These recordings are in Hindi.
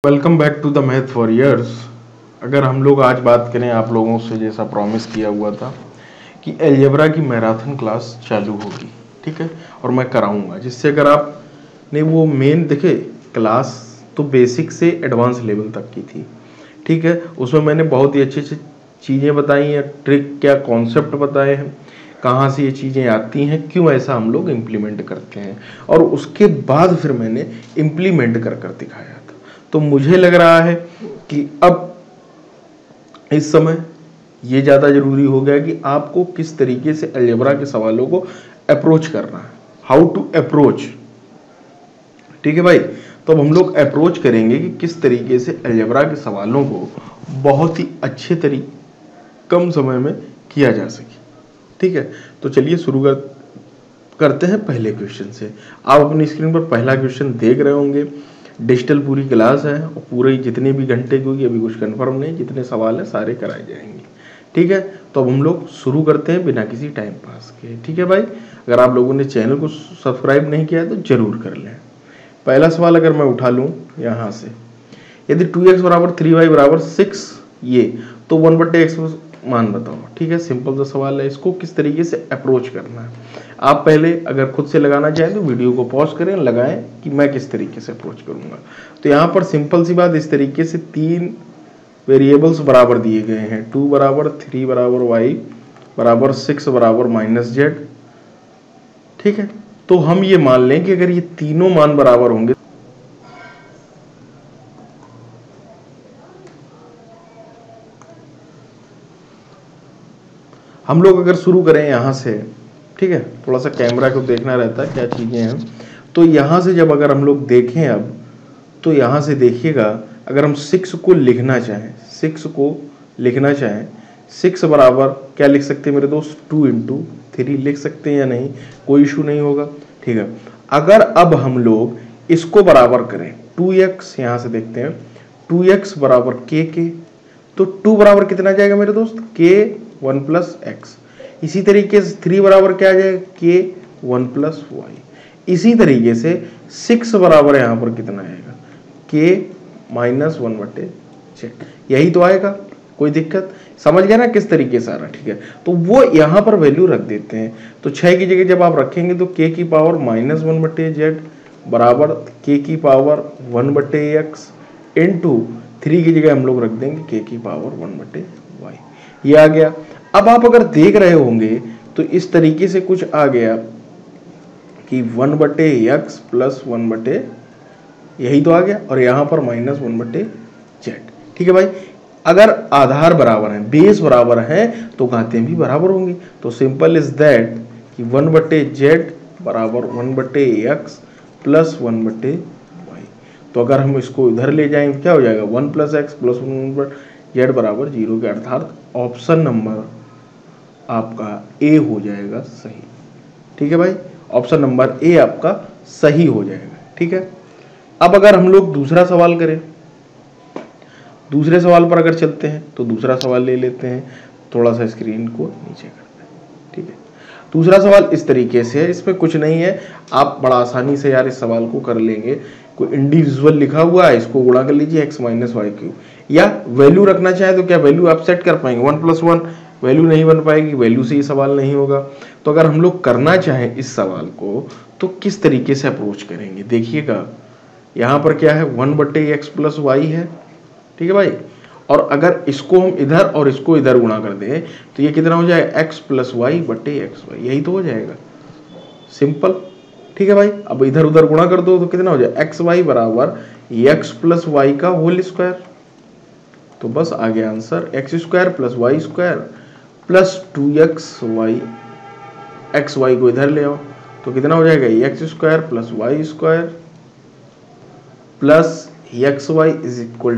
Welcome back to the math for years. अगर हम लोग आज बात करें आप लोगों से, जैसा प्रॉमिस किया हुआ था कि अलजेब्रा की मैराथन क्लास चालू होगी, ठीक है, और मैं कराऊंगा, जिससे अगर आपने वो मेन देखे क्लास तो बेसिक से एडवांस लेवल तक की थी, ठीक है, उसमें मैंने बहुत ही अच्छी अच्छी चीज़ें बताई हैं, ट्रिक क्या कॉन्सेप्ट बताए हैं, कहाँ से ये चीज़ें आती हैं, क्यों ऐसा हम लोग इम्प्लीमेंट करते हैं, और उसके बाद फिर मैंने इम्प्लीमेंट कर कर दिखाया था। तो मुझे लग रहा है कि अब इस समय ये ज़्यादा ज़रूरी हो गया कि आपको किस तरीके से अलजेब्रा के सवालों को अप्रोच करना है, हाउ टू अप्रोच, ठीक है भाई। तो अब हम लोग अप्रोच करेंगे कि किस तरीके से अलजेब्रा के सवालों को बहुत ही अच्छे तरीके कम समय में किया जा सके, ठीक है। तो चलिए शुरू करते हैं पहले क्वेश्चन से। आप अपनी स्क्रीन पर पहला क्वेश्चन देख रहे होंगे। डिजिटल पूरी क्लास है और पूरे जितने भी घंटे, क्योंकि अभी कुछ कंफर्म नहीं, जितने सवाल हैं सारे कराए जाएंगे, ठीक है। तो अब हम लोग शुरू करते हैं बिना किसी टाइम पास के, ठीक है भाई। अगर आप लोगों ने चैनल को सब्सक्राइब नहीं किया है तो जरूर कर लें। पहला सवाल अगर मैं उठा लूँ यहाँ से, यदि 2x बराबर 3y बराबर 6 ये, तो 1/x मान बताओ, ठीक है। सिंपल सा सवाल है, इसको किस तरीके से अप्रोच करना है। आप पहले अगर खुद से लगाना चाहें तो वीडियो को पॉज करें, लगाएं कि मैं किस तरीके से अप्रोच करूंगा। तो यहाँ पर सिंपल सी बात, इस तरीके से 3 वेरिएबल्स बराबर दिए गए हैं, 2 बराबर 3 बराबर y बराबर 6 बराबर -z, ठीक है। तो हम ये मान लें कि अगर ये तीनों मान बराबर होंगे, हम लोग अगर शुरू करें यहाँ से, ठीक है, थोड़ा सा कैमरा को देखना रहता है क्या चीज़ें हैं। तो यहाँ से जब अगर हम लोग देखें अब, तो यहाँ से देखिएगा, अगर हम 6 को लिखना चाहें, 6 को लिखना चाहें, 6 बराबर क्या लिख सकते हैं मेरे दोस्त, 2 × 3 लिख सकते हैं या नहीं, कोई इशू नहीं होगा, ठीक है। अगर अब हम लोग इसको बराबर करें 2x, यहाँ से देखते हैं 2x बराबर k, तो 2 बराबर कितना जाएगा मेरे दोस्त, k 1 + x। इसी तरीके से 3 बराबर क्या आ जाएगा, k 1 + y। इसी तरीके से 6 बराबर यहाँ पर कितना आएगा, k -1/z। यही तो आएगा, कोई दिक्कत, समझ गया ना किस तरीके से आ रहा, ठीक है। तो वो यहाँ पर वैल्यू रख देते हैं। तो 6 की जगह जब आप रखेंगे तो k की पावर -1/z बराबर k की पावर 1/x इंटू 3 की जगह हम लोग रख देंगे k की पावर 1/y। ये आ गया। अब आप अगर देख रहे होंगे तो इस तरीके से कुछ आ गया कि 1/x प्लस 1/, यही तो आ गया, और यहाँ पर -1/z, ठीक है भाई। अगर आधार बराबर है, बेस बराबर है, तो घातें भी बराबर होंगी। तो सिंपल इज दैट कि 1/z बराबर 1/x प्लस 1/y। तो अगर हम इसको इधर ले जाएंगे क्या हो जाएगा, 1 + x प्लस 1/z बराबर 0 के, अर्थात ऑप्शन नंबर आपका ए हो जाएगा सही, ठीक है भाई। ऑप्शन नंबर ए आपका सही हो जाएगा, ठीक है। अब अगर हम लोग दूसरा सवाल करें, दूसरे सवाल पर अगर चलते हैं तो दूसरा सवाल ले लेते हैं, थोड़ा सा स्क्रीन को नीचे करते हैं, ठीक है। दूसरा सवाल इस तरीके से है, इसमें कुछ नहीं है, आप बड़ा आसानी से यार इस सवाल को कर लेंगे। कोई इंडिविजुअल लिखा हुआ है, इसको गुणा कर लीजिए x - y3, या वैल्यू रखना चाहे तो क्या वैल्यू आप सेट कर पाएंगे, 1 + 1 वैल्यू नहीं बन पाएगी, वैल्यू से ही सवाल नहीं होगा। तो अगर हम लोग करना चाहें इस सवाल को तो किस तरीके से अप्रोच करेंगे, देखिएगा यहाँ पर क्या है, 1/x प्लस y है, ठीक है भाई। और अगर इसको हम इधर और इसको इधर गुणा कर दें तो ये कितना हो जाएगा, x + y/xy, यही तो हो जाएगा, सिंपल, ठीक है भाई। अब इधर उधर गुणा कर दो तो कितना हो जाएगा, xy बराबर x + y का होल स्क्वायर। तो बस आ गया answer, x² + y² plus 2xy, xy को इधर ले आओ तो कितना हो जाएगा, x² + y² प्लस xy =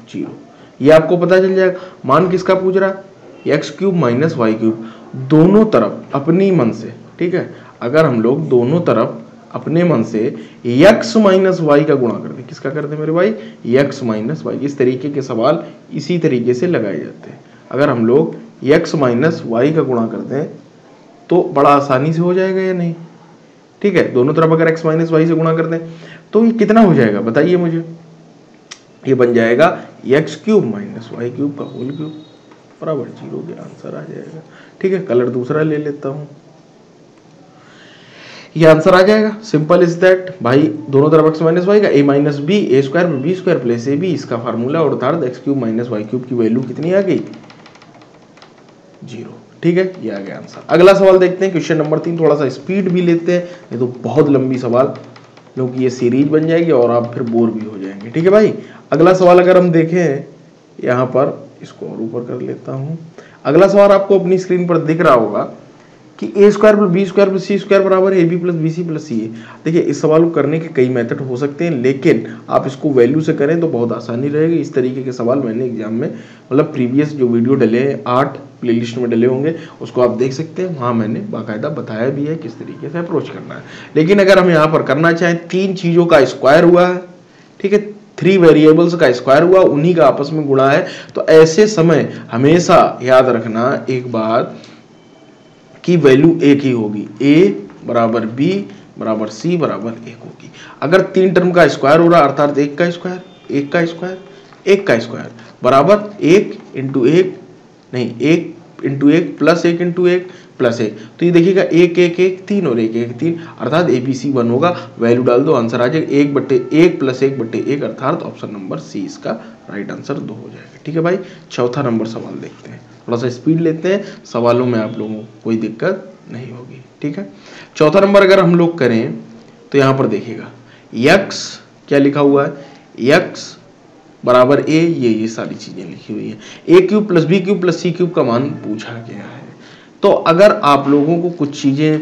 0। ये आपको पता चल जाएगा। मान किसका पूछ रहा है, x³ - y³, दोनों तरफ अपनी मन से, ठीक है। अगर हम लोग दोनों तरफ अपने मन से x - y का गुणा कर दे, किसका करते मेरे भाई, x - y। इस तरीके के सवाल इसी तरीके से लगाए जाते हैं। अगर हम लोग x - y का गुणा कर दें तो बड़ा आसानी से हो जाएगा या नहीं, ठीक है। दोनों तरफ अगर x - y से गुणा कर दें तो ये कितना हो जाएगा बताइए मुझे, ये बन जाएगा x cube minus Y cube का होल क्यूब बराबर 0 के आंसर आ जाएगा। ठीक है, कलर दूसरा ले लेता हूं, ये आंसर आ जाएगा। सिंपल इज दैट भाई, दोनों तरफ एक्स माइनस वाई का a minus b, a square में b square plus a b इसका फार्मूला, और अर्थात x cube minus Y cube की वैल्यू कितनी आ गई 0। ठीक है, ये आ गया आंसर। अगला सवाल देखते हैं, क्वेश्चन नंबर 3। थोड़ा सा स्पीड भी लेते हैं, ये तो बहुत लंबी सवाल, क्योंकि ये सीरीज बन जाएगी और आप फिर बोर भी हो जाएंगे। ठीक है भाई, अगला सवाल अगर हम देखें यहाँ पर, इसको और ऊपर कर लेता हूँ। अगला सवाल आपको अपनी स्क्रीन पर दिख रहा होगा कि A square plus B square plus C square बराबर A B plus B C plus C A. देखिए, इस सवाल को करने के कई मेथड हो सकते हैं, लेकिन आप इसको वैल्यू से करें तो बहुत आसानी रहेगी। इस तरीके के सवाल मैंने एग्जाम में, मतलब प्रीवियस जो वीडियो डले हैं 8 प्लेलिस्ट में डले होंगे, उसको आप देख सकते हैं, वहाँ मैंने बाकायदा बताया भी है किस तरीके से अप्रोच करना है। लेकिन अगर हम यहाँ पर करना चाहें, 3 चीज़ों का स्क्वायर हुआ है, ठीक है, 3 वेरिएबल्स का स्क्वायर हुआ, उन्हीं का आपस में गुणा है, तो ऐसे समय हमेशा याद रखना एक बात की वैल्यू एक ही होगी, a बराबर b बराबर c बराबर 1 होगी। अगर 3 टर्म का स्क्वायर हो रहा है, अर्थात 1 का स्क्वायर 1 का स्क्वायर 1 का स्क्वायर बराबर 1 इंटू 1 नहीं 1 इंटू 1 प्लस 1 इंटू 1 प्लस 1, तो ये देखिएगा 1 1 1 3 और 1 1 3, अर्थात ABC 1 होगा। वैल्यू डाल दो, आंसर आ जाएगा 1/1 प्लस 1/1, अर्थात ऑप्शन नंबर सी इसका राइट आंसर 2 हो जाएगा। ठीक है भाई, चौथा नंबर सवाल देखते हैं, थोड़ा सा स्पीड लेते हैं, सवालों में आप लोगों को कोई दिक्कत नहीं होगी। ठीक है, चौथा नंबर अगर हम लोग करें तो यहाँ पर देखिएगा x क्या लिखा हुआ है, x बराबर a, ये सारी चीजें लिखी हुई है, a cube plus b cube plus c cube का मान पूछा गया है। तो अगर आप लोगों को कुछ चीजें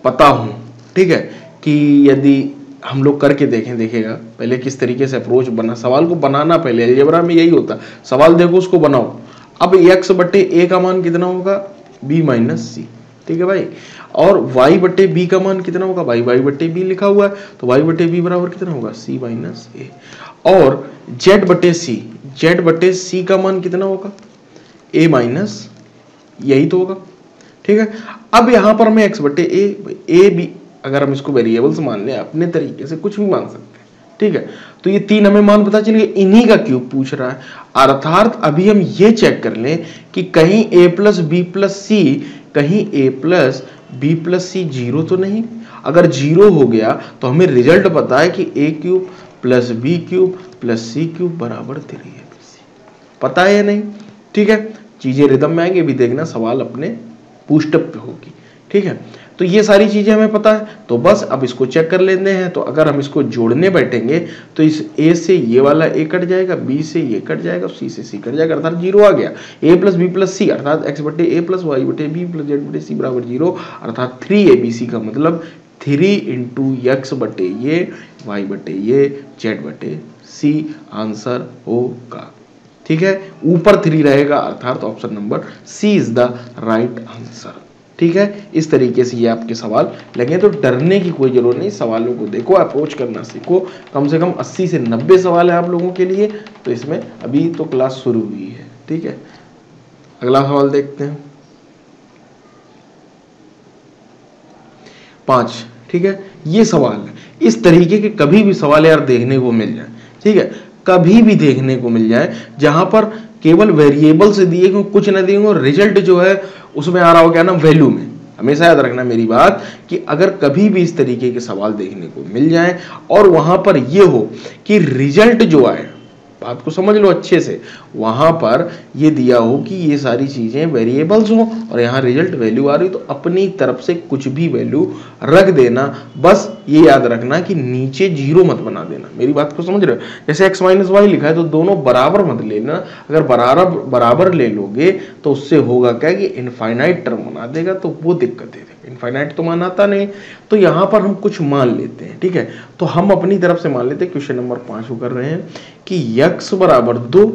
पता हो, ठीक है, कि यदि हम लोग करके देखें, देखिएगा पहले किस तरीके से अप्रोच बना, सवाल को बनाना पहले अलजेब्रा में यही होता, सवाल देखो उसको बनाओ। अब x बटे a का मान कितना होगा b माइनस सी, ठीक है भाई, और y बटे b का मान कितना होगा, y बटे b लिखा हुआ है, तो y बटे b बराबर कितना होगा c माइनस a, और z बटे c का मान कितना होगा a माइनस, यही तो होगा। ठीक है, अब यहां पर मैं x बटे a b, अगर हम इसको वेरिएबल्स मान लें, अपने तरीके से कुछ भी मान सकते हैं। ठीक है, तो ये 3 हमें मान पता चल गए, इन्हीं का क्यूब पूछ रहा है, अर्थात अभी हम ये चेक कर लें कि कहीं a प्लस बी प्लस सी, कहीं a प्लस बी प्लस सी 0 तो नहीं। अगर 0 हो गया तो हमें रिजल्ट पता है कि a cube plus B cube plus C cube बराबर 3abc, पता है या नहीं। ठीक है, चीजें रिदम में आएंगे, भी देखना सवाल अपने पुष्टअप पे होगी। ठीक है, तो ये सारी चीजें हमें पता है, तो बस अब इसको चेक कर लेते हैं। तो अगर हम इसको जोड़ने बैठेंगे तो इस a से ये वाला a कट जाएगा, b से ये कट जाएगा, c से c कट जाएगा, अर्थात 0 आ गया। a प्लस बी प्लस सी, अर्थात x बटे a प्लस वाई बटे बी प्लस जेड बटे सी बराबर 0, अर्थात 3abc का मतलब 3 इंटू एक्स बटे ये, वाई बटे ये, जेड बटे सी आंसर होगा। ठीक है, ऊपर 3 रहेगा, अर्थात option number C is the right answer. ठीक है, इस तरीके से ये आपके सवाल लगे, तो डरने की कोई जरूरत नहीं, सवालों को देखो, अप्रोच करना सीखो। कम से कम 80 से 90 सवाल है आप लोगों के लिए, तो इसमें अभी तो क्लास शुरू हुई है। ठीक है, अगला सवाल देखते हैं 5। ठीक है, ये सवाल है, इस तरीके के कभी भी सवाल यार देखने को मिल जाए, ठीक है, कभी भी देखने को मिल जाए, जहां पर केवल वेरिएबल से दिए हो, कुछ ना दिए हो, रिजल्ट जो है उसमें आ रहा हो क्या ना वैल्यू में। हमेशा याद रखना मेरी बात कि अगर कभी भी इस तरीके के सवाल देखने को मिल जाए और वहां पर ये हो कि रिजल्ट जो आए, बात को समझ लो अच्छे से, वहां पर ये दिया हो कि ये सारी चीजें वेरिएबल्स हो और यहाँ रिजल्ट वैल्यू आ रही, तो अपनी तरफ से कुछ भी वैल्यू रख देना। बस ये याद रखना कि नीचे 0 मत बना देना, मेरी बात को समझ रहे हो। जैसे x माइनस वाई लिखा है तो दोनों बराबर मत लेना, अगर बराबर ले लोगे तो उससे होगा क्या कि इनफाइनाइट टर्म बना देगा, तो वो दिक्कत है। इनफाइनाइट तो मान आता नहीं, तो यहाँ पर हम कुछ मान लेते हैं। ठीक है, तो हम अपनी तरफ से मान लेते हैं, क्वेश्चन नंबर 5 को कर रहे हैं कि x बराबर 2,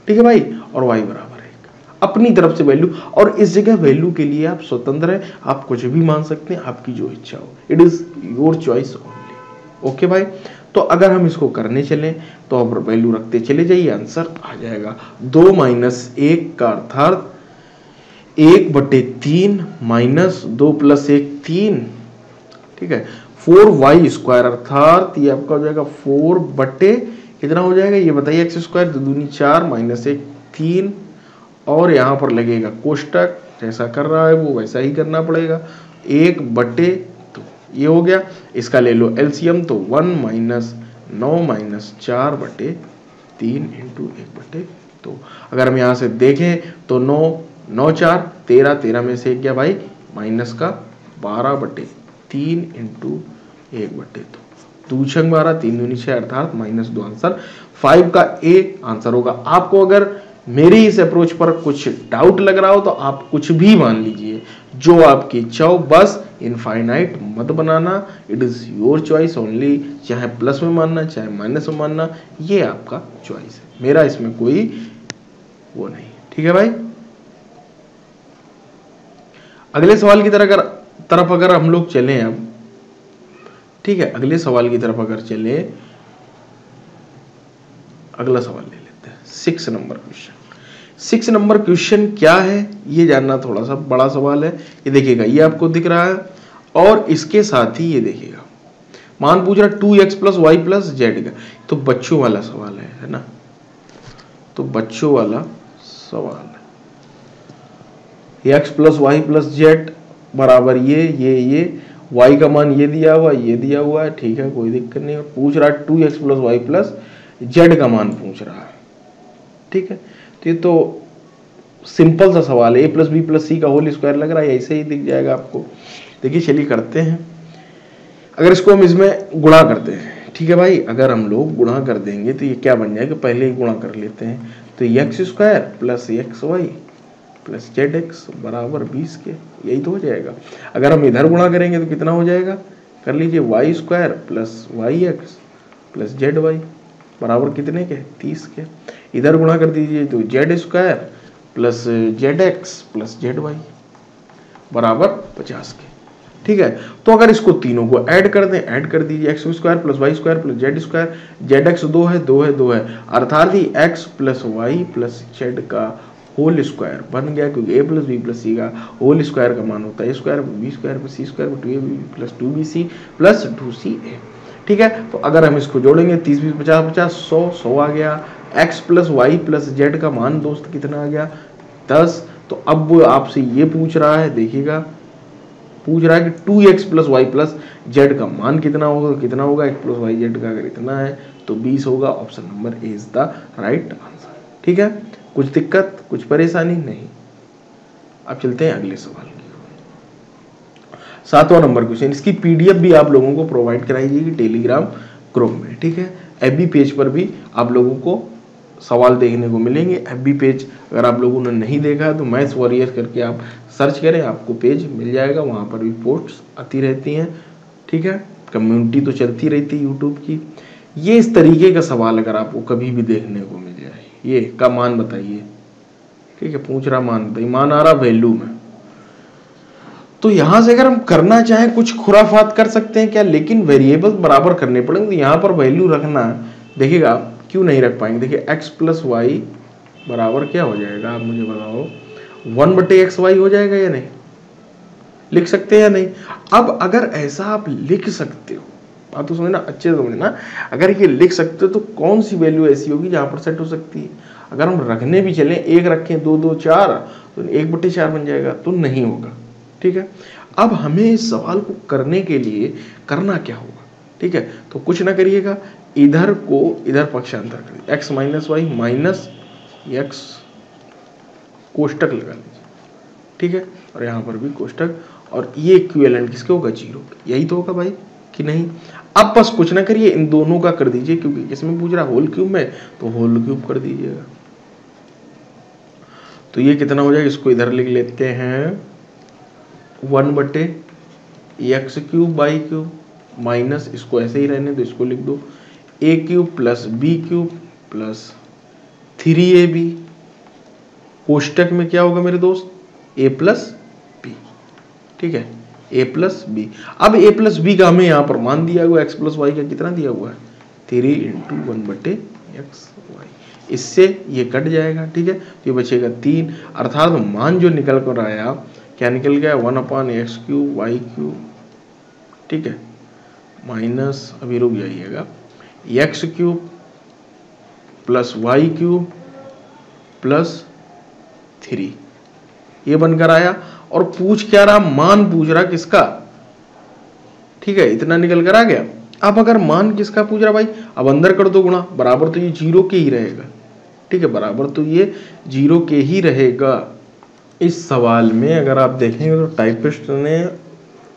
ठीक है भाई, और y बराबर 1, अपनी तरफ से वैल्यू, और इस जगह वैल्यू के लिए आप स्वतंत्र हैं, आप कुछ भी मान सकते हैं, आपकी जो इच्छा हो, it is your choice only. Okay भाई, तो अगर हम इसको करने चलें तो अब वैल्यू रखते चले जाइए, आंसर आ जाएगा 2 माइनस 1 का अर्थात 1/3 माइनस 2 प्लस 1 3, ठीक है, 4y स्क्वायर, अर्थात ये आपका हो जाएगा 4 बटे कितना हो जाएगा ये बताइए। एक्स स्क्वायर 2 दूनी 4 माइनस 1 3 और यहाँ पर लगेगा कोष्टक, जैसा कर रहा है वो वैसा ही करना पड़ेगा, 1/2 ये हो गया। इसका ले लो एलसीएम तो 1 माइनस 9 माइनस 4/3 इंटू 1/2। अगर हम यहाँ से देखें तो 9 9 4 13 13 में से गया भाई माइनस का 12/3 इंटू 1/2। 2 छंग 12 3 दूनी 6 अर्थात -2 आंसर 5 का ए आंसर होगा। आपको अगर मेरी इस अप्रोच पर कुछ डाउट लग रहा हो तो आप कुछ भी मान लीजिए, जो आपकी इच्छा हो, बस इनफाइनाइट मत बनाना। It is your choice only, चाहे प्लस में मानना चाहे माइनस में मानना, ये आपका चॉइस है, मेरा इसमें कोई वो नहीं। ठीक है भाई, अगले सवाल की तरफ अगर हम लोग चलें अब, ठीक है, अगले सवाल की तरफ अगर चले, अगला सवाल ले लेते हैं 6 नंबर क्वेश्चन। 6 नंबर क्वेश्चन क्या है ये जानना थोड़ा सा बड़ा सवाल है। ये देखिएगा, ये आपको दिख रहा है और इसके साथ ही ये देखिएगा मान पूछ रहा 2x + y + z का, तो बच्चों वाला सवाल है ना, तो बच्चों वाला सवाल है। x + y + z बराबर ये y का मान ये दिया हुआ है, ठीक है, कोई दिक्कत नहीं है। पूछ रहा 2x + y + z का मान पूछ रहा है, ठीक है। तो ये तो सिंपल सा सवाल है, a + b + c का होल स्क्वायर लग रहा है, ऐसे ही दिख जाएगा आपको। देखिए चलिए करते हैं, अगर इसको हम इसमें गुणा करते हैं, ठीक है भाई, अगर हम लोग गुणा कर देंगे तो ये क्या बन जाएगा, पहले ही गुणा कर लेते हैं। तो x² + xy + zx बराबर 20 के, यही तो हो जाएगा। अगर हम इधर गुणा करेंगे तो कितना हो जाएगा, कर लीजिए y² + yx + zy बराबर कितने के, 30 के। इधर गुणा कर दीजिए तो z² + zx + zy बराबर 50 के, ठीक है। तो अगर इसको तीनों को ऐड कर दें, ऐड कर दीजिए, x² + y² + z², zx 2 है, अर्थात ही x + y + z का होल स्क्वायर बन गया, क्योंकि a + b + c का होल स्क्वायर का मान होता है a² + b² + c² + 2ab + 2bc + 2ca, ठीक है। तो अगर हम इसको जोड़ेंगे 30 20 50 50 100 आ गया। x + y + z का मान दोस्त कितना आ गया, 10। तो अब वो आपसे ये पूछ रहा है, देखिएगा पूछ रहा है कि 2x + y + z का मान कितना होगा, कितना होगा x + y z का, अगर इतना है तो 20 होगा। Option number A is the right answer, ठीक है। कुछ दिक्कत, कुछ परेशानी नहीं। अब चलते हैं अगले सवाल की। 7वां नंबर क्वेश्चन, इसकी पीडीएफ भी आप लोगों को प्रोवाइड कराई जाएगी टेलीग्राम ग्रुप में, ठीक है। एफबी पेज पर भी आप लोगों को सवाल देखने को मिलेंगे। एफबी पेज अगर आप लोगों ने नहीं देखा है तो मैथ्स वॉरियर करके आप सर्च करें, आपको पेज मिल जाएगा, वहाँ पर भी पोस्ट्स आती रहती हैं, ठीक है। कम्युनिटी तो चलती रहती है यूट्यूब की। ये इस तरीके का सवाल अगर आपको कभी भी देखने को मिल जाए, ये का मान बताइए, ठीक है, पूछ रहा मान बताइए, मान आ रहा वैल्यू में। तो यहां से अगर हम करना चाहें कुछ खुराफात कर सकते हैं क्या, लेकिन वेरिएबल बराबर करने पड़ेंगे। तो यहाँ पर वैल्यू रखना, देखिएगा क्यों नहीं रख पाएंगे। देखिए x + y बराबर क्या हो जाएगा, आप मुझे बताओ, 1/xy हो जाएगा या नहीं, लिख सकते हैं या नहीं। अब अगर ऐसा आप लिख सकते हो, बात तो समझना, अच्छे से समझना, अगर ये लिख सकते हो तो कौन सी वैल्यू ऐसी होगी जहां पर सेट हो सकती है। अगर हम रखने भी चले, 1 रखें 2 2 4 तो 1/4 बन जाएगा, तो नहीं होगा, ठीक है। अब हमें इस सवाल को करने के लिए करना क्या होगा, ठीक है। तो कुछ ना करिएगा, इधर को इधर पक्षांतर करिए, x - y - x कोष्टक लगा लीजिए, ठीक है, और यहाँ पर भी कोष्टक, और ये इक्विवेलेंट किसके होगा, 0, यही तो होगा भाई कि नहीं। अब बस कुछ ना करिए, इन दोनों का कर दीजिए, क्योंकि इसमें पूछ रहा होल क्यूब में, तो होल क्यूब कर दीजिएगा। तो ये कितना हो जाएगा, इसको इधर लिख लेते हैं 1/x³ माइनस, इसको ऐसे ही रहने दो, इसको लिख दो a³ + b³ + 3ab, कोष्टक में क्या होगा मेरे दोस्त, a + b, ठीक है, a + b। अब a + b का हमें यहाँ पर मान दिया हुआ, x + y का कितना दिया हुआ है, 3 × 1/xy, इससे ये कट जाएगा, ठीक है। तो ये बचेगा 3, अर्थात मान जो निकल कर आया, क्या निकल गया, 1/x³ y³, ठीक है, माइनस, अभी रुक जाइएगा, x³ plus Y cube plus 3, ये बनकर आया। और पूछ क्या रहा, मान पूछ रहा किसका, ठीक है, इतना निकल कर आ गया। अब अगर मान किसका पूछ रहा भाई, अब अंदर कर दो गुणा, बराबर तो ये 0 के ही रहेगा, ठीक है, बराबर तो ये 0 के ही रहेगा। इस सवाल में अगर आप देखेंगे तो टाइपिस्ट ने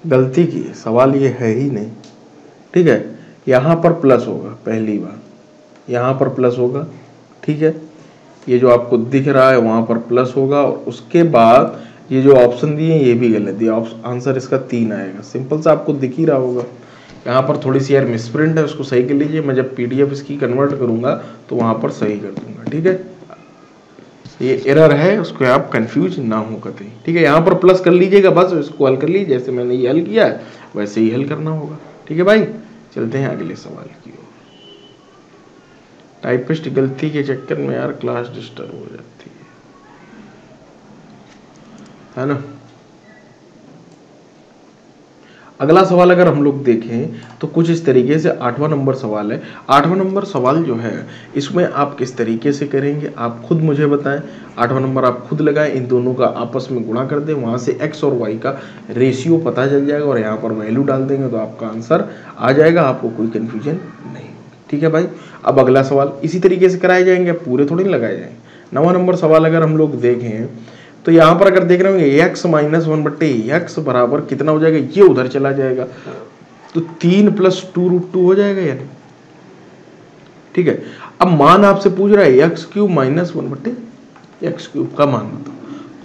गलती की है, सवाल ये है ही नहीं, ठीक है। यहाँ पर प्लस होगा पहली बार, यहाँ पर प्लस होगा, ठीक है, ये जो आपको दिख रहा है वहाँ पर प्लस होगा। और उसके बाद ये जो ऑप्शन दिए ये भी गलत दिया, आंसर इसका 3 आएगा। सिंपल सा आपको दिख ही रहा होगा। यहाँ पर थोड़ी सी यार मिसप्रिंट है, उसको सही कर लीजिए, मैं जब PDF इसकी कन्वर्ट करूँगा तो वहाँ पर सही कर दूंगा, ठीक है। ये एरर है, उसको आप कंफ्यूज ना हो कतई, ठीक है। यहाँ पर प्लस कर लीजिएगा, बस इसको हल कर लीजिए, जैसे मैंने ये हल किया है वैसे ही हल करना होगा, ठीक है भाई। चलते हैं अगले सवाल की ओर। टाइपिस्ट गलती के चक्कर में यार क्लास डिस्टर्ब हो जाती है ना। अगला सवाल अगर हम लोग देखें तो कुछ इस तरीके से 8वां नंबर सवाल है। 8वां नंबर सवाल जो है इसमें आप किस तरीके से करेंगे आप खुद मुझे बताएं। 8वां नंबर आप खुद लगाएं, इन दोनों का आपस में गुणा कर दें, वहां से x और y का रेशियो पता चल जाएगा और यहाँ पर वैल्यू डाल देंगे तो आपका आंसर आ जाएगा, आपको कोई कन्फ्यूजन नहीं होगी, ठीक है भाई। अब अगला सवाल इसी तरीके से कराए जाएंगे, पूरे थोड़ी लगाए जाएंगे। 9वां नंबर सवाल अगर हम लोग देखें तो यहाँ पर अगर देख रहे होंगे x - 1/x बराबर कितना हो जाएगा, ये उधर चला जाएगा तो 3 + 2√2 हो जाएगा यानी, ठीक है। अब मान आपसे पूछ रहा है x³ - 1/x³ का मान बताओ।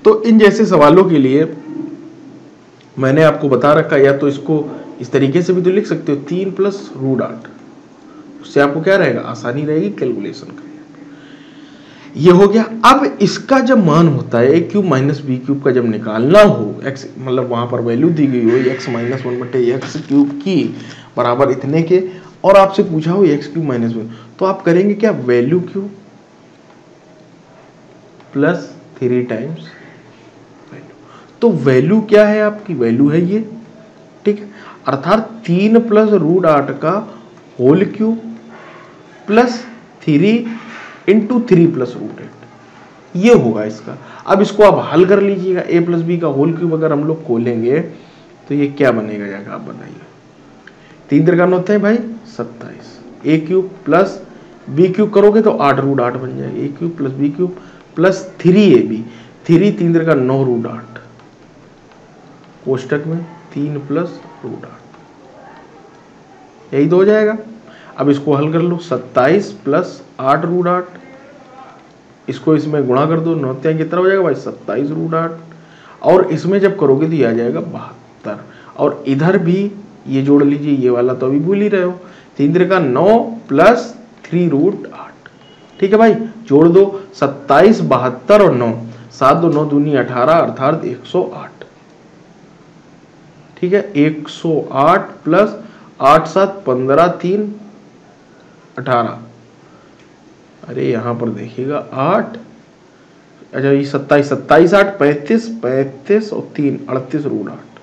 तो इन जैसे सवालों के लिए मैंने आपको बता रखा, या तो इसको इस तरीके से भी तो लिख सकते हो 3 + √8, उससे आपको क्या रहेगा, आसानी रहेगी कैलकुलेशन का। ये हो गया। अब इसका जब मान होता है a³ - b³ का जब निकालना हो, x मतलब वहां पर वैल्यू दी गई हो x - 1/x³ की बराबर इतने के, और आपसे पूछा हो x³ - 1, तो आप करेंगे क्या, value cube plus 3 times value. तो वैल्यू क्या है आपकी, वैल्यू है ये, ठीक है, अर्थात 3 + √8 का होल क्यूब प्लस 3 × 3 + √8, ये होगा इसका। अब इसको आप हल कर लीजिएगा, a + b का होल क्यूब अगर हम लोग खोलेंगे तो ये क्या बनेगा जाएगा, आप बताइए। 3 त्रिकोण होते हैं भाई 27, a³ प्लस b³ करोगे तो 8 √8 बन जाएगा, a³ + b³ प्लस 3ab, 3 3 त्रिकोण 9 √8, कोष्टक में 3 + √8, यही तो हो जाएगा। अब इसको हल कर लो, 27 + 8 √8, इसको इसमें गुणा कर दो, 9 कितना हो जाएगा भाई 27 √8, और इसमें जब करोगे तो ये आ जाएगा 72, और इधर भी ये जोड़ लीजिए, ये वाला तो अभी भूल ही रहे हो, 3 त्रिकोण 9 + 3 √8, ठीक है भाई। जोड़ दो 27, 72 और 9, 7 2 9 दूनी 18 अर्थात 108, ठीक है। 108 प्लस 8 7 15 3 18, अरे यहां पर देखिएगा 8, अच्छा ये 27 27 8 35 35 और 3 38 √8,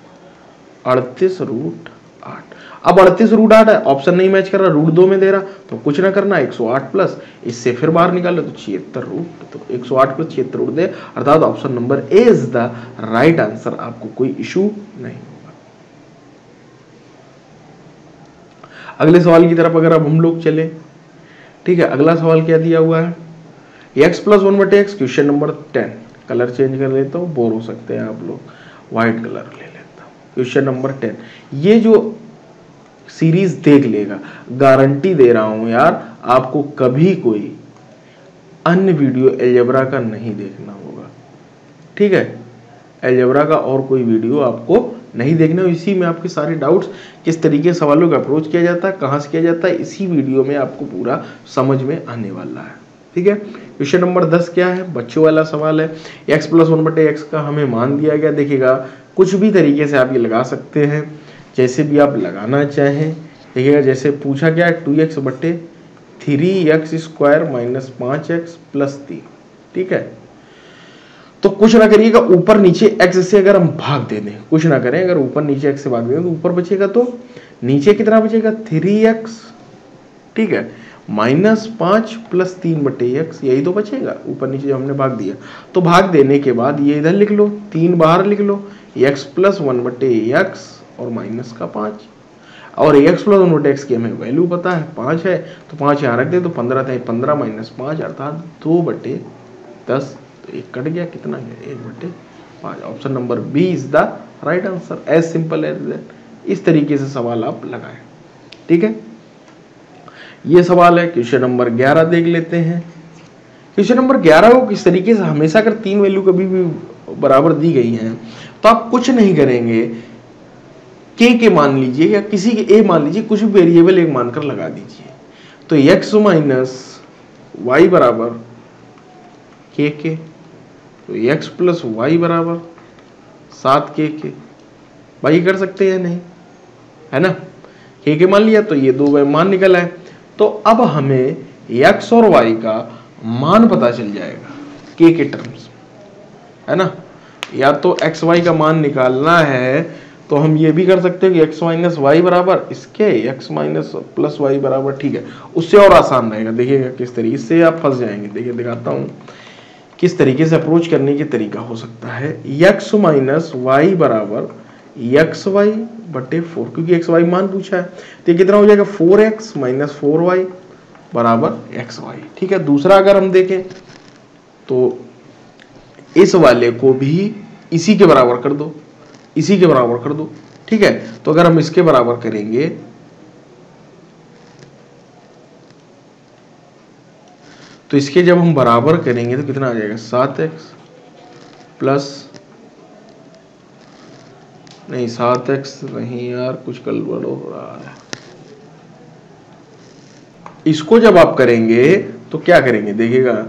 38 √8। अब 38 √8 है, ऑप्शन नहीं मैच कर रहा, √2 में दे रहा, तो कुछ ना करना, 108 प्लस इससे फिर बाहर निकालो तो 76 तो 108 + 76 √2, अर्थात option number A is the right answer, आपको कोई इशू नहीं होगा। अगले सवाल की तरफ अगर अब हम लोग चले, ठीक है। अगला सवाल क्या दिया हुआ है, x + 1/x, question number 10। Colour change कर लेता हूँ, बोर हो सकते हैं आप लोग, व्हाइट कलर ले लेता हूँ। क्वेश्चन नंबर 10, ये जो सीरीज देख लेगा, गारंटी दे रहा हूं यार, आपको कभी कोई अन्य वीडियो अलजेब्रा का नहीं देखना होगा, ठीक है। अलजेब्रा का और कोई वीडियो आपको नहीं देखना, इसी में आपके सारे डाउट्स, किस तरीके सवालों का अप्रोच किया जाता है, कहाँ से किया जाता है, इसी वीडियो में आपको पूरा समझ में आने वाला है, ठीक है। क्वेश्चन नंबर 10 क्या है, बच्चों वाला सवाल है। x + 1/x का हमें मान दिया गया, देखिएगा कुछ भी तरीके से आप ये लगा सकते हैं, जैसे भी आप लगाना चाहें, देखिएगा। जैसे पूछा क्या है, 2x/3x² - 5x + 3, ठीक है। तो कुछ ना करिएगा, ऊपर नीचे x से अगर हम भाग दे दें, कुछ ना करें, अगर ऊपर नीचे x से भाग दें तो ऊपर बचेगा, तो नीचे कितना बचेगा 3x, ठीक है, -5 + 3/x, यही तो बचेगा, ऊपर नीचे जो हमने भाग दिया। तो भाग देने के बाद ये इधर लिख लो, 3 बाहर लिख लो, x + 1/x और माइनस का 5, और x + 1/x की हमें वैल्यू पता है 5 है, तो 5 यहाँ रख दे तो 15 था, 15 - 5 अर्थात 2/10। तो एक कट गया, कितना गया 1/5। Option number B is the right answer, as simple as that. इस तरीके से सवाल आप लगाएं, ठीक है। ये सवाल है। क्वेश्चन नंबर 11 देख लेते हैं। क्वेश्चन नंबर 11 को किस तरीके से, हमेशा अगर 3 वैल्यू कभी भी बराबर दी गई हैं तो आप कुछ नहीं करेंगे, के मान लीजिए या किसी के ए मान लीजिए, कुछ भी वेरिएबल एक मानकर लगा दीजिए। तो x - y बराबर के, तो x + y बराबर 7k। भाई कर सकते हैं या नहीं, है ना। के मान लिया तो ये दो मान निकल आए। तो अब हमें x और y का मान पता चल जाएगा के टर्म्स, है ना। या तो x y का मान निकालना है तो हम ये भी कर सकते हैं कि x - y बराबर इसके, x - y बराबर, ठीक है, उससे और आसान रहेगा। देखिएगा किस तरीके से आप फंस जाएंगे। देखिए दिखाता हूँ किस तरीके से अप्रोच करने की तरीका हो सकता है। x - y बराबर xy/4, क्योंकि xy मान पूछा है, तो ये कितना हो जाएगा 4x - 4y बराबर xy, ठीक है। दूसरा अगर हम देखें तो इस वाले को भी इसी के बराबर कर दो, इसी के बराबर कर दो, ठीक है। तो अगर हम इसके बराबर करेंगे तो इसके जब हम बराबर करेंगे तो कितना आ जाएगा 7x प्लस, नहीं 7x नहीं यार, कुछ गड़बड़ हो रहा है। इसको जब आप करेंगे तो क्या करेंगे, देखिएगा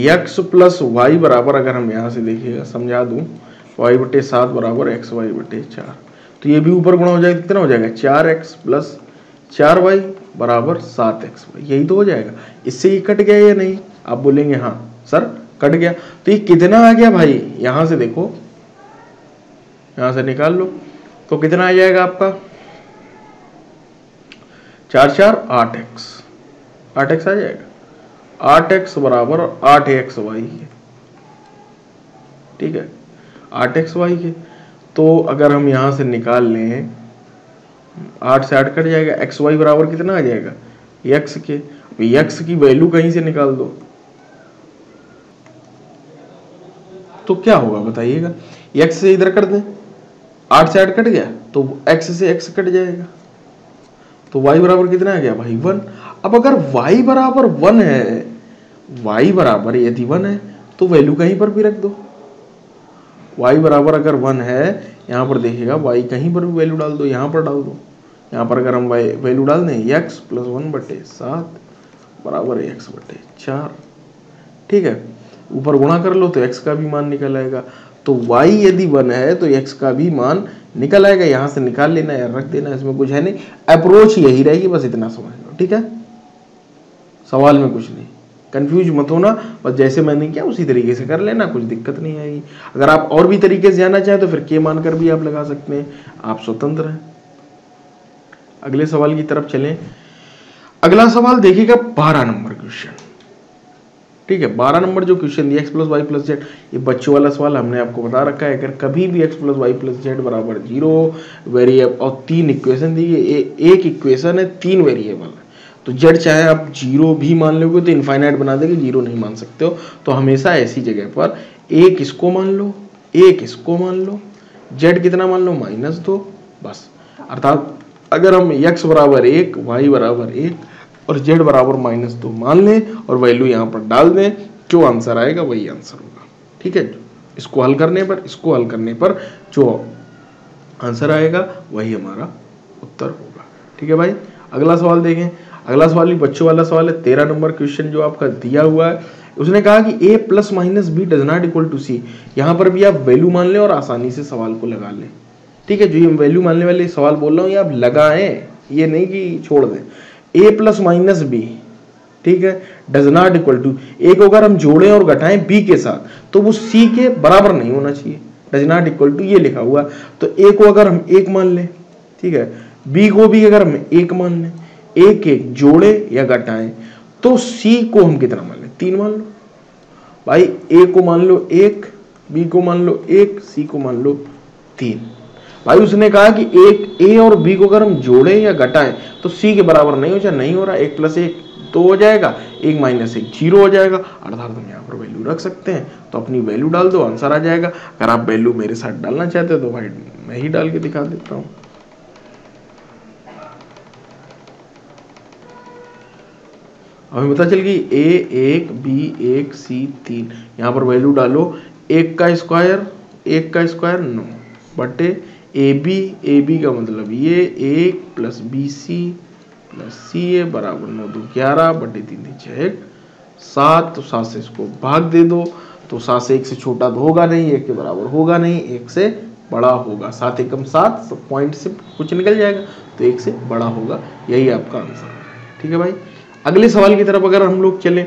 x + y बराबर, अगर हम यहां से देखिएगा समझा दूं, y/7 बराबर xy/4, तो ये भी ऊपर गुणा हो जाएगा, कितना हो जाएगा 4x + 4y बराबर 7xy, यही तो हो जाएगा। इससे ये कट गया या नहीं, आप बोलेंगे हाँ सर कट गया। तो ये कितना आ गया भाई, यहां से देखो, यहां से निकाल लो तो कितना आ जाएगा आपका 4 4 8x, 8x आ जाएगा। 8x बराबर 8xy है, ठीक है, 8xy है। तो अगर हम यहां से निकाल लें, 8 से 8 कट जाएगा, xy बराबर कितना आ जाएगा x के। x की वैल्यू कहीं से निकाल दो तो क्या होगा बताइएगा, x से इधर कर दें, 8 से 8 कट गया तो x से x कट जाएगा, तो y बराबर कितना आ गया भाई 1। अब अगर y बराबर 1 है, y बराबर यदि 1 है तो वैल्यू कहीं पर भी रख दो। y बराबर अगर 1 है, यहाँ पर देखिएगा y कहीं पर भी वैल्यू डाल दो, यहाँ पर डाल दो। यहाँ पर अगर हम वैल्यू डाल दें x + 1/7 बराबर x/4, ठीक है, ऊपर गुणा कर लो तो x का भी मान निकल आएगा। तो y यदि 1 है तो x का भी मान निकल आएगा। यहाँ से निकाल लेना या रख देना, इसमें कुछ है नहीं, अप्रोच यही रहेगी, बस इतना समझ लो, ठीक है। सवाल में कुछ नहीं, कंफ्यूज मत होना, बस जैसे मैंने किया उसी तरीके से कर लेना, कुछ दिक्कत नहीं आएगी। अगर आप और भी तरीके से जाना चाहें तो फिर के मानकर भी आप लगा सकते हैं, आप स्वतंत्र हैं। अगले सवाल की तरफ चलें। अगला सवाल देखिएगा 12 नंबर क्वेश्चन, ठीक है। 12 नंबर जो क्वेश्चन दिया x + y + z, ये बच्चों वाला सवाल हमने आपको बता रखा है। अगर कभी भी x + y + z बराबर 0 वेरिएबल और 3 इक्वेशन दी गई, एक इक्वेशन है 3 वेरिएबल, तो z चाहे आप 0 भी मान लोगे तो इनफाइनाइट बना देंगे, 0 नहीं मान सकते हो। तो हमेशा ऐसी जगह पर एक इसको मान लो, एक इसको मान लो, z कितना मान लो -2, बस। अर्थात अगर हम x बराबर 1, y बराबर 1 और z बराबर -2 मान लें और वैल्यू यहाँ पर डाल दें, जो आंसर आएगा वही आंसर होगा, ठीक है। इसको हल करने पर, इसको हल करने पर जो आंसर आएगा वही हमारा उत्तर होगा, ठीक है भाई। अगला सवाल देखें। अगला सवाल भी बच्चों वाला सवाल है, 13 नंबर क्वेश्चन जो आपका दिया हुआ है। उसने कहा कि a + -b does not equal to c। यहाँ पर भी आप वैल्यू मान लें और आसानी से सवाल को लगा लें, ठीक है। जो ये वैल्यू मानने वाले सवाल बोल रहा हूँ ये आप लगाएं, ये नहीं कि छोड़ दें। a + -b, ठीक है, does not equal to, a को अगर हम जोड़ें और घटाएं b के साथ तो वो c के बराबर नहीं होना चाहिए, डज नॉट इक्वल टू ये लिखा हुआ। तो a को अगर हम 1 मान लें, ठीक है, b को भी अगर हम 1 मान लें, एक एक जोड़े या घटाएं तो सी को हम कितना मान लें, 3 मान लो भाई। ए को मान लो 1, बी को मान लो 1, सी को मान लो 3। भाई उसने कहा कि एक ए और बी को अगर हम जोड़ें या घटाएं तो सी के बराबर नहीं हो जाए, नहीं हो रहा। 1 + 1 2 हो जाएगा, 1 - 1 0 हो जाएगा, अर्थात हम यहाँ पर वैल्यू रख सकते हैं। तो अपनी वैल्यू डाल दो, आंसर आ जाएगा। अगर आप वैल्यू मेरे साथ डालना चाहते हो तो भाई मैं ही डाल के दिखा देता हूँ। हमें पता चल गई ए 1, बी 1, सी 3। यहाँ पर वैल्यू डालो, 1 का स्क्वायर 9 बटे ए बी का मतलब ये 1 + BC + CA बराबर 9 2 11 बटे 3 3 6 1 7। तो 7 से इसको भाग दे दो, तो 7 से 1 से छोटा तो होगा नहीं, 1 के बराबर होगा नहीं, 1 से बड़ा होगा। 7 एकम 7, पॉइंट से कुछ निकल जाएगा तो 1 से बड़ा होगा। यही आपका आंसर है। ठीक है भाई, अगले सवाल की तरफ अगर हम लोग चलें,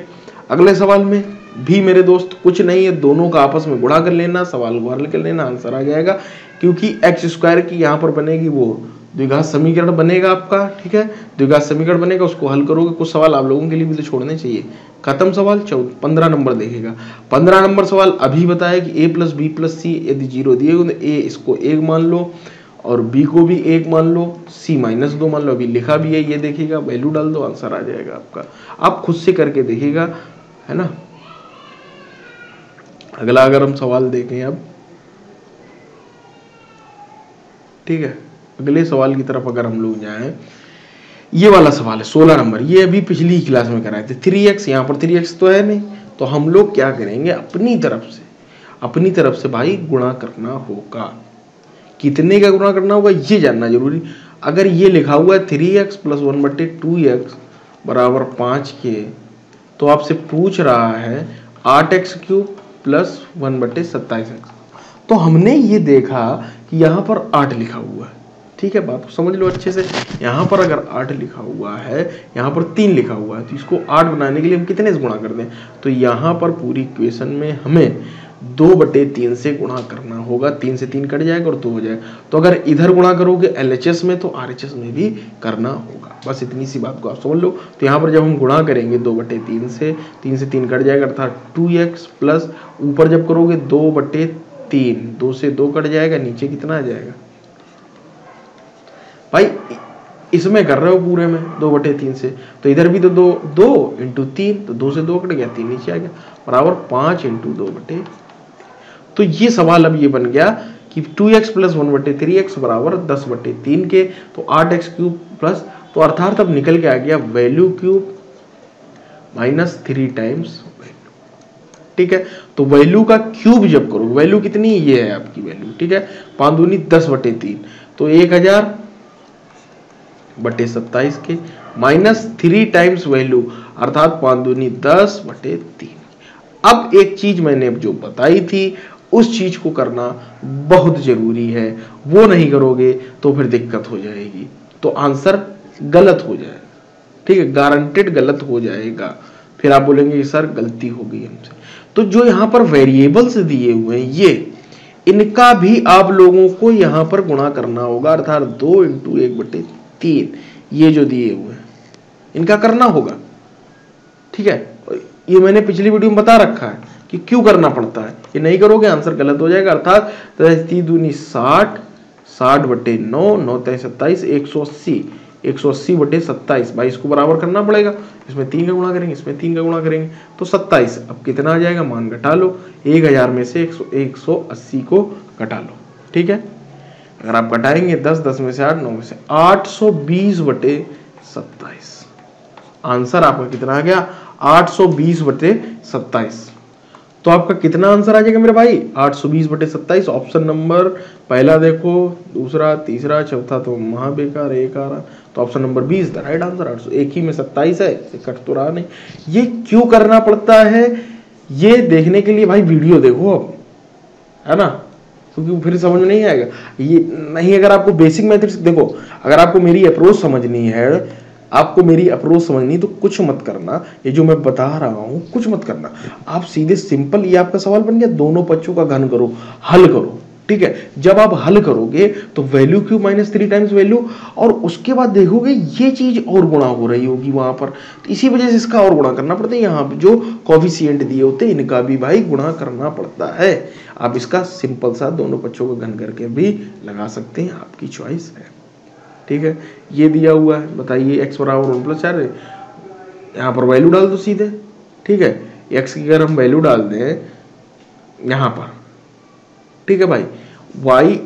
अगले सवाल में भी मेरे दोस्त कुछ नहीं है, दोनों का आपस में गुणा कर लेना, सवाल को हल कर लेना, आंसर आ जाएगा। क्योंकि x² की यहाँ पर बनेगी वो द्विघात समीकरण बनेगा आपका। ठीक है, द्विघात समीकरण बनेगा, उसको हल करोगे। कुछ सवाल आप लोगों के लिए भी तो छोड़ने चाहिए। खत्म सवाल। 15 नंबर देखेगा। 15 नंबर सवाल अभी बताया कि a + b + c यदि 0 दिए हो तो a इसको 1 मान लो और b को भी 1 मान लो, c - 2 मान लो। अभी लिखा भी है, ये देखिएगा, वैल्यू डाल दो, आंसर आ जाएगा आपका। आप खुद से करके देखिएगा, है ना। अगला अगर हम सवाल देखें अब, ठीक है, अगले सवाल की तरफ अगर हम लोग जाएं, ये वाला सवाल है 16 नंबर। ये अभी पिछली क्लास में कराए थे। 3x, यहाँ पर 3x तो है नहीं, तो हम लोग क्या करेंगे, अपनी तरफ से भाई गुणा करना होगा। कितने का गुणा करना होगा ये जानना जरूरी। अगर ये लिखा हुआ है 3x + 1/2x बराबर 5 के, तो आपसे पूछ रहा है 8x³ + 1/27x। तो हमने ये देखा कि यहाँ पर 8 लिखा हुआ है। ठीक है, बात को समझ लो अच्छे से। यहाँ पर अगर 8 लिखा हुआ है, यहाँ पर 3 लिखा हुआ है, तो इसको 8 बनाने के लिए हम कितने से गुणा कर दें, तो यहाँ पर पूरी इक्वेशन में हमें 2/3 से गुणा करना होगा। 3 से 3 कट जाएगा और 2 हो जाएगा। तो अगर इधर गुणा करोगे LHS में, तो RHS में भी करना होगा। बस इतनी सी बात को आप समझ लो। तो यहाँ पर जब हम गुणा करेंगे 2/3 से, 3 से 3 कट जाएगा, अर्थात 2x प्लस ऊपर जब करोगे 2/3, 2 से 2 कट जाएगा, नीचे कितना आ जाएगा भाई, इसमें कर रहे हो पूरे में 2/3 से, तो इधर भी तो 2 × 3, तो 2 से 2 कट गया, 3 नीचे आ गया, बराबर 5 × 2/3। तो ये सवाल अब ये बन गया कि 2x + 1/3x बराबर 10/3 के, तो 8x³ प्लस, तो अर्थात अब निकल के आ गया वैल्यू क्यूब -3 टाइम्स वैल्यू। ठीक है, तो वैल्यू का क्यूब जब करो, वैल्यू कितनी, ये है आपकी वैल्यू। ठीक है, 5 दूनी 10/3, तो 1000/27 के -3 टाइम्स वैल्यू, अर्थात 5 दूनी 10/3। अब एक चीज मैंने जो बताई थी उस चीज को करना बहुत जरूरी है, वो नहीं करोगे तो फिर दिक्कत हो जाएगी, तो आंसर गलत हो जाएगा। ठीक है, गारंटेड गलत हो जाएगा। फिर आप बोलेंगे कि सर गलती हो गई हमसे। तो जो यहाँ पर वेरिएबल्स दिए हुए हैं, ये इनका भी आप लोगों को यहाँ पर गुणा करना होगा, अर्थात 2 × 1/3 ये जो दिए हुए हैं इनका करना होगा। ठीक है, ये मैंने पिछली वीडियो में बता रखा है कि क्यों करना पड़ता है। ये नहीं करोगे आंसर गलत हो जाएगा। अर्थात 3 दूनी 60, 60/9, 9 × 27, 180, 180/27। भाई इसको बराबर करना पड़ेगा, इसमें 3 का गुणा करेंगे, इसमें 3 का गुणा करेंगे, तो 27। अब कितना आ जाएगा, मान घटा लो, 1000 में से 180 को घटा लो। ठीक है, अगर आप घटाएंगे 10, 10 में से 8, 9 में से 820/27। आंसर आपका कितना आ गया, 820/27। तो आपका कितना आंसर आ जाएगा मेरे भाई, 820/27। ऑप्शन नंबर पहला देखो, दूसरा, तीसरा, चौथा तो महा बेकार, एक आ रहा, तो option number 20 the right answer. 800, एक ही में 27 है, कट तो रहा नहीं। ये क्यों करना पड़ता है, ये देखने के लिए भाई वीडियो देखो अब, है ना, क्योंकि फिर समझ में नहीं आएगा। ये नहीं, अगर आपको बेसिक मैथड्स देखो, अगर आपको मेरी अप्रोच समझनी है, तो कुछ मत करना, ये जो मैं बता रहा हूं कुछ मत करना, आप सीधे सिंपल, ये आपका सवाल बन गया, दोनों पक्षों का घन करो, हल करो। ठीक है। जब आप हल करोगे तो value cube minus 3 times value, और उसके बाद देखोगे ये चीज और गुणा हो रही होगी वहां पर, तो इसी वजह से इसका और गुणा करना पड़ता है। यहाँ पे जो कोफिशिएंट दिए होते हैं इनका भी भाई गुणा करना पड़ता है। आप इसका सिंपल सा दोनों पक्षों को घन करके भी लगा सकते हैं, आपकी चॉइस है, ठीक है। ये दिया हुआ है, बताइए x बराबर 1 + 4, यहाँ पर वैल्यू डाल दो सीधे, ठीक है। x की अगर हम वैल्यू डाल दें यहाँ पर, ठीक है भाई,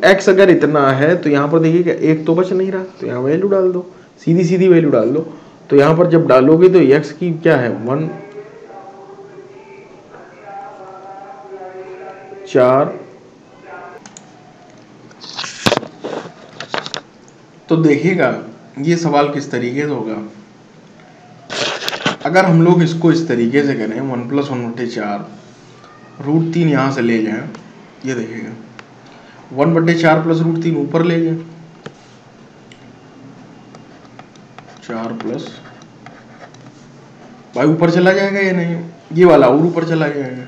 x अगर इतना है तो यहाँ पर देखिए एक तो बच नहीं रहा, तो यहाँ वैल्यू डाल दो, सीधी सीधी वैल्यू डाल दो। तो यहाँ पर जब डालोगे तो x की क्या है 1 4। तो देखिएगा ये सवाल किस तरीके से होगा। अगर हम लोग इसको इस तरीके से करें 1 + 1/4 √3 यहाँ से ले जाएं, ये देखिएगा 1/4 + √3 ऊपर ले जाएं, 4 प्लस, भाई ऊपर चला जाएगा या नहीं, ये वाला और ऊपर चला जाएगा,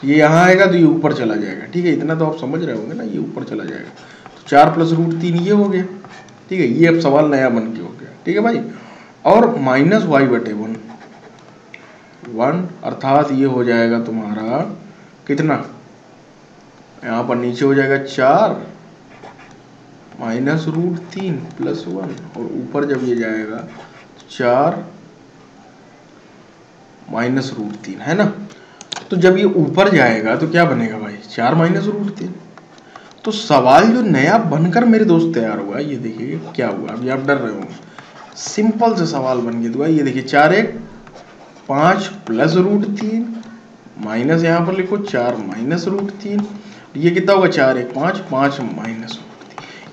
ये यहाँ आएगा तो ये ऊपर चला जाएगा, ठीक है। इतना तो आप समझ रहे होंगे ना, ये ऊपर चला जाएगा, तो 4 + √3 ये हो गया, ठीक है। ये अब सवाल नया बन के हो गया, ठीक है भाई। और -y/1 अर्थात ये हो जाएगा तुम्हारा कितना, यहाँ पर नीचे हो जाएगा 4 -√3 + 1, और ऊपर जब ये जाएगा 4 -√3, है ना। तो जब ये ऊपर जाएगा तो क्या बनेगा भाई 4 -√3। तो सवाल जो नया बनकर मेरे दोस्त तैयार हुआ, ये देखिए क्या हुआ, अभी आप डर रहे होंगे, सिंपल सा सवाल बन गया हुआ, ये देखिए 4 1 5 + √3 माइनस यहाँ पर लिखो 4 -√3, ये कितना होगा 4 1 5 5 -√3।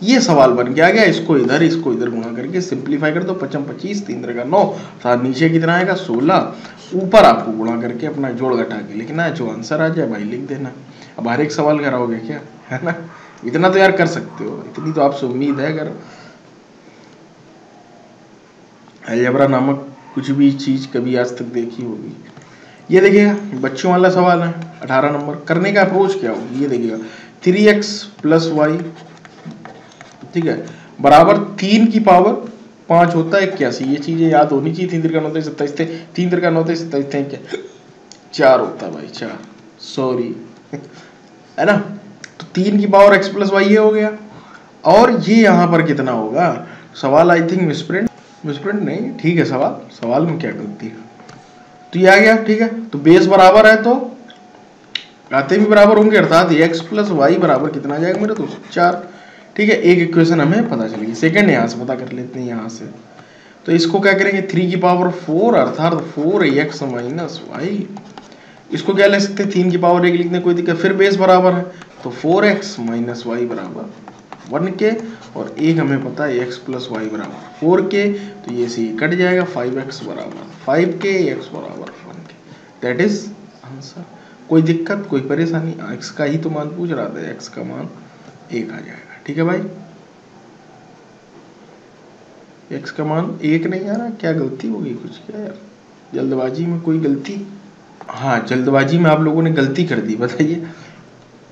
ये सवाल बन के आ गया, इसको इधर गुणा करके सिंप्लीफाई कर दो, 5 25 3 3 9, साथ नीचे कितना आएगा 16, ऊपर आपको गुणा करके अपना जोड़ घटा के लिखना है, जो आंसर आ जाए भाई लिख देना। अब हर एक सवाल कराओगे क्या, है ना, इतना तो यार कर सकते हो, इतनी तो आपसे उम्मीद है। अगर अलजेब्रा नामक कुछ भी चीज कभी आज तक देखी होगी। ये देखिएगा बच्चों वाला सवाल है 18 नंबर, करने का अप्रोच क्या होगी, ये देखिएगा 3x + y, ठीक है, बराबर 3 की पावर 5 होता है 81, ये चीजें याद होनी चाहिए। 3 × 9 = 27 थे, 3 × 9 = 27 थे, क्या 4 होता है भाई 4, सॉरी, है ना। तो 3 की पावर x + y ये हो गया, और ये यहाँ पर कितना होगा, सवाल आई थिंक मिसप्रिंट नहीं, ठीक है, सवाल में क्या गलती है, तो ये आ गया, ठीक है। तो बेस बराबर है तो आते भी बराबर होंगे, अर्थात x + y बराबर कितना आ जाएगा मेरे दोस्त 4, ठीक है। एक इक्वेशन हमें पता चलेगी, सेकंड यहाँ से पता कर लेते हैं, यहाँ से तो इसको क्या करेंगे 3 की पावर 4 अर्थात 4x - y, इसको क्या ले सकते हैं 3 की पावर 1 लिखने कोई दिक्कत, फिर बेस बराबर है तो 4x - y बराबर 1 के, और एक हमें पता है x + y बराबर 4 के, तो ये से कट जाएगा 5x बराबर 5 के, x बराबर 1 के, दैट इज आंसर। कोई दिक्कत कोई परेशानी, x का ही तो मान पूछ रहा था, x का मान 1 आ जाएगा, ठीक है भाई। x का मान 1 नहीं आ रहा, क्या गलती हो गई कुछ, क्या यार जल्दबाजी में कोई गलती, हाँ जल्दबाजी में आप लोगों ने गलती कर दी, बताइए।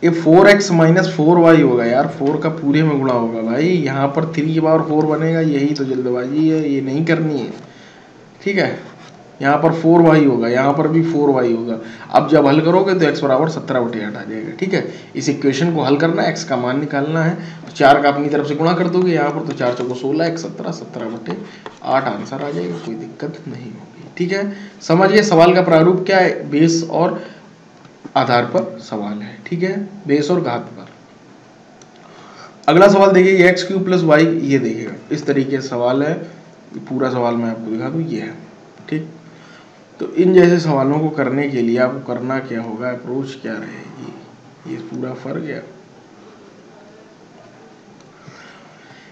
ये 4x - 4y होगा यार, 4 का पूरे में गुणा होगा भाई, यहाँ पर 3 की पावर 4 बनेगा, यही तो जल्दबाजी है, ये नहीं करनी है, ठीक है। यहाँ पर 4y होगा, यहाँ पर भी 4y होगा। अब जब हल करोगे तो x बराबर 17/8 आ जाएगा, ठीक है। इस इक्वेशन को हल करना है, x का मान निकालना है, तो 4 का अपनी तरफ से गुणा कर दोगे यहाँ पर, तो 4 चौको 16 x 17 17/8 आंसर आ जाएगा, कोई दिक्कत नहीं होगी, ठीक है। समझिए सवाल का प्रारूप क्या है, बेस और आधार पर सवाल है, ठीक है, बेस और घात पर। अगला सवाल देखिए x³ + y, ये देखिएगा इस तरीके से सवाल है, पूरा सवाल मैं आपको दिखा दूँ, ये है, ठीक। तो इन जैसे सवालों को करने के लिए आपको करना क्या होगा, अप्रोच क्या रहेगी, ये पूरा फर्क है।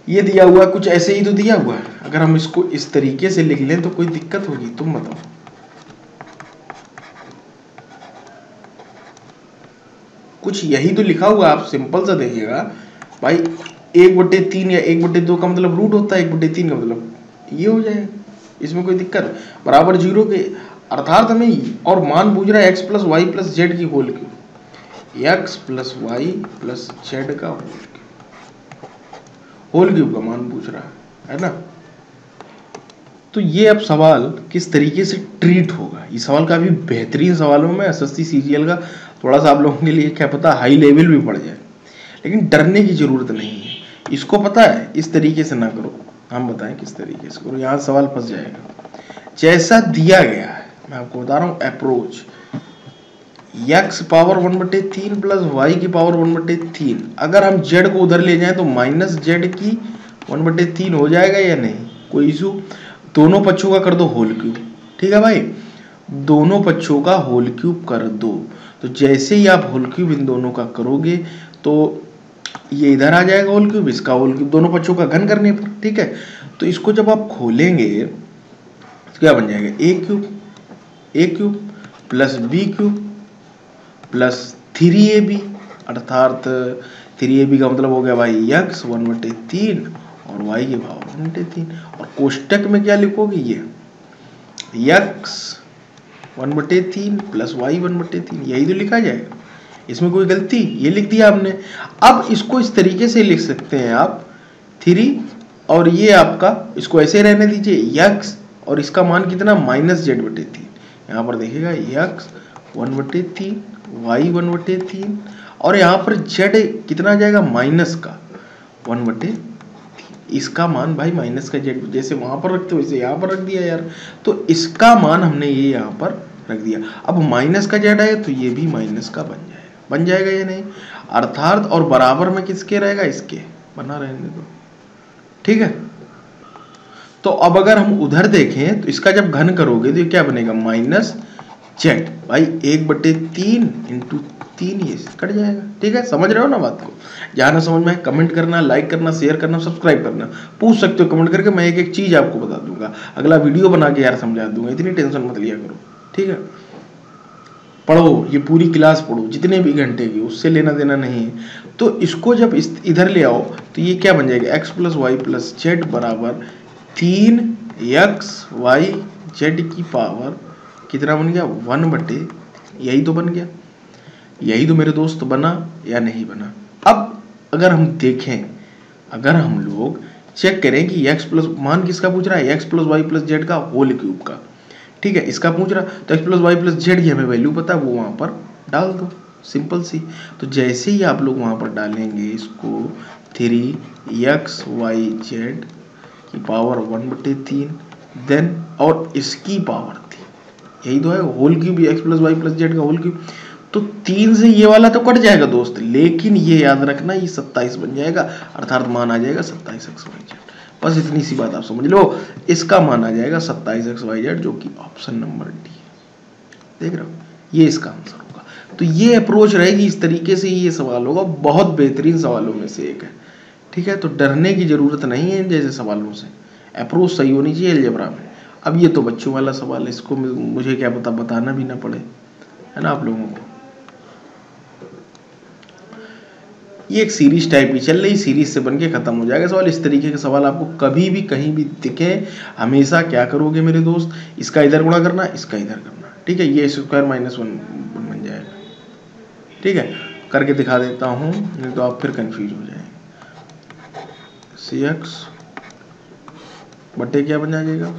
ये दिया हुआ कुछ ऐसे ही तो दिया हुआ है, अगर हम इसको इस तरीके से लिख लें तो कोई दिक्कत होगी, तुम बताओ। कुछ यही तो लिखा हुआ, आप सिंपल सा देखिएगा भाई, 1/3 या 1/2 का मतलब रूट होता है, 1/3 का मतलब ये हो जाएगा, इसमें कोई दिक्कत, बराबर 0 के, अर्थात हमें और मान पूछ रहा है x + y + z की whole cube, x plus Y plus z का होल क्यूब का मान पूछ रहा है ना। तो ये अब सवाल किस तरीके से ट्रीट होगा, ये सवाल काफी बेहतरीन सवालों में एसएससी सीजीएल का थोड़ा सा आप लोगों के लिए क्या पता हाई लेवल भी पड़ जाए, लेकिन डरने की जरूरत नहीं है। इसको पता है इस तरीके से ना करो, हम बताएं किस तरीके से करो, यहाँ सवाल फंस जाएगा। जैसा दिया गया है मैं आपको बता रहा हूँ approach, x power 1/3 plus y की पावर 1/3, अगर हम z को उधर ले जाएं तो माइनस जेड की 1/3 हो जाएगा या नहीं, कोई इशू। दोनों पक्षों का कर दो होल क्यूब, ठीक है भाई, दोनों पक्षों का होल क्यूब कर दो। तो जैसे ही आप होल क्यूब इन दोनों का करोगे तो ये इधर आ जाएगा होल क्यूब, इसका होल क्यूब, दोनों पक्षों का घन करने पर, ठीक है। तो इसको जब आप खोलेंगे तो क्या बन जाएगा, A cube plus B cube plus 3ab, अर्थात 3ab का मतलब हो गया भाई x 1/3 और y की पावर 1/3, और कोष्टक में क्या लिखोगे, ये x 1/3 प्लस y 1/3, यही तो लिखा जाएगा, इसमें कोई गलती, ये लिख दिया आपने। अब इसको इस तरीके से लिख सकते हैं आप 3 और ये आपका, इसको ऐसे रहने दीजिए x और इसका मान कितना -z/3, यहाँ पर देखिएगा x 1/3 y 1/3 और यहाँ पर z कितना आ जाएगा माइनस का 1/3, इसका मान भाई माइनस का z, जैसे वहां पर रखते हो वैसे यहाँ पर रख दिया यार, तो इसका मान हमने ये यहाँ पर रख दिया। अब माइनस का z आए तो ये भी माइनस का बन जाएगा या नहीं, अर्थात और बराबर में किसके रहेगा, इसके, बना रहने दो, ठीक है। तो अब अगर हम उधर देखें तो इसका जब घन करोगे तो ये क्या बनेगा, माइनस जेड भाई 1/3 इंटू 3, ये कट जाएगा, ठीक है। समझ रहे हो ना बात को, जहाँ ना समझ में कमेंट करना, लाइक करना, शेयर करना, सब्सक्राइब करना, पूछ सकते हो कमेंट करके, मैं एक एक चीज आपको बता दूंगा, अगला वीडियो बना के यार समझा दूंगा, इतनी टेंशन मत लिया करो, ठीक है। पढ़ो, ये पूरी क्लास पढ़ो जितने भी घंटे की, उससे लेना देना नहीं है। तो इसको जब इधर ले आओ तो ये क्या बन जाएगा, x plus Y plus z बराबर 3x y z की पावर कितना बन गया, 1/, यही तो बन गया, यही तो मेरे दोस्त बना या नहीं बना। अब अगर हम देखें, अगर हम लोग चेक करें कि x प्लस, मान किसका पूछ रहा है, x plus Y plus z का होल क्यूब का, ठीक है, इसका पूछ रहा, तो x plus Y plus Z की हमें वैल्यू पता है, वो वहां पर डाल दो, सिंपल सी। तो जैसे ही आप लोग वहां पर डालेंगे इसको 3x y z की पावर 1/3 देन, और इसकी पावर थी, यही तो है whole cube, x plus Y plus z का होल क्यूब, तो 3 से ये वाला तो कट जाएगा दोस्त, लेकिन ये याद रखना ये 27 बन जाएगा, अर्थात मान आ जाएगा 27xyz। बस इतनी सी बात आप समझ लो, इसका मान आ जाएगा 27xyz, जो कि ऑप्शन नंबर डी है, देख रहे हो, ये इसका आंसर होगा। तो ये अप्रोच रहेगी, इस तरीके से ये सवाल होगा, बहुत बेहतरीन सवालों में से एक है, ठीक है। तो डरने की जरूरत नहीं है इन जैसे सवालों से, अप्रोच सही होनी चाहिए अलजेब्रा में। अब ये तो बच्चों वाला सवाल है, इसको मुझे क्या पता, बताना भी ना पड़े, है ना आप लोगों को। ये एक सीरीज टाइप की चल रही, सीरीज से बनके खत्म हो जाएगा सवाल। इस तरीके के सवाल आपको कभी भी कहीं भी दिखे, हमेशा क्या करोगे मेरे दोस्त, इसका इधर गुणा करना, इसका इधर करना, ठीक है, ये स्क्वायर -1 बन जाएगा, ठीक है। करके दिखा देता हूँ, नहीं तो आप फिर कंफ्यूज हो जाएंगे। cx बटे क्या बन जाएगा,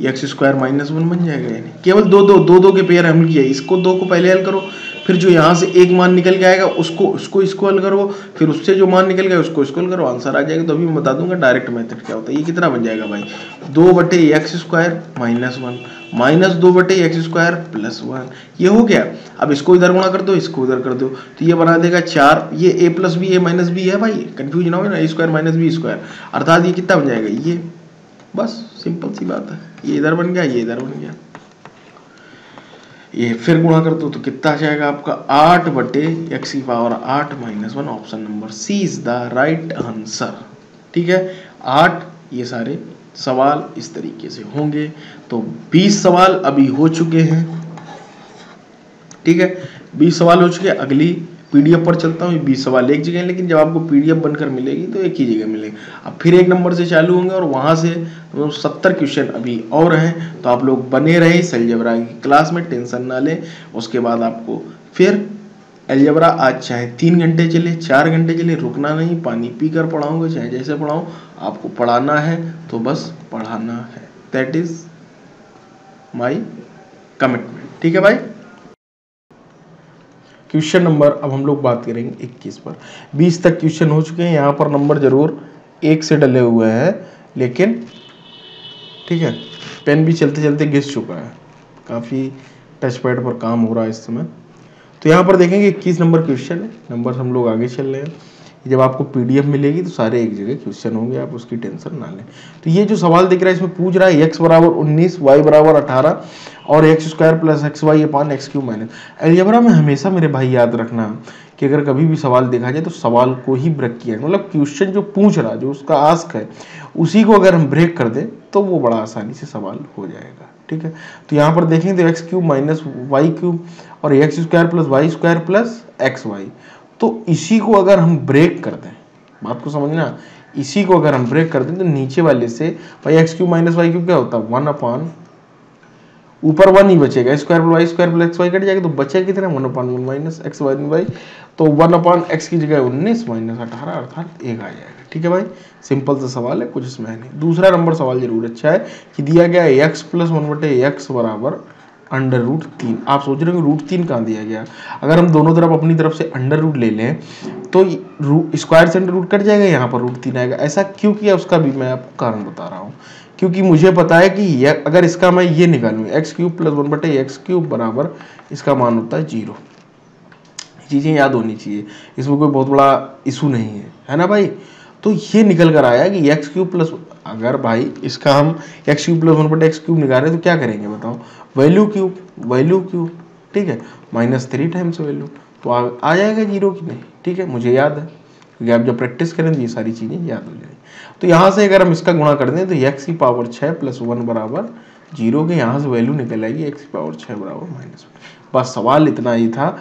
x स्क्वायर -1 बन जाएगा, यानी केवल दो के पेयर हल किया, इसको 2 को पहले हल करो, फिर जो यहाँ से एक मान निकल के आएगा उसको हल करो, फिर उससे जो मान निकल गया उसको हल करो, आंसर आ जाएगा। तो अभी मैं बता दूंगा डायरेक्ट मेथड क्या होता है। ये कितना बन जाएगा भाई, 2/x स्क्वायर -1 -2/x स्क्वायर +1, ये हो गया। अब इसको इधर गुणा कर दो, इसको इधर कर दो, तो ये बना देगा 4, ये a plus b a minus b है भाई, कंफ्यूज ना हो ना, a square minus b square, अर्थात ये कितना बन जाएगा, ये, बस सिंपल सी बात है, ये इधर बन गया, ये इधर बन गया, ये फिर गुणा कर दो तो कितना आ जाएगा आपका 8/x की power 8 -1, option number C is the right answer, ठीक है। 8 ये सारे सवाल इस तरीके से होंगे। तो 20 सवाल अभी हो चुके हैं, ठीक है, 20 सवाल हो चुके हैं। अगली पीडीएफ पर चलता हूँ, 20 सवाल एक जगह, लेकिन जब आपको पीडीएफ बनकर मिलेगी तो एक ही जगह मिलेगी। अब फिर 1 नंबर से चालू होंगे और वहां से 70 क्वेश्चन अभी और हैं, तो आप लोग बने रहे अलजेब्रा की क्लास में, टेंशन ना लें। उसके बाद आपको फिर अलजेब्रा आज चाहे 3 घंटे चले, 4 घंटे चले, रुकना नहीं, पानी पी कर पढ़ाऊंगा, चाहे जैसे पढ़ाऊँ, आपको पढ़ाना है तो बस पढ़ाना है। That is my commitment. ठीक है भाई। क्वेश्चन नंबर अब हम लोग बात करेंगे 21 पर। 20 तक क्वेश्चन हो चुके हैं, यहाँ पर नंबर जरूर 1 से डले हुए हैं, लेकिन ठीक है, पेन भी चलते चलते घिस चुका है, काफ़ी टच पैड पर काम हो रहा है इस समय। तो यहाँ पर देखेंगे 21 नंबर क्वेश्चन है, नंबर हम लोग आगे चल रहे हैं। जब आपको पीडीएफ मिलेगी तो सारे एक जगह क्वेश्चन होंगे, आप उसकी टेंशन ना लें। तो ये जो सवाल दिख रहा है इसमें पूछ रहा है x बराबर 19, y बराबर 18 और X square plus x Y upon X cube minus. Algebra में हमेशा मेरे भाई याद रखना कि अगर कभी भी सवाल देखा जाए तो सवाल को ही ब्रेक किया, मतलब क्वेश्चन जो पूछ रहा, जो उसका आस्क है, उसी को अगर हम ब्रेक कर दें तो वो बड़ा आसानी से सवाल हो जाएगा। ठीक है, तो यहाँ पर देखेंगे तो X cube minus Y cube और X square plus Y square plus x Y, तो इसी को अगर हम ब्रेक कर दें, बात को समझना, इसी को अगर हम ब्रेक कर दें तो नीचे वाले से भाई x cube minus Y cube क्या होता है 1 अपान, ऊपर 1 ही बचेगा, square plus Y square plus x y cut जाएगा तो बचेगा कितना 1 upon 1 minus x y y, तो 1 अपान एक्स की जगह 19 माइनस 18 अर्थात 1 आ जाएगा। ठीक है भाई, सिंपल सा सवाल है, कुछ इसमें है नहीं। दूसरा नंबर सवाल जरूर अच्छा है कि दिया गया है एक्स प्लस 1/x बराबर अंडर रूट 3। आप सोच रहे हो रूट 3 कहाँ दिया गया, अगर हम दोनों तरफ अपनी तरफ से अंडर रूट ले लें तो स्क्वायर से अंडर रूट कट जाएगा, यहाँ पर रूट 3 आएगा। ऐसा क्यों किया उसका भी मैं आपको कारण बता रहा हूँ, क्योंकि मुझे पता है कि अगर इसका मैं ये निकालूँ x cube plus 1/x cube बराबर इसका मान होता है 0। चीज़ें याद होनी चाहिए, इसमें कोई बहुत बड़ा इशू नहीं है ना भाई। तो ये निकल कर आया कि एक्स क्यूब प्लस, अगर भाई इसका हम x cube plus 1/x cube निकाल रहे हैं तो क्या करेंगे बताओ, वैल्यू क्यूब, ठीक है, -3 टाइम्स वैल्यू, तो आ जाएगा 0 की नहीं। ठीक है, मुझे याद है क्योंकि आप जब प्रैक्टिस करें तो ये सारी चीज़ें याद हो जाएंगी। तो यहाँ से अगर हम इसका गुणा कर दें तो एक्स की पावर 6 प्लस 1 बराबर 0 के यहाँ से वैल्यू निकल आएगी एक्स की पावर 6 बराबर -1। बस सवाल इतना ही था।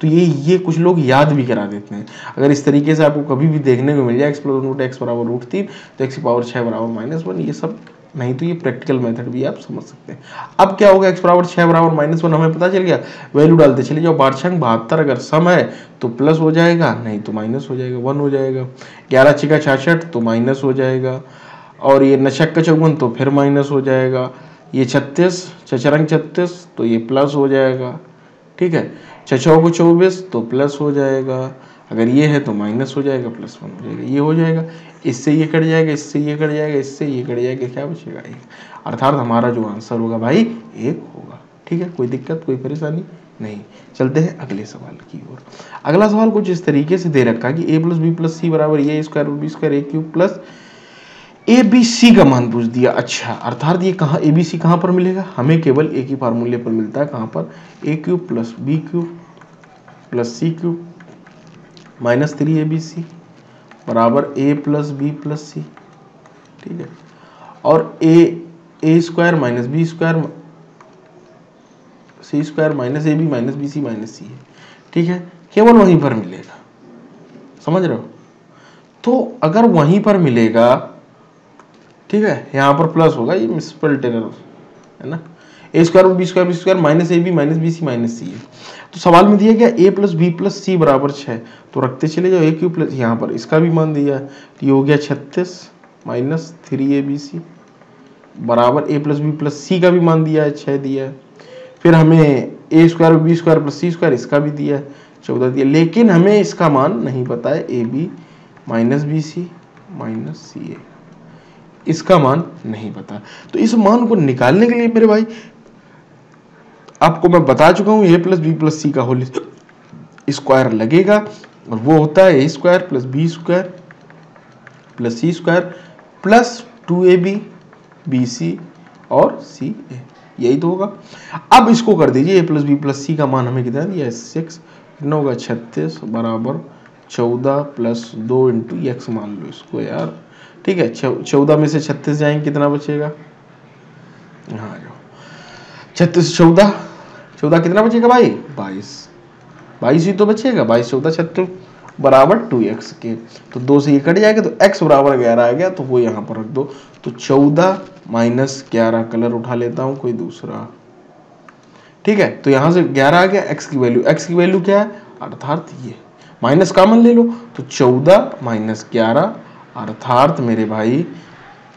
तो ये कुछ लोग याद भी करा देते हैं। अगर इस तरीके से आपको कभी भी देखने को मिल जाए एक्स प्लस रूट एक्स बराबर रूट 3 तो एक्स की पावर 6 बराबर -1, ये सब नहीं तो ये प्रैक्टिकल मेथड भी आप समझ सकते हैं। अब क्या होगा, एक्स बराबर 6 बराबर -1 हमें पता चल गया, वैल्यू डालते चले जाओ, 12×72 अगर सम है तो प्लस हो जाएगा, नहीं तो माइनस हो जाएगा, 1 हो जाएगा। 11×6 = 66 तो माइनस हो जाएगा, और ये 9×6 = 54 तो फिर माइनस हो जाएगा। ये 36 6×4 = 36 तो ये प्लस हो जाएगा। ठीक है, 6×6 = 24 तो प्लस हो जाएगा, अगर ये है तो माइनस हो जाएगा, +1 हो जाएगा, ये हो जाएगा, इससे ये कट जाएगा, इससे ये कट जाएगा, इससे ये कट जाएगा, क्या बचेगा 1, अर्थात हमारा जो आंसर होगा भाई 1 होगा। ठीक है, कोई दिक्कत कोई परेशानी नहीं। चलते हैं अगले सवाल की ओर। अगला सवाल कुछ इस तरीके से दे रखा है कि a + b + c बराबर a² + b² a³ plus ABC का मान पूछ दिया। अच्छा, अर्थात ये कहाँ ABC कहाँ पर मिलेगा, हमें केवल एक ही फार्मूले पर मिलता है, कहाँ पर, a³ + b³ + c³ -3abc बराबर a + b + c। ठीक है, और a² - b² c² - ab - bc - c है। ठीक है, केवल वहीं पर मिलेगा, समझ रहे हो। तो अगर वहीं पर मिलेगा, ठीक है, यहाँ पर प्लस होगा, ये मिसस्पेल्ड एरर है ना, a² + b² - ab - bc - c है। तो सवाल में दिया गया a + b + c बराबर 6, तो रखते चले जाओ, a³ प्लस यहाँ पर इसका भी मान दिया है, तो ये हो गया 36 - 3abc बराबर a + b + c का भी मान दिया है, 6 दिया है। फिर हमें a² + b² + c² इसका भी दिया है, 14 दिया, लेकिन हमें इसका मान नहीं पता है, ab - bc - ca, इसका मान नहीं पता। तो इस मान को निकालने के लिए मेरे भाई आपको मैं बता चुका हूं, a + b + c का होल स्क्वायर लगेगा, और वो होता है a² + b² + c² plus 2ab bc और ca, यही तो होगा। अब इसको कर दीजिए, a + b + c का मान हमें कितना दिया है 6, कितना होगा 36 बराबर 14 + 2 × x मान लो इसको यार। ठीक है, 14 में से 36 जाएंगे, कितना बचेगा, हाँ जाओ 36 14 कितना बचेगा भाई 22 ही तो बचेगा, 22 14 36 बराबर 2x के, तो 2 से ये कट जाएगा, तो x बराबर 11 आ गया, तो वो यहाँ पर रख दो। तो 14 - 11, कलर उठा लेता हूँ कोई दूसरा। ठीक है, तो यहाँ से 11 आ गया, x की वैल्यू क्या है अर्थात ये माइनस कॉमन ले लो तो 14 माइनस 11 अर्थात मेरे भाई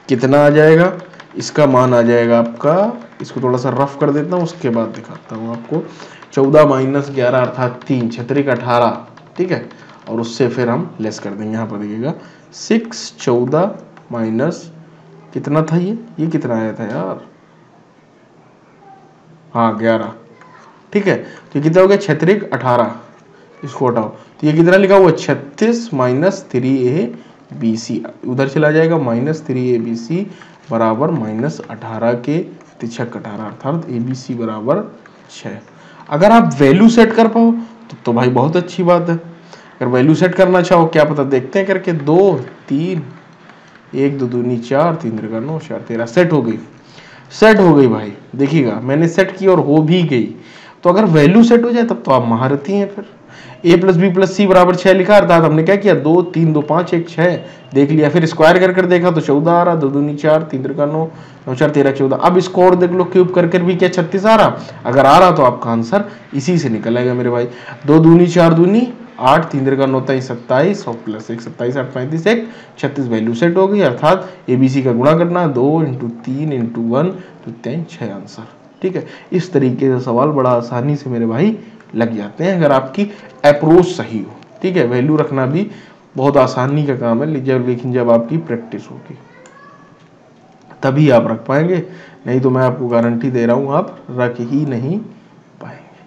कितना आ जाएगा, इसका मान आ जाएगा आपका, इसको थोड़ा सा रफ कर देता हूँ उसके बाद दिखाता हूँ आपको। 14 माइनस 11 अर्थात 3 छत्रिक 18, ठीक है, और उससे फिर हम लेस कर देंगे। यहाँ पर देखिएगा 6 14 माइनस कितना था ये कितना आया था यार, हाँ 11, ठीक है, तो ये कितना हो गया छत्रिक 18, इसको हटाओ तो ये कितना लिखा हुआ 36 माइनस 3abc, उधर चला जाएगा माइनस 3abc बराबर माइनस 18 के 18 अर्थात abc बराबर 6। अगर आप वैल्यू सेट कर पाओ तो भाई बहुत अच्छी बात है। अगर वैल्यू सेट करना चाहो क्या पता, देखते हैं करके 2 3 1 2 दूनी 4 3 3 9 4 13 सेट हो गई, सेट हो गई भाई। देखिएगा मैंने सेट की और हो भी गई। तो अगर वैल्यू सेट हो जाए तब तो आप महारथी हैं। फिर a प्लस बी प्लस सी बराबर 6 लिखा, अर्थात हमने क्या किया 2 3 2 5 1 6 देख लिया, फिर स्क्वायर कर कर देखा तो 14 आ रहा, 2 दूनी 4 3 3 9 9 4 13 14। अब इसको और देख लो क्यूब कर कर भी क्या 36 आ रहा, अगर आ रहा तो आपका आंसर इसी से निकल आएगा मेरे भाई। 2 दूनी 4 दूनी 8 3 3 9 27 और प्लस 1 27 8 35 1 36 वैल्यू सेट हो गई, अर्थात एबीसी का गुणा करना 2 × 3 × 1 तो 6 आंसर। ठीक है, इस तरीके से सवाल बड़ा आसानी से मेरे भाई लग जाते हैं अगर आपकी अप्रोच सही हो। ठीक है, वैल्यू रखना भी बहुत आसानी का काम है, लेकिन जब आपकी प्रैक्टिस होगी तभी आप रख पाएंगे, नहीं तो मैं आपको गारंटी दे रहा हूं आप रख ही नहीं पाएंगे।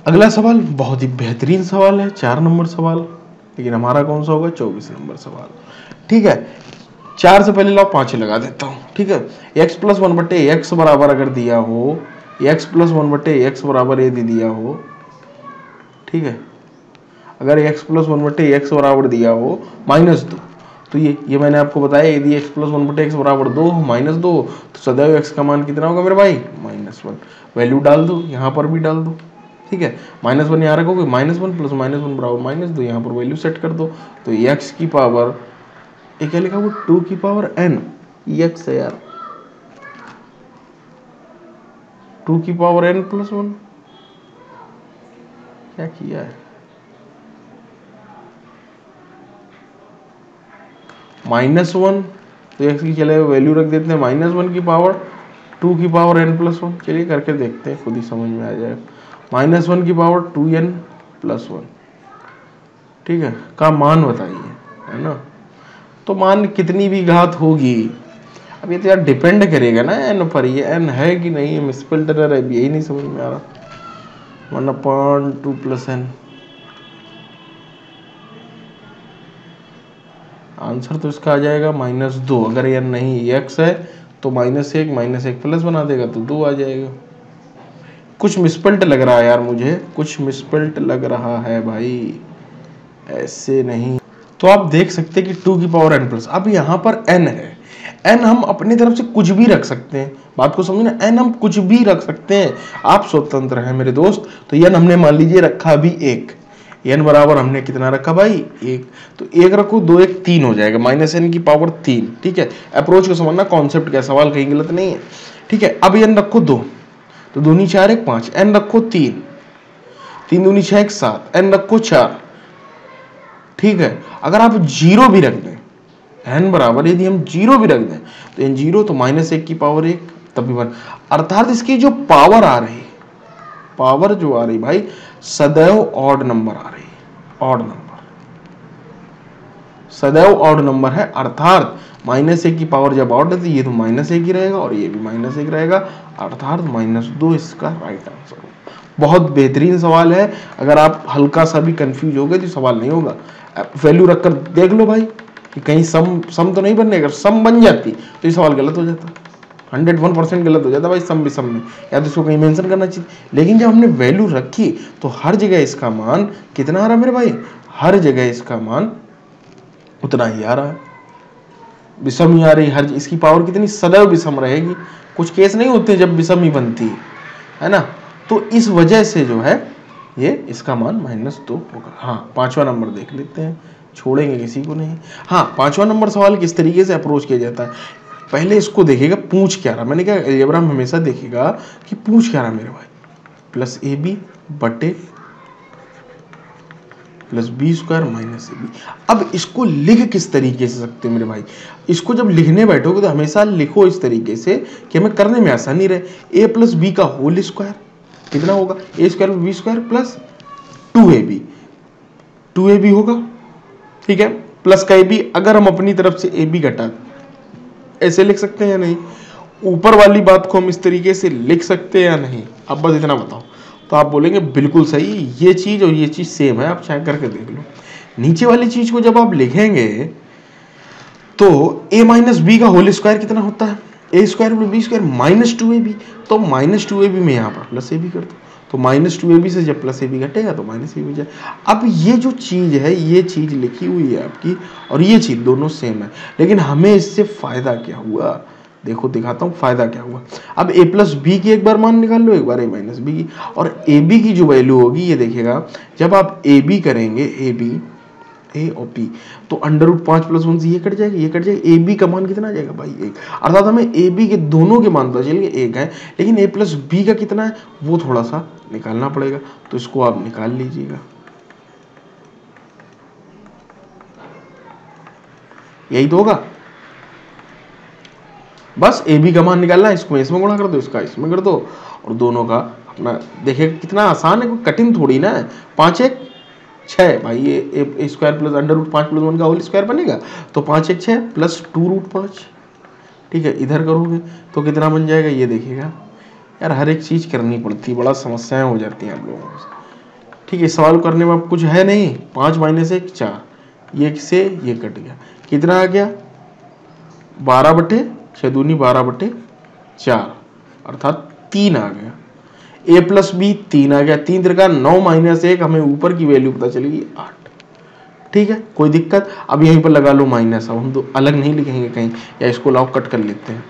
अगला सवाल बहुत ही बेहतरीन सवाल है, 4 नंबर सवाल, लेकिन हमारा कौन सा होगा 24 नंबर सवाल। ठीक है, 4 से पहले लाओ 5 लगा देता हूं। ठीक है, x प्लस 1/x बराबर अगर दिया हो, x प्लस 1/x बराबर यदि दिया हो, ठीक है, अगर x प्लस 1/x बराबर दिया हो -2, तो ये मैंने आपको बताया यदि x प्लस 1/x बराबर 2 हो -2 तो सदैव x का मान कितना होगा मेरे भाई -1। वैल्यू डाल दो, यहाँ पर भी डाल दो। ठीक है, -1 यहाँ रखोगे, -1 प्लस -1 बराबर -2, यहाँ पर वैल्यू सेट कर दो तो x की पावर ये क्या लिखा हुआ 2 की पावर n, x है यार 2 की पावर n प्लस 1, क्या किया है -1, तो x की चले वैल्यू रख देते हैं -1 की पावर 2 की पावर n प्लस 1। चलिए करके देखते हैं, खुद ही समझ में आ जाएगा। -1 की पावर 2n प्लस 1, ठीक है, का मान बताइए, है ना, तो मान कितनी भी घात होगी, अब ये तो यार डिपेंड करेगा ना n पर, ये n है कि नहीं है, मिसस्पेल्ड एरर है, यही नहीं समझ में आ रहा। 1/2 प्लस n, आंसर तो इसका आ जाएगा -2। अगर ये नहीं x है तो -1 प्लस बना देगा तो 2 आ जाएगा। कुछ मिसस्पेल्ड लग रहा है यार, मुझे कुछ मिसस्पेल्ड लग रहा है भाई, ऐसे नहीं। तो आप देख सकते हैं कि 2 की पावर n प्लस, अब यहाँ पर n है, n हम अपनी तरफ से कुछ भी रख सकते हैं, बात को समझे ना, n हम कुछ भी रख सकते हैं, आप स्वतंत्र हैं मेरे दोस्त। तो n हमने मान लीजिए रखा अभी 1, n बराबर हमने कितना रखा भाई 1, तो 1 रखो 2 1 3 हो जाएगा, -n की पावर 3। ठीक है, अप्रोच को समझना, कॉन्सेप्ट क्या, सवाल कहीं गलत नहीं है। ठीक है, अब n रखो 2, तो 2 × 4 = 5, n रखो 3, 3 दूनी 6 = 7, n रखो 4। ठीक है, अगर आप 0 भी रख दें, n बराबर यदि हम 0 भी रख दें तो n 0 तो -1 की पावर 1 तब भी 1, अर्थात इसकी जो पावर आ रही, पावर जो आ रही भाई सदैव ऑड नंबर आ रही, ऑड नंबर, सदैव ऑड नंबर है, अर्थात -1 की पावर जब ऑड है तो ये तो -1 ही रहेगा और ये भी -1 रहेगा, अर्थात -2 इसका राइट आंसर। बहुत बेहतरीन सवाल है, अगर आप हल्का सा भी कंफ्यूज हो गए तो सवाल नहीं होगा। वैल्यू रखकर देख लो भाई कि कहीं सम तो नहीं बनने, अगर सम बन जाती तो ये सवाल गलत हो जाता, 101% गलत हो जाता भाई, सम भी सम में, या तो इसको कहीं मेंशन करना चाहिए। लेकिन जब हमने वैल्यू रखी तो हर जगह इसका मान कितना आ रहा मेरे भाई, हर जगह इसका मान उतना ही आ रहा है, विषम ही आ रही, हर इसकी पावर कितनी सदैव विषम रहेगी, कुछ केस नहीं होते जब विषम ही बनती है ना। तो इस वजह से जो है ये इसका मान -2 होगा। हाँ, 5वां नंबर देख लेते हैं, छोड़ेंगे किसी को नहीं। हाँ, 5वां नंबर सवाल किस तरीके से अप्रोच किया जाता है, पहले इसको देखिएगा पूछ क्या रहा, मैंने कहा अलजेब्रा में हमेशा देखिएगा कि पूछ क्या रहा मेरे भाई, +ab/, plus B square minus ए बी। अब इसको लिख किस तरीके से सकते हो मेरे भाई, इसको जब लिखने बैठोगे तो हमेशा लिखो इस तरीके से कि हमें करने में आसानी रहे। ए प्लस बी का होल स्क्वायर कितना होगा, A square B square plus 2ab होगा, ठीक है, प्लस का ए बी। अगर हम अपनी तरफ से ए बी घटा ऐसे लिख सकते हैं या नहीं, ऊपर वाली बात को हम इस तरीके से लिख सकते हैं या नहीं, अब बस इतना बताओ। तो आप बोलेंगे बिल्कुल सही, ये चीज और ये चीज सेम है, आप चेक करके देख लो। नीचे वाली चीज को जब आप लिखेंगे तो a माइनस बी का होल स्क्वायर कितना होता है, A square plus B square minus 2ab। तो माइनस 2ab में यहाँ पर प्लस ए बी कर दो, तो माइनस 2ab से जब प्लस ए बी घटेगा तो माइनस ए बी जाए। अब ये जो चीज है, ये चीज लिखी हुई है आपकी और ये चीज दोनों सेम है, लेकिन हमें इससे फायदा क्या हुआ, देखो दिखाता हूँ फायदा क्या हुआ। अब a प्लस बी की एक बार मान निकाल लो, एक बार a माइनस बी की, और ए बी की जो वैल्यू होगी ये देखिएगा, जब आप ए बी करेंगे, ए बी ए और बी, तो अंडर रूट 5 प्लस 1 से ये कट जाएगा, ये कट जाएगा, ए बी का मान कितना आ जाएगा भाई 1। अर्थात हमें ए बी के दोनों के मान पता चलेंगे 1 है, लेकिन ए प्लस बी का कितना है वो थोड़ा सा निकालना पड़ेगा, तो इसको आप निकाल लीजिएगा। यही तो होगा, बस ए बी का मान निकालना है, इसको इसमें गुणा कर दो, इसका इसमें कर दो, और दोनों का अपना देखिए कितना आसान है, कोई कठिन थोड़ी ना है। 5 1 6 भाई, ये A square plus under root 5 plus 1 का होल स्क्वायर बनेगा, तो 5 1 6 प्लस 2 रूट 5, ठीक है। इधर करोगे तो कितना बन जाएगा, ये देखिएगा यार, हर एक चीज करनी पड़ती है, बड़ा समस्याएं हो जाती हैं आप लोगों से, ठीक है। सवाल करने में अब कुछ है नहीं, 5 माइनस 1 4, ये से ये कट गया, कितना आ गया 12/6 दूनी 12/4, अर्थात 3 आ गया। a प्लस बी 3 आ गया, 3 त्रिका 9 माइनस 1, हमें ऊपर की वैल्यू पता चलेगी 8, ठीक है, कोई दिक्कत। अब यहीं पर लगा लो माइनस, अब हम तो अलग नहीं लिखेंगे कहीं, या इसको लाओ कट कर लेते हैं,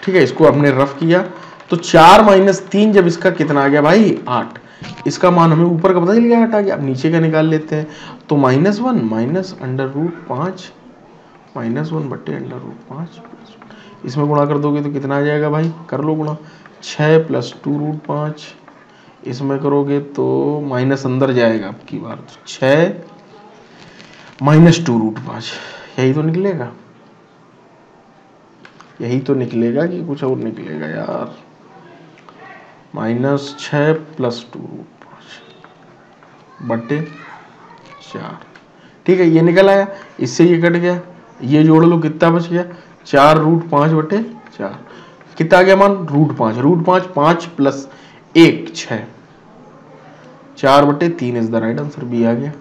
ठीक है। इसको हमने रफ किया तो 4 माइनस 3, जब इसका कितना आ गया भाई 8, इसका मान हमें ऊपर का पता चल गया 8 आ गया। अब नीचे का निकाल लेते हैं, तो -1 माइनस अंडर रूट 5 -1/√5, इसमें गुणा कर दोगे तो कितना आ जाएगा भाई, कर लो गुणा, 6 प्लस 2√5, इसमें करोगे तो माइनस अंदर जाएगा अब की बार, तो 6 माइनस 2√5, यही तो निकलेगा, यही तो निकलेगा कि कुछ और निकलेगा यार, -6 प्लस 2√5/4, ठीक है, ये निकल आया, इससे ये कट गया, ये जोड़ लो कितना बच गया 4√5/4, कितना आ गया मान √5, 5 plus 1 6, 4/3 is the right answer, B आ गया।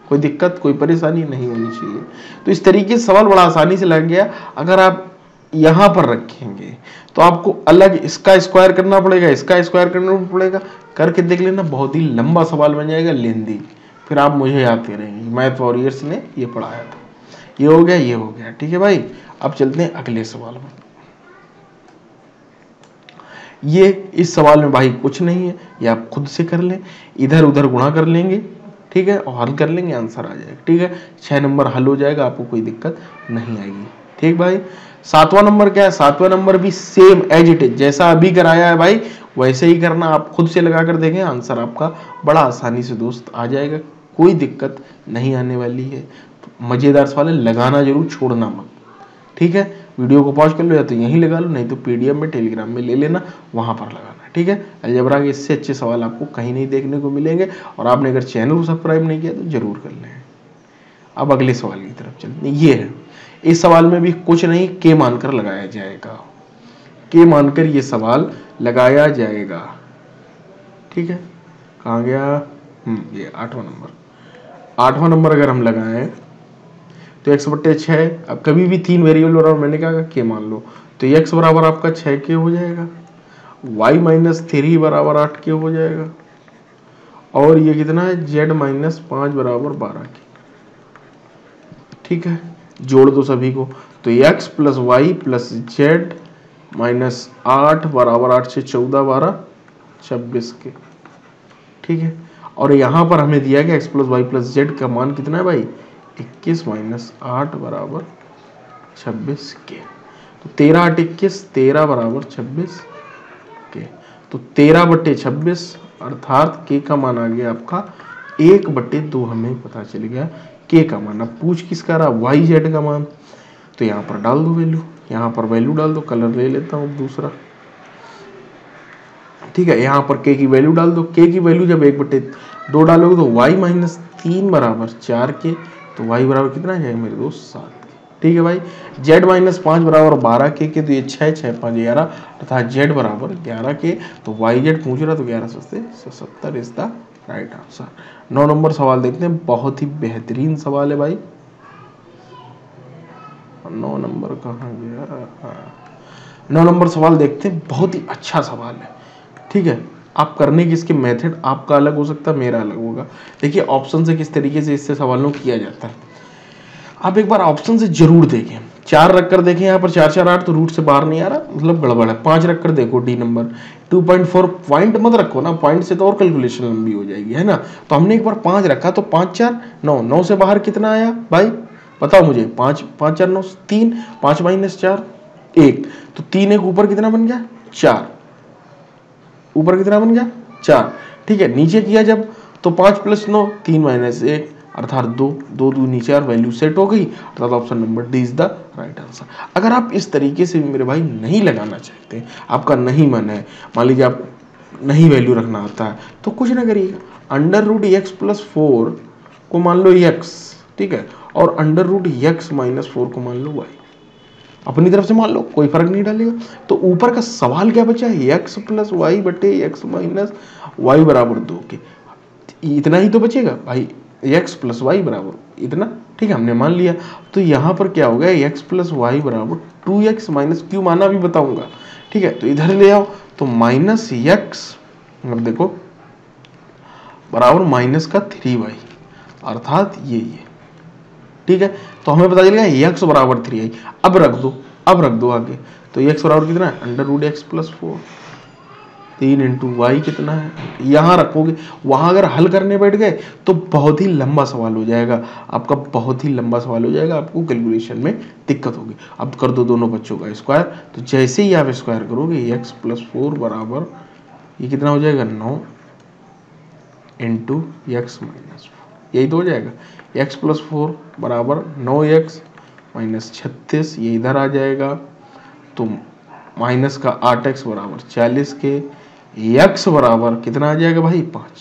कोई दिक्कत कोई परेशानी नहीं होनी चाहिए। तो इस तरीके से सवाल बड़ा आसानी से लग गया। अगर आप यहां पर रखेंगे तो आपको अलग इसका स्क्वायर करना पड़ेगा, इसका स्क्वायर करना पड़ेगा, करके देख लेना, बहुत ही लंबा सवाल बन जाएगा, लेंदी, फिर आप मुझे याद करेंगे मैथ वॉरियर्स ने ये पढ़ाया था। ये हो गया, ये हो गया, ठीक है भाई। अब चलते हैं अगले सवाल में। ये इस सवाल में भाई कुछ नहीं है, ये आप खुद से कर लें, इधर उधर गुणा कर लेंगे, ठीक है, और हल कर लेंगे, आंसर आ जाएगा, ठीक है। 6 नंबर हल हो जाएगा, आपको कोई दिक्कत नहीं आएगी, ठीक भाई। 7वां नंबर क्या है, 7वां नंबर भी सेम एज इट इज, जैसा अभी कराया है भाई वैसे ही करना, आप खुद से लगा कर देखें, आंसर आपका बड़ा आसानी से दोस्त आ जाएगा, कोई दिक्कत नहीं आने वाली है। मजेदार सवाल है, लगाना जरूर, छोड़ना मत, ठीक है। वीडियो को पॉज कर लो या तो यहीं लगा लो, नहीं तो पीडीएफ में टेलीग्राम में ले लेना, वहां पर लगाना, ठीक है। अलजेब्रा के इससे अच्छे सवाल आपको कहीं नहीं देखने को मिलेंगे, और आपने अगर चैनल को सब्सक्राइब नहीं किया तो जरूर कर लें। अब अगले सवाल की तरफ चलते हैं। ये है, इस सवाल में भी कुछ नहीं, के मानकर लगाया जाएगा, के मानकर ये सवाल लगाया जाएगा, ठीक है। कहाँ गया, ये 8वां नंबर। 8वां नंबर अगर हम लगाएं तो x/6, अब कभी भी 3 वेरिएबल बराबर, मैंने कहा के मान लो, तो x बराबर आपका 6 के हो जाएगा, y - 3 बराबर 8 के हो जाएगा, और ये कितना है z - 5 बराबर 12 के, ठीक है। जोड़ दो सभी को, तो x plus Y plus z -8 बराबर 8 से 14 12 26 के, ठीक है। और यहाँ पर हमें दिया गया x plus Y plus z का मान कितना है भाई 21 - 8 बराबर 26 के, तो 13 8 21, 13 बराबर 26 के, तो 13/26 अर्थात के का मान आ गया आपका 1/2 हमें पता चल गया के का मान। अब पूछ किसका रहा, वाई जेड का मान, तो यहाँ पर डाल दो वैल्यू, यहाँ पर वैल्यू डाल दो, कलर ले लेता हूँ दूसरा, ठीक है। यहाँ पर के की वैल्यू डाल दो, के की वैल्यू जब 1/2 डालोगे तो y माइनस 3 बराबर 4 के, तो y बराबर कितना जाएगा मेरे दोस्त 7 के, ठीक है भाई। z माइनस 5 बराबर 12 के, तो ये 6 6 5 11 तथा z बराबर 11 के, तो वाई जेड पूछ रहा तो 11 से 70 is the right answer. 9 number सवाल देखते हैं, बहुत ही बेहतरीन सवाल है भाई। 9 नंबर कहाँ गया, 9 नंबर सवाल देखते हैं, बहुत ही अच्छा सवाल है, ठीक है। आप करने की इसके मेथड आपका अलग हो सकता है, मेरा अलग होगा। देखिए ऑप्शन से किस तरीके से इससे सवालों किया जाता है, आप एक बार ऑप्शन से जरूर देखें। 4 रख कर देखें, यहाँ पर 4 4 8 तो रूट से बाहर नहीं आ रहा, मतलब गड़बड़ है। 5 रख कर देखो, डी नंबर 2.4 पॉइंट मत रखो ना, पॉइंट से तो और कैलकुलेशन लंबी हो जाएगी, है ना। तो हमने एक बार 5 रखा, तो 5 4 9, 9 से बाहर कितना आया भाई बताओ मुझे, 5 5 4 9 3, 5 माइनस 4 1, तो 3 1 ऊपर कितना बन गया 4, ऊपर कितना बन गया 4, ठीक है। नीचे किया जब तो 5 प्लस 9 3 माइनस 1 अर्थात 2, 2 2 नीचे और वैल्यू सेट हो गई, अर्थात option number D is the right answer. अगर आप इस तरीके से मेरे भाई नहीं लगाना चाहते, आपका नहीं मन है, मान लीजिए आप नहीं वैल्यू रखना आता है, तो कुछ ना करिएगा, अंडर रूट एक्स प्लस 4 को मान लो एक्स, ठीक है, और अंडर रूट एक्स माइनस 4 को मान लो वाई, अपनी तरफ से मान लो, कोई फर्क नहीं डालेगा। तो ऊपर का सवाल क्या बचा है, एक्स प्लस वाई बटे एक्स माइनस वाई बराबर 2 के, इतना ही तो बचेगा भाई, एक्स प्लस वाई बराबर इतना, ठीक है, हमने मान लिया। तो यहाँ पर क्या हो गया, एक्स प्लस वाई बराबर 2x माइनस क्यू माना भी बताऊंगा, ठीक है। तो इधर ले आओ, तो माइनस एक्स, अब देखो बराबर माइनस का 3y, अर्थात ये, ठीक है। तो हमें पता चल गया x बराबर 3i। अब रख दो आगे, तो x बराबर कितना है, under root x plus 4, 3 into y कितना है, यहाँ रखोगे। वहां अगर हल करने बैठ गए तो बहुत ही लंबा सवाल हो जाएगा आपका, बहुत ही लंबा सवाल हो जाएगा, आपको कैलकुलेशन में दिक्कत होगी। अब कर दो दोनों बच्चों का स्क्वायर, तो जैसे ही आप स्क्वायर करोगे x प्लस 4 बराबर ये कितना हो जाएगा 9 इंटू एक्स माइनस 4, यही तो हो जाएगा। x प्लस 4 बराबर 9x माइनस 36, ये इधर आ जाएगा, तो माइनस का 8x बराबर 40 के, x बराबर कितना आ जाएगा भाई 5,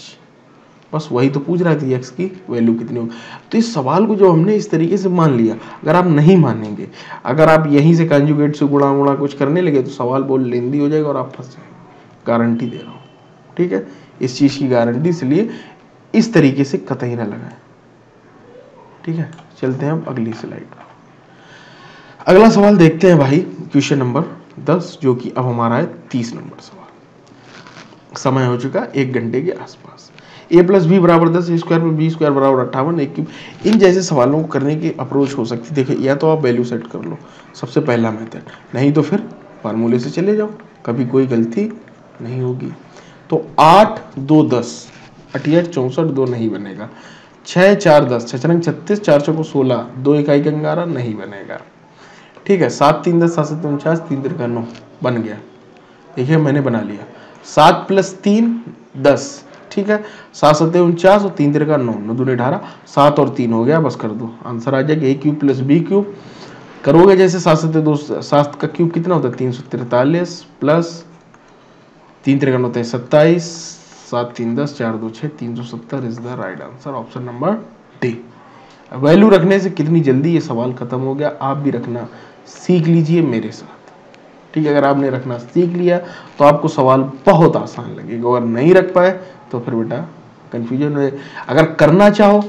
बस वही तो पूछ रहा था x की वैल्यू कितनी होगी। तो इस सवाल को जो हमने इस तरीके से मान लिया, अगर आप नहीं मानेंगे, अगर आप यहीं से कंजुगेट से गुणा गुणा कुछ करने लगे, तो सवाल बहुत लेंदी हो जाएगा और आप फंस जाएंगे, गारंटी दे रहा हूँ, ठीक है, इस चीज़ की गारंटी। इसलिए इस तरीके से कतई ना लगाएं, ठीक है। चलते हैं हम अगली स्लाइड पर, अगला सवाल देखते हैं भाई, क्वेश्चन नंबर 10, जो कि अब हमारा है 30 नंबर सवाल। समय हो चुका 1 घंटे के आसपास। a प्लस बी बराबर 10, a square plus B square बराबर 58, एक क्यूब। इन जैसे सवालों को करने की अप्रोच हो सकती है। देखिए, या तो आप वैल्यू सेट कर लो, सबसे पहला मेथड, नहीं तो फिर फार्मूले से चले जाओ, कभी कोई गलती नहीं होगी। तो 8 2 10, 68 64 2 नहीं बनेगा। 6 4 10, 6 रंग 36, 4 चौको 16, 2 इकाई का 11 नहीं बनेगा, ठीक है। 7 3 10, 7 7 49, 3 3 का 9 बन गया, देखिए मैंने बना लिया। 7 प्लस 3 10, ठीक है, 7 7 49 और 3 3 का 9, 9 2 18, 7 और 3 हो गया, बस कर दो, आंसर आ जाएगा a cube plus B cube. करोगे जैसे 7 7 2, 7 का क्यूब कितना होता है 343 प्लस 3 3 का 9 होता है 27, 7 3 10, 4 2 6, 370 is the right answer, option number D. Value रखने से कितनी जल्दी ये सवाल खत्म हो गया, आप भी रखना सीख लीजिए मेरे साथ, ठीक है। अगर आपने रखना सीख लिया तो आपको सवाल बहुत आसान लगेगा, अगर नहीं रख पाए तो फिर बेटा कंफ्यूजन है। अगर करना चाहो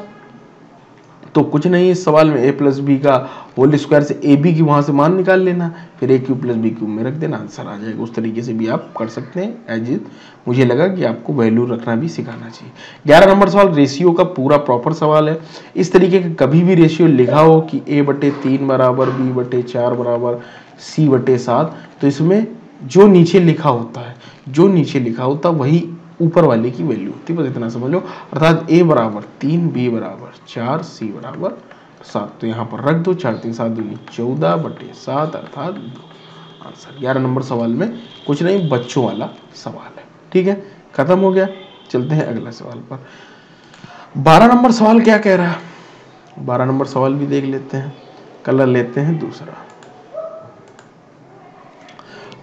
तो कुछ नहीं, इस सवाल में a प्लस बी का होल स्क्वायर से ए बी की वहां से मान निकाल लेना, फिर a cube plus B cube में रख देना, आंसर आ जाएगा। उस तरीके से भी आप कर सकते हैं एज इज। मुझे लगा कि आपको वैल्यू रखना भी सिखाना चाहिए। 11 नंबर सवाल रेशियो का पूरा प्रॉपर सवाल है। इस तरीके का कभी भी रेशियो लिखा हो कि a/3 बराबर b/4 बराबर c/7, तो इसमें जो नीचे लिखा होता है वही ऊपर वाले की वैल्यू होती है, बस इतना समझ लो। अर्थात a बराबर 3, b बराबर 4, c बराबर 7, तो यहाँ पर रख दो। 4 3 7 2 14/7 अर्थात 2, आंसर। 11 नंबर सवाल में कुछ नहीं, बच्चों वाला सवाल है, ठीक है, खत्म हो गया। चलते हैं अगला सवाल पर। 12 नंबर सवाल क्या कह रहा है, 12 नंबर सवाल भी देख लेते हैं। कलर लेते हैं दूसरा।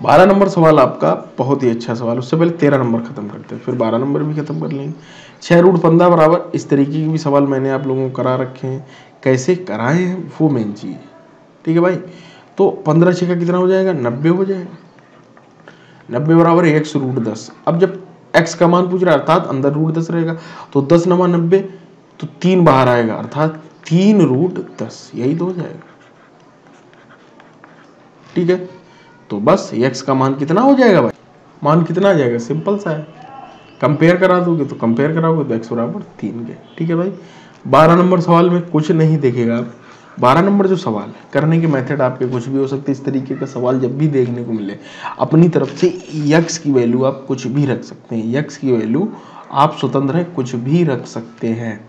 12 नंबर सवाल आपका बहुत ही अच्छा सवाल। उससे पहले 13 नंबर खत्म करते हैं, फिर 12 नंबर भी खत्म कर लेंगे। 6√15 बराबर, इस तरीके के भी सवाल मैंने आप लोगों को करा रखे हैं। कैसे कराए हैं वो मेन चीज, ठीक है भाई। तो 15 6 का कितना हो जाएगा, 90 हो जाएगा। 90 बराबर x√10। अब जब x का मान पूछ रहा है अर्थात अंदर √10 रहेगा, तो 10 नमा 90, तो 3 बाहर आएगा अर्थात 3√10, यही तो हो जाएगा, ठीक है। तो बस x का मान कितना हो जाएगा भाई, मान कितना आ जाएगा, सिंपल सा है। कंपेयर करा दोगे तो कंपेयर कराओगे तो x बराबर 3 के, ठीक है भाई। 12 नंबर सवाल में कुछ नहीं देखेगा आप। 12 नंबर जो सवाल है, करने के मेथड आपके कुछ भी हो सकते हैं। इस तरीके का सवाल जब भी देखने को मिले, अपनी तरफ से x की वैल्यू आप कुछ भी रख सकते हैं। x की वैल्यू आप स्वतंत्र है, कुछ भी रख सकते हैं।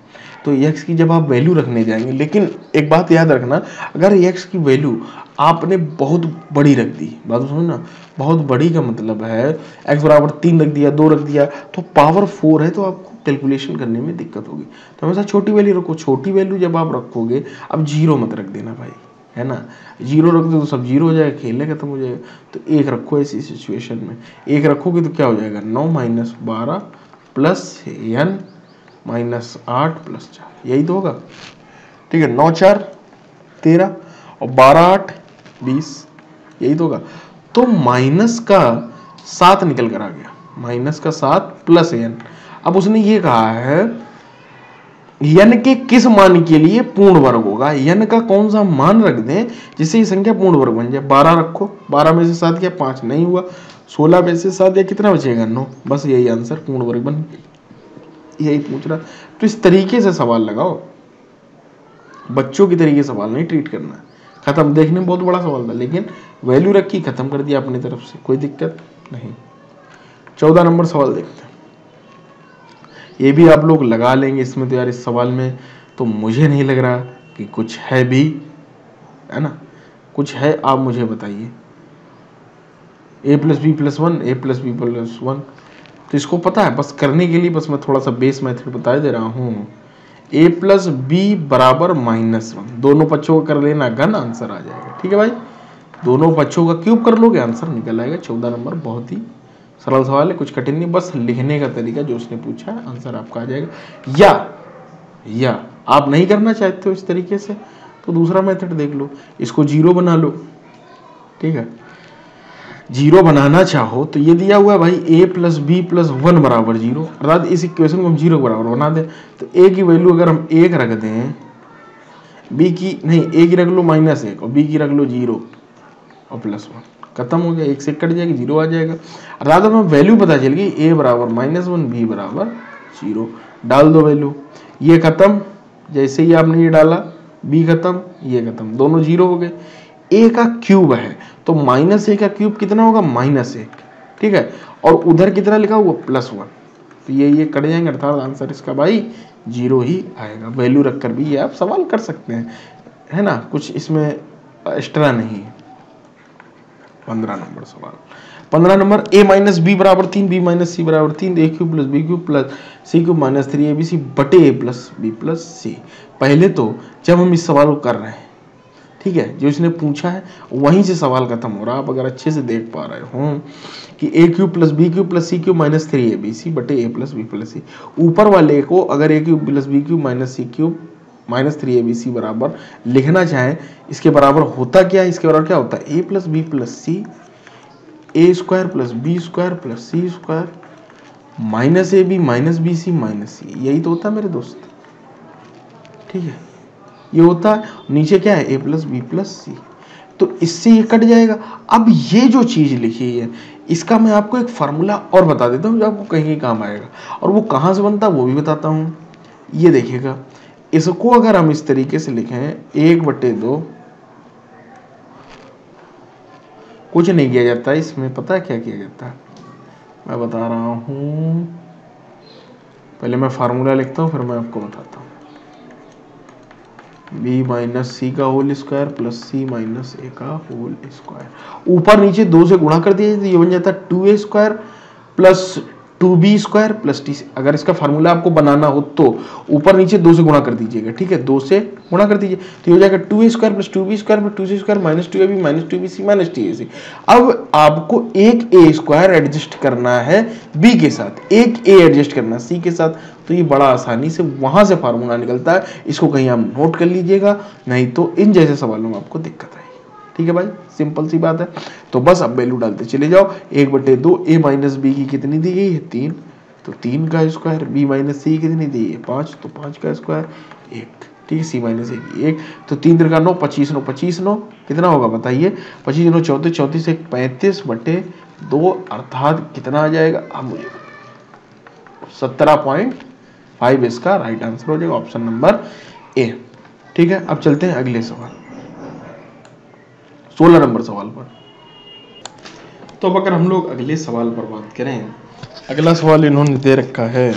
तो x की जब आप वैल्यू रखने जाएंगे, लेकिन एक बात याद रखना, अगर x की वैल्यू आपने बहुत बड़ी रख दी, बात समझना, बहुत बड़ी का मतलब है x बराबर 3 रख दिया, 2 रख दिया, तो पावर 4 है, तो आपको कैलकुलेशन करने में दिक्कत होगी। तो हमेशा छोटी वैल्यू रखो। छोटी वैल्यू जब आप रखोगे, अब 0 मत रख देना भाई, है ना। 0 रख दो तो सब 0 हो जाएगा, खेलने खत्म हो जाएगा। तो 1 रखो। ऐसी सिचुएशन में 1 रखोगे तो क्या हो जाएगा, 9 - 12 प्लस n -8 प्लस 4, यही तो होगा, ठीक है। 9 4 13 और 12 8 20, यही तो होगा। तो माइनस का 7 निकल कर आ गया, -7 प्लस n। अब उसने ये कहा है n के किस मान के लिए पूर्ण वर्ग होगा, n का कौन सा मान रख दें जिससे ये संख्या पूर्ण वर्ग बन जाए। 12 रखो, 12 में से 7 गया 5, नहीं हुआ। 16 में से 7 गया कितना बचेगा, 9, बस यही आंसर, पूर्ण वर्ग बन, यही पूछ रहा। तो इस तरीके से सवाल लगाओ, बच्चों की तरीके सवाल नहीं ट्रीट करना है। खत्म, देखने में बहुत बड़ा सवाल था, लेकिन वैल्यू रखी, खत्म कर दिया अपनी तरफ से, कोई दिक्कत नहीं। 14 नंबर सवाल देखते हैं। ये भी आप लोग लगा लेंगे इसमें। तो यार इस सवाल में तो मुझे नहीं लग रहा कि कुछ है भी, है ना, कुछ है, आप मुझे बताइए। a + b + 1, a + b + 1, तो इसको पता है, बस करने के लिए बस मैं थोड़ा सा बेस मेथड बता दे रहा हूँ। a + b बराबर -1, दोनों पक्षों का कर लेना घन, आंसर आ जाएगा, ठीक है भाई। दोनों पक्षों का क्यूब कर लोगे, आंसर निकल आएगा। 14 नंबर बहुत ही सरल सवाल है, कुछ कठिन नहीं, बस लिखने का तरीका जो उसने पूछा है, आंसर आपका आ जाएगा। या आप नहीं करना चाहते हो इस तरीके से, तो दूसरा मेथड देख लो, इसको 0 बना लो, ठीक है। 0 बनाना चाहो तो ये दिया हुआ है भाई, a + b + 1 बराबर 0, अर्थात इस इक्वेशन को हम 0 बराबर बना दें। तो a की वैल्यू अगर हम 1 रख दें, b की नहीं, a की रख लो -1 और b की रख लो 0 और +1, खत्म हो गया। 1 से कट जाएगी, 0 आ जाएगा। अर्थात हमें वैल्यू पता चल गई, a बराबर -1, b बराबर 0, डाल दो वैल्यू, ये खत्म। जैसे ही आपने ये डाला, b खत्म, ये खत्म, दोनों 0 हो गए। a का क्यूब है तो -a का क्यूब कितना होगा, -1, ठीक है। और उधर कितना लिखा हुआ, +1, तो ये कट जाएंगे, अर्थात आंसर इसका भाई 0 ही आएगा। वैल्यू रखकर भी ये आप सवाल कर सकते हैं, है ना, कुछ इसमें एक्स्ट्रा नहीं है। 15 नंबर सवाल। 15 नंबर, a - b बराबर 3, b - c बराबर 3, a³ + b³ + c³ - 3abc बटे a + b + c। पहले तो जब हम इस सवाल को कर रहे हैं, ठीक है, जो इसने पूछा है वहीं से सवाल खत्म हो रहा है। आप अगर अच्छे से देख पा रहे हो कि a³ + b³ + c³ - 3abc बटे a + b + c, ऊपर वाले को अगर a³ + b³ - c³ - 3abc बराबर लिखना चाहें, इसके बराबर होता क्या है, इसके बराबर क्या होता है, a + b + c, a² + b² + c² -ab - bc - c, यही तो होता है मेरे दोस्त, ठीक है, ये होता है। नीचे क्या है, a + b + c, तो इससे ये कट जाएगा। अब ये जो चीज लिखी है, इसका मैं आपको एक फार्मूला और बता देता हूँ जो आपको कहीं काम आएगा, और वो कहाँ से बनता है वो भी बताता हूँ। ये देखिएगा, इसको अगर हम इस तरीके से लिखें, 1/2, कुछ नहीं किया जाता इसमें, पता है क्या किया जाता है, मैं बता रहा हूँ। पहले मैं फार्मूला लिखता हूँ, फिर मैं आपको बताता हूँ। b - c का whole square plus c - a का होल स्क्वायर, ऊपर नीचे 2 से गुणा कर दिया, तो ये बन जाता है 2a² plus 2b² plus T. अगर इसका फार्मूला आपको बनाना हो तो ऊपर नीचे 2 से गुणा कर दीजिएगा, ठीक है, 2 से गुणा कर दीजिए तो ये हो जाएगा 2a² plus 2b² plus 2c² minus 2ab minus 2bc minus tac। अब आपको एक a² एडजस्ट करना है b के साथ, एक a एडजस्ट करना है c के साथ, तो ये बड़ा आसानी से वहां से फार्मूला निकलता है। इसको कहीं आप नोट कर लीजिएगा, नहीं तो इन जैसे सवालों में आपको दिक्कत आएगी। ठीक है भाई, सिंपल सी बात है। तो बस अब वैल्यू डालते चले जाओ। 1/2 a माइनस बी की कितनी दी गई है 3, तो 3 का स्क्वायर, b माइनस सी कितनी दी है 5, तो 5 का स्क्वायर 1, ठीक है, c माइनस 1, तो 3 3 का 9, 25 9, 25 9 कितना होगा बताइए, 25 9 34, 34 से 35/2 अर्थात कितना आ जाएगा, अब मुझे 17.5 इसका राइट आंसर हो जाएगा, ऑप्शन नंबर ए। ठीक है, अब चलते हैं अगले सवाल, 16 नंबर सवाल पर। तो अब अगर हम लोग अगले सवाल पर बात करें, अगला सवाल इन्होंने दे रखा है,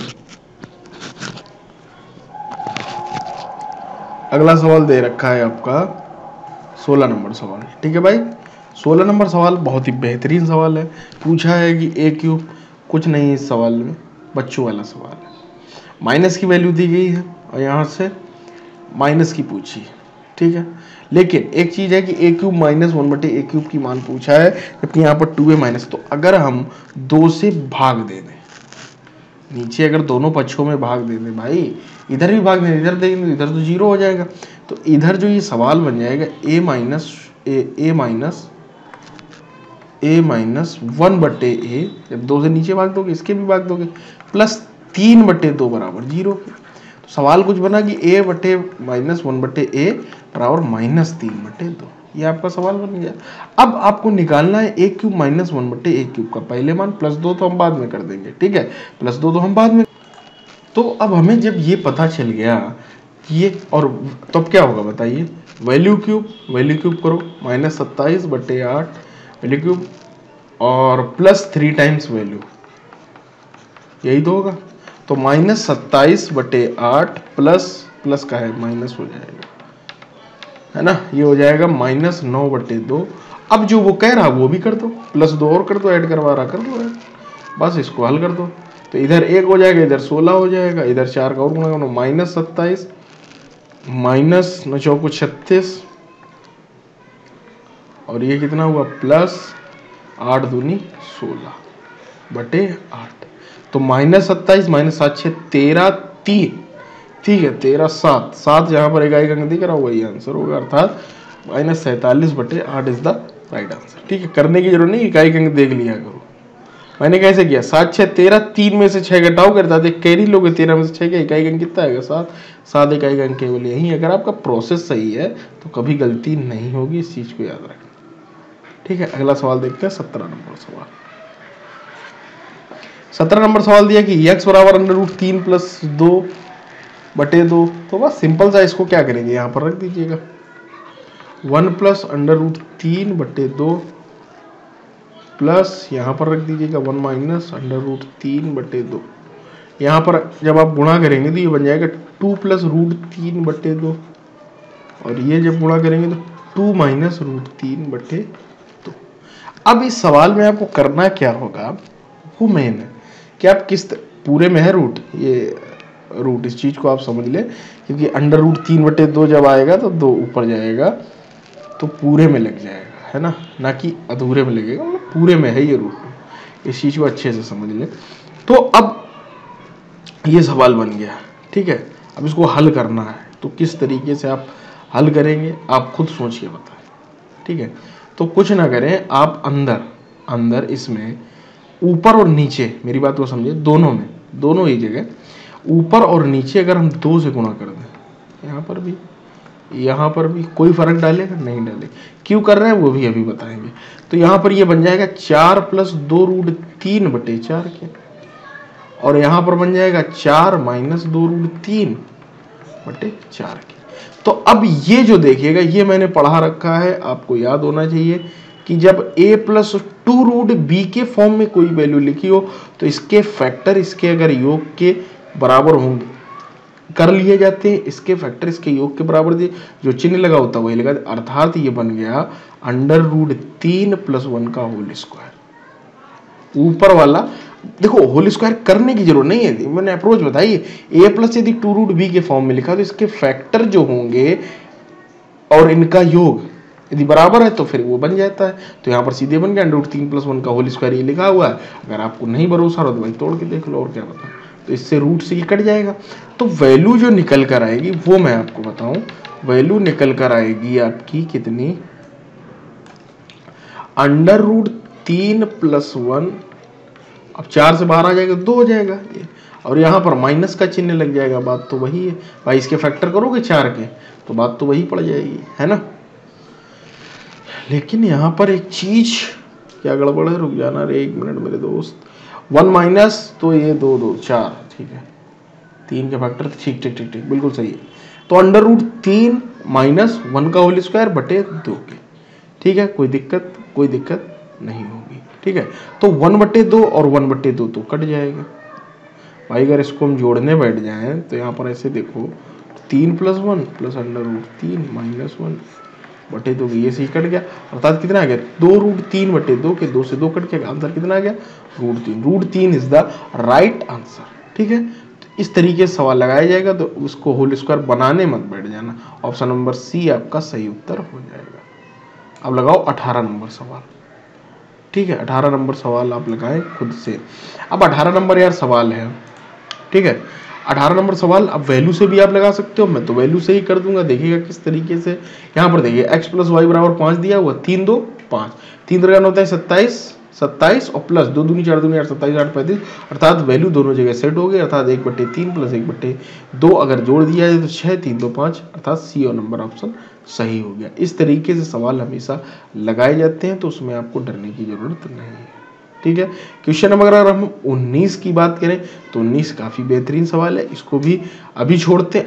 अगला सवाल दे रखा है आपका 16 नंबर सवाल। ठीक है भाई, 16 नंबर सवाल बहुत ही बेहतरीन सवाल है। पूछा है कि a³ कुछ नहीं है, इस सवाल में बच्चों वाला सवाल है, माइनस की वैल्यू दी गई है और यहाँ से माइनस की पूछी है। ठीक है, लेकिन एक चीज है कि a³ माइनस 1/a³ की मान पूछा है, जबकि यहाँ पर 2a माइनस, तो अगर हम 2 से भाग दे दें, नीचे अगर दोनों पक्षों में भाग दे दें भाई, इधर भी भाग दें, इधर देंगे, इधर तो 0 हो जाएगा, तो इधर जो ये सवाल बन जाएगा a माइनस 1/a, जब 2 से नीचे भाग दोगे इसके भी भाग दोगे, प्लस 3/2 बराबर 0। तो सवाल कुछ बना कि a बटे माइनस 1/a बराबर माइनस 3/2, ये आपका सवाल बन गया। अब आपको निकालना है a³ माइनस 1/a³ का पहले मान, +2 तो हम बाद में कर देंगे, ठीक है, +2 तो हम बाद में। तो अब हमें जब ये पता चल गया ये, और तब तो क्या होगा बताइए, वैल्यू क्यूब करो, माइनस 27/8 वैल्यू क्यूब और प्लस 3 टाइम्स वैल्यू, यही तो होगा। तो माइनस 27/8 प्लस का है माइनस हो जाएगा, है ना, ये हो जाएगा माइनस 9/2। अब जो वो कह रहा वो भी कर दो, +2 और कर दो, ऐड करवा रहा कर दो ऐड, बस इसको हल कर दो। तो इधर 1 हो जाएगा, इधर 16 हो जाएगा, इधर 4 का और गुणा करो, माइनस 27 माइनस 9 चौको 36 और ये कितना हुआ प्लस 8 दूनी 16/8। तो माइनस 27 माइनस 7 6 13 3, ठीक है, 13 7 यहाँ पर इकाई अंक दिख रहा होगा, ये आंसर होगा, अर्थात minus 47/8 is the right answer. ठीक है, करने की जरूरत नहीं, इकाई अंक देख लिया करो। मैंने कैसे किया, 7 6 13, 3 में से 6 घटाओ करता थे, कैरी लोगे, 13 में से 6 का इकाई अंक कितना आएगा 7 इकाई अंक केवल यही। अगर आपका प्रोसेस सही है तो कभी गलती नहीं होगी, इस चीज को याद रखना। ठीक है, अगला सवाल देखते हैं, 17 नंबर सवाल। 17 नंबर सवाल दिया कि x बराबर √3 + 2/2, तो बस सिंपल सा इसको क्या करेंगे, यहाँ पर रख दीजिएगा 1 + √3/2 प्लस यहाँ पर रख दीजिएगा 1 माइनस √3/2। यहाँ पर जब आप गुणा करेंगे तो ये बन जाएगा 2 + √3/2 और ये जब गुणा करेंगे तो 2 माइनस √3/2। अब इस सवाल में आपको करना क्या होगा, वो मेन है कि आप किस पूरे में है रूट, ये रूट, इस चीज को आप समझ ले, क्योंकि √3/2 जब आएगा तो 2 ऊपर जाएगा तो पूरे में लग जाएगा, है ना कि अधूरे में लगेगा, मतलब पूरे में है ये रूट, इस चीज को अच्छे से समझ ले। तो अब ये सवाल बन गया, ठीक है, अब इसको हल करना है, तो किस तरीके से आप हल करेंगे आप खुद सोच के बताएं। ठीक है, तो कुछ ना करें आप, अंदर इसमें ऊपर और नीचे, मेरी बात को समझिए, दोनों ही जगह ऊपर और नीचे अगर हम 2 से गुणा कर दें, यहाँ पर भी कोई फर्क डालेगा नहीं डालेगा, क्यों कर रहे हैं वो भी अभी बताएंगे। तो यहाँ पर ये बन जाएगा 4 + 2√3/4 के, और यहाँ पर बन जाएगा 4 माइनस 2√3/4 के। तो अब ये जो देखिएगा, ये मैंने पढ़ा रखा है, आपको याद होना चाहिए कि जब a + 2√b के फॉर्म में कोई वैल्यू लिखी हो तो इसके फैक्टर इसके अगर योग के बराबर होंगे कर लिए जाते हैं, इसके फैक्टर इसके योग के बराबर दिए, जो चिन्ह लगा होता है वही लगा, अर्थात ये बन गया √3 + 1 का होल स्क्वायर। ऊपर वाला देखो होल स्क्वायर करने की जरूरत नहीं है, मैंने अप्रोच बताई। ए प्लस यदि 2 रूट बी के फॉर्म में लिखा तो इसके फैक्टर जो होंगे और इनका योग यदि बराबर है तो फिर वो बन जाता है। तो यहाँ पर सीधे बन गया √3 + 1 का होल स्क्वायर ये लिखा हुआ है। अगर आपको नहीं भरोसा हो तो भाई तोड़ के देख लो, और क्या बताऊँ। तो इससे रूट से ये कट जाएगा। तो वैल्यू जो निकल कर आएगी वो मैं आपको बताऊं, वैल्यू निकल कर आएगी आपकी कितनी, √3 + 1। अब 4 से बाहर आ जाएगा 2 हो जाएगा ये, और यहाँ पर माइनस का चिन्ह लग जाएगा। बात तो वही है भाई, इसके फैक्टर करोगे 4 के तो बात तो वही पड़ जाएगी, है ना। लेकिन यहाँ पर एक चीज क्या गड़बड़ है, रुक जाना रे 1 मिनट मेरे दोस्त। 1 माइनस तो ये 2 2 4, ठीक है, 3 के फैक्टर, ठीक ठीक ठीक ठीक बिल्कुल सही है। तो √3 - 1 का होल स्क्वायर बटे 2 के, ठीक है, कोई दिक्कत नहीं होगी, ठीक है। तो 1/2 और 1/2 तो कट जाएगा भाई। अगर इसको हम जोड़ने बैठ जाएं तो यहाँ पर ऐसे देखो, 3 + 1 + √3 - 1/2, ये सही कट गया। अर्थात कितना आ गया, 2√3/2 के 2 से 2 कट गया, आंसर कितना आ गया, √3। √3 इज द राइट आंसर, ठीक है। तो इस तरीके से सवाल लगाया जाएगा, तो उसको होल स्क्वायर बनाने मत बैठ जाना। ऑप्शन नंबर सी आपका सही उत्तर हो जाएगा। अब लगाओ 18 नंबर सवाल, ठीक है। 18 नंबर सवाल आप लगाएं खुद से। अब 18 नंबर यार सवाल है, ठीक है। 18 नंबर सवाल अब वैल्यू से भी आप लगा सकते हो, मैं तो वैल्यू से ही कर दूंगा। देखिएगा किस तरीके से, यहाँ पर देखिए x + y = 5 दिया हुआ, 3 2 5, 3 3 होता है 27 और प्लस 2 दूनी 4 दूनी 8, 27 8 35, अर्थात वैल्यू दोनों जगह सेट हो गई। अर्थात 1/3 + 1/2 अगर जोड़ दिया जाए तो 6 3 2 5, अर्थात सी और नंबर ऑप्शन सही हो गया। इस तरीके से सवाल हमेशा लगाए जाते हैं, तो उसमें आपको डरने की जरूरत नहीं है, ठीक है। क्वेश्चन नंबर अगर हम 19 की बात करें तो 19 काफी बेहतरीन सवाल है। इसको भी अभी छोड़ते हैं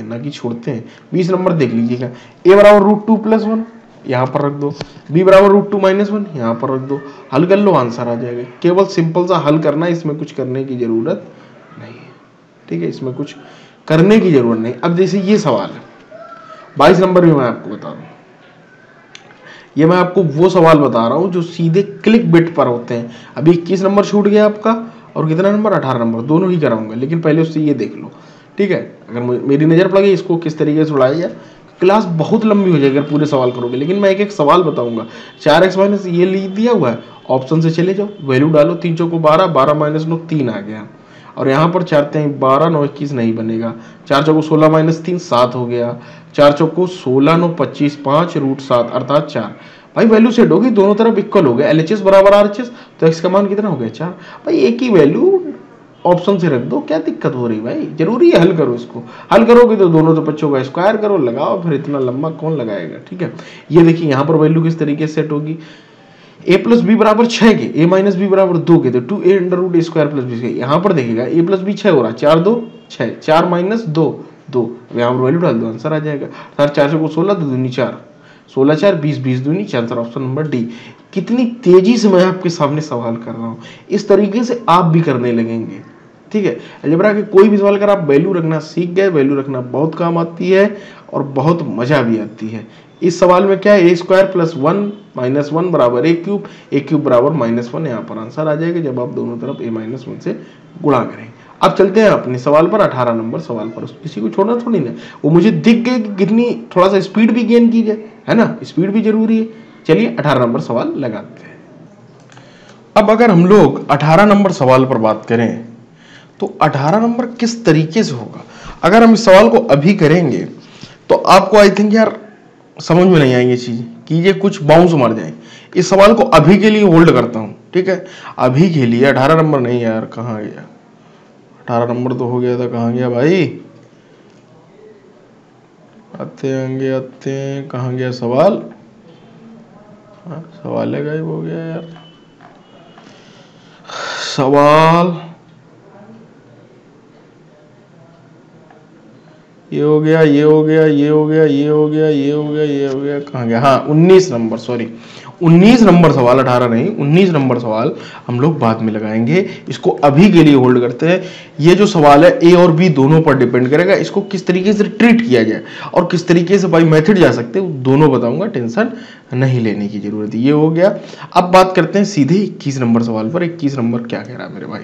ना कि छोड़ते हैं। 20 नंबर देख लीजिएगा, a = √2 + 1 यहाँ पर रख दो, b = √2 - 1 यहाँ पर रख दो, हल कर लो, आंसर आ जाएगा। केवल सिंपल सा हल करना है, इसमें कुछ करने की जरूरत नहीं है, ठीक है, इसमें कुछ करने की जरूरत नहीं। अब जैसे ये सवाल है 22 नंबर भी मैं आपको बता दूं, ये मैं आपको वो सवाल बता रहा हूं जो सीधे क्लिक बिट पर होते हैं। अभी 21 नंबर छूट गया आपका, और कितना नंबर, 18 नंबर, दोनों ही कराऊंगा। लेकिन पहले उससे ये देख लो, ठीक है। अगर मेरी नजर पड़ गई इसको किस तरीके से उड़ाया जाए, क्लास बहुत लंबी हो जाएगी अगर पूरे सवाल करोगे। लेकिन मैं एक एक सवाल बताऊंगा। 4x - ये लिख दिया हुआ है, ऑप्शन से चले जाओ, वैल्यू डालो, 3 चौको 12, 12 - 9 3 आ गया। और यहाँ पर 4 3 12, 9 21 नहीं बनेगा, 4 चौको 16 - 3 7 हो गया, 4 चौको 16 9 25 5 √7 अर्थात 4। भाई वैल्यू सेट होगी, दोनों तरफ इक्वल हो गया, LHS = RHS, तो x का मान कितना हो गया 4। भाई एक ही वैल्यू ऑप्शन से रख दो, क्या दिक्कत हो रही भाई, जरूरी है हल करो इसको। हल करोगे तो दोनों तो बच्चों का स्क्वायर करो, लगाओ, फिर इतना लंबा कौन लगाएगा, ठीक है। ये देखिए यहाँ पर वैल्यू किस तरीके से सेट होगी, a + b = 6 के, a - b = 2 के, तो 2a √a² + b²। यहाँ पर देखिएगा a + b 6 हो रहा है, 4 2 6, 4 - 2 2, यहाँ पर वैल्यू डाल दो, आंसर आ जाएगा। 4 चौको 16, 2 दूनी 4, 16 4 20 20 दूनी, आंसर ऑप्शन नंबर डी। कितनी तेजी से मैं आपके सामने सवाल कर रहा हूँ, इस तरीके से आप भी करने लगेंगे, ठीक है। अलजेब्रा के कोई भी सवाल अगर आप वैल्यू रखना सीख गए, वैल्यू रखना बहुत काम आती है और बहुत मजा भी आती है। इस सवाल में क्या है, a² + 1 - 1 = a³, a³ = -1, यहाँ पर आंसर आ जाएगा जब आप दोनों तरफ a - 1 से गुणा करें। अब चलते हैं अपने सवाल पर, 18 नंबर सवाल पर। किसी को छोड़ना थोड़ी ना, वो मुझे दिख गए कि कितनी, थोड़ा सा स्पीड भी गेन की जाए, है ना, स्पीड भी जरूरी है। चलिए 18 नंबर सवाल लगाते हैं। अब अगर हम लोग 18 नंबर सवाल पर बात करें तो 18 नंबर किस तरीके से होगा। अगर हम इस सवाल को अभी करेंगे तो आपको आई थिंक यार समझ में नहीं आएंगे चीज, कि ये कुछ बाउंस मार जाए। इस सवाल को अभी के लिए होल्ड करता हूं, ठीक है, अभी के लिए। 18 नंबर नहीं यार, कहाँ गया 18 नंबर, तो हो गया था, कहाँ गया भाई, आते कहाँ गया सवाल, सवाल है गायब हो गया यार, सवाल ये हो गया, ये हो गया, ये हो गया, ये हो गया, ये हो गया, ये हो गया, कहाँ गया, हाँ 19 नंबर, सॉरी 19 नंबर सवाल, 18 नहीं 19 नंबर सवाल हम लोग बाद में लगाएंगे। इसको अभी के लिए होल्ड करते हैं। ये जो सवाल है ए और बी दोनों पर डिपेंड करेगा, इसको किस तरीके से ट्रीट किया जाए और किस तरीके से भाई मेथड जा सकते हैं, दोनों बताऊंगा, टेंशन नहीं लेने की जरूरत है। ये हो गया। अब बात करते हैं सीधे 21 नंबर सवाल पर। 21 नंबर क्या कह रहा है मेरे भाई,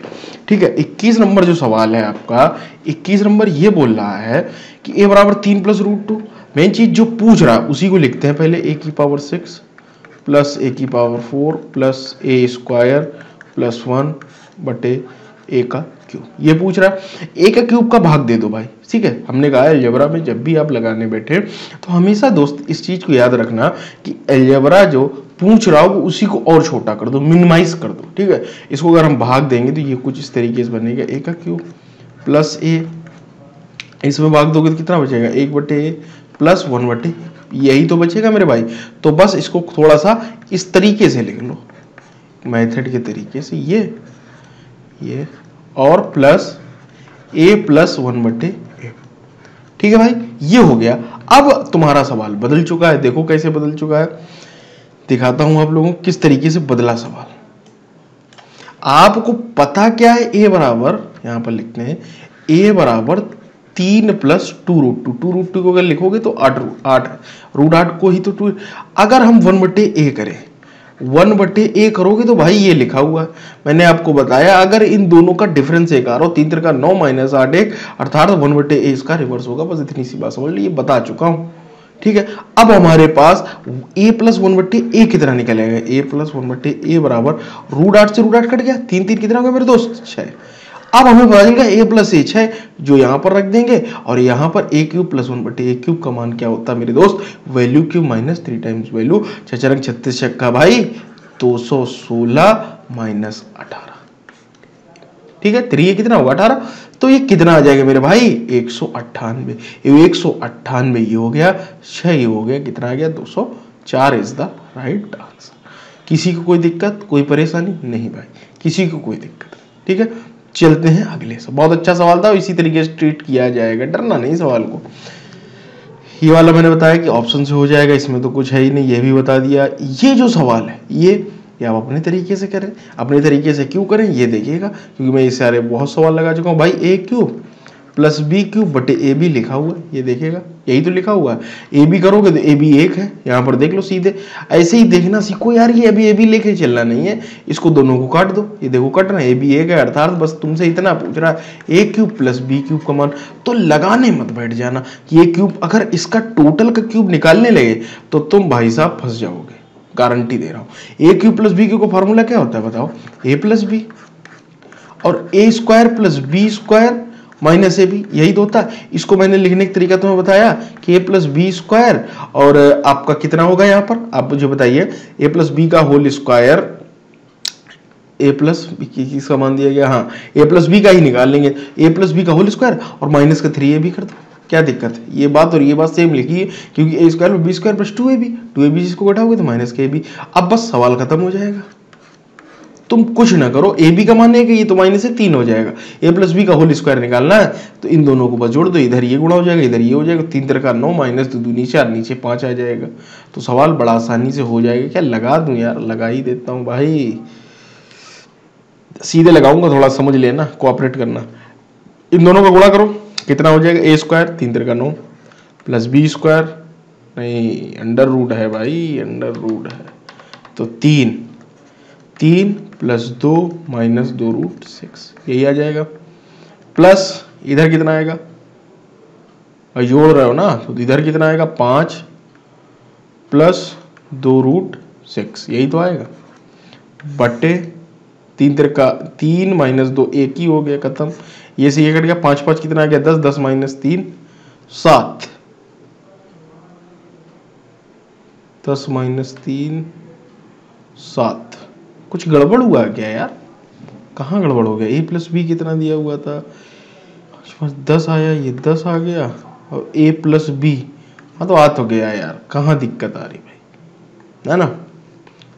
ठीक है। 21 नंबर जो सवाल है आपका, 21 नंबर ये बोल रहा है कि a बराबर 3 प्लस रूट 2। मेन चीज जो पूछ रहा है उसी को लिखते हैं पहले, a की पावर 6 प्लस a की power 4 plus a square plus 1 बटे a का क्यूब। ये पूछ रहा है a का क्यूब का भाग दे दो भाई, ठीक है। हमने कहा अलजेब्रा में जब भी आप लगाने बैठे तो हमेशा दोस्त इस चीज को याद रखना कि अलजेब्रा जो पूछ रहा हो उसी को और छोटा कर दो, मिनिमाइज कर दो, ठीक है। इसको अगर हम भाग देंगे तो ये कुछ इस तरीके से बनेगा, a का क्यूब प्लस a, इसमें भाग दोगे तो कितना बचेगा, 1 बटे a प्लस 1 बटे, यही तो बचेगा मेरे भाई। तो बस इसको थोड़ा सा इस तरीके से लिख लो, मेथड के तरीके से, ये और प्लस a प्लस 1 बटे a, ठीक है भाई। ये हो गया। अब तुम्हारा सवाल बदल चुका है, देखो कैसे बदल चुका है, दिखाता हूं आप लोगों को किस तरीके से बदला सवाल। आपको पता क्या है, a बराबर, यहां पर लिखते हैं a बराबर 3 प्लस 2 रूट 2, 2 रूट 2 को अगर लिखोगे तो 8 रूट 8 को ही तो 2। अगर हम 1 बटे a करें, 1 बटे a करोगे तो भाई ये लिखा हुआ है, मैंने आपको बताया अगर इन दोनों का डिफरेंस 1 आ रहा हो, 3 3 का 9 माइनस 8 1 अर्थात 1 बटे a इसका रिवर्स होगा। बस इतनी सी बात समझ ली, ये बता चुका हूं, ठीक है। अब हमारे पास a प्लस 1 बटे a कितना निकलेगा, a प्लस 1 बटे a बराबर रूट 8 से रूट 8 कट गया, 3 3 कितना हो गया मेरे दोस्त, 6। अब हमें पता चलेगा a प्लस a 6, जो यहां पर रख देंगे और यहां पर a क्यूब प्लस 1 बटे a क्यूब का मान क्या होता है मेरे दोस्त, value cube minus 3 times value, 6 रंग 36 छक्का भाई 216 माइनस 18, ठीक है। 3 कितना होगा 18, तो ये कितना आ जाएगा मेरे भाई 198, 198 ये हो गया, 6 ये हो गया, कितना आ गया 204 इज द राइट आंसर। किसी को कोई दिक्कत, कोई परेशानी नहीं भाई, किसी को कोई दिक्कत, ठीक है। चलते हैं अगले से। बहुत अच्छा सवाल था, इसी तरीके से ट्रीट किया जाएगा, डरना नहीं सवाल को। ये वाला मैंने बताया कि ऑप्शन से हो जाएगा, इसमें तो कुछ है ही नहीं, ये भी बता दिया। ये जो सवाल है ये आप अपने तरीके से करें, अपने तरीके से क्यों करें ये देखिएगा, क्योंकि मैं इस सारे बहुत सवाल लगा चुका हूँ भाई। a cube plus B cube बटे ए बी लिखा हुआ है, ये देखिएगा, यही तो लिखा हुआ है। ए बी करोगे तो ए बी 1 है, यहाँ पर देख लो सीधे, ऐसे ही देखना सीखो यार, ये अभी ए बी लेके चलना नहीं है, इसको दोनों को काट दो, ये देखो कट रहा है, ए बी 1 है, अर्थात बस तुमसे इतना पूछ रहा है a cube plus B cube का मान, तो लगाने मत बैठ जाना कि ये क्यूब, अगर इसका टोटल का क्यूब निकालने लगे तो तुम भाई साहब फंस जाओगे, गारंटी दे रहा हूं। A cube plus B cube का फॉर्मूला क्या होता है बताओ, ए प्लस बी, और A square plus B square minus A B, यही तो होता है। इसको मैंने लिखने का तरीका तुम्हें बताया कि ए प्लस बी स्क्वायर, और आपका कितना होगा यहाँ पर आप मुझे बताइए, ए प्लस बी का होल स्क्वायर, ए प्लस बी किसका मान दिया गया, हाँ ए प्लस बी का ही निकाल लेंगे, ए प्लस बी का होल स्क्वायर और माइनस का 3ab कर दो, क्या दिक्कत है। ये बात और ये बात सेम लिखी है, क्योंकि ए स्क्वायर में बी स्क्वायर प्लस 2ab जिसको घटाओगे तो माइनस के ab। अब बस सवाल खत्म हो जाएगा, तुम कुछ ना करो, ए बी का मान है कि ये तो माइनस से 3 हो जाएगा, ए प्लस बी का होल स्क्वायर निकालना है तो इन दोनों को बस जोड़ दो, इधर ये गुणा हो जाएगा, इधर ये हो जाएगा, 3 3 का 9 माइनस 2 दूनी 4, नीचे 5 आ जाएगा, तो सवाल बड़ा आसानी से हो जाएगा। क्या लगा दूं यार, लगा ही देता हूं भाई, सीधे लगाऊंगा, थोड़ा समझ लेना, कोऑपरेट करना। इन दोनों का गुणा करो, कितना हो जाएगा, ए स्क्वायर 3 3 का 9 प्लस बी स्क्वायर, नहीं अंडर रूट है भाई, अंडर रूट है, तो 3 प्लस 2 माइनस 2 रूट 6, यही आ जाएगा, प्लस इधर कितना आएगा, और जोड़ रहे हो ना, तो इधर कितना आएगा 5 प्लस 2 रूट 6, यही तो आएगा, बटे 3 3 का 3 माइनस 2 एक ही हो गया, खत्म। ये से ये कट गया, 5 5 कितना आ गया 10, 10 माइनस 3 7, 10 माइनस 3 7। कुछ गड़बड़ हुआ क्या यार, कहाँ गड़बड़ हो गया, ए प्लस बी कितना दिया हुआ था, 10 आया, ये 10 आ गया, और ए प्लस बी, हाँ तो आ तो गया यार, कहाँ दिक्कत आ रही भाई, है ना।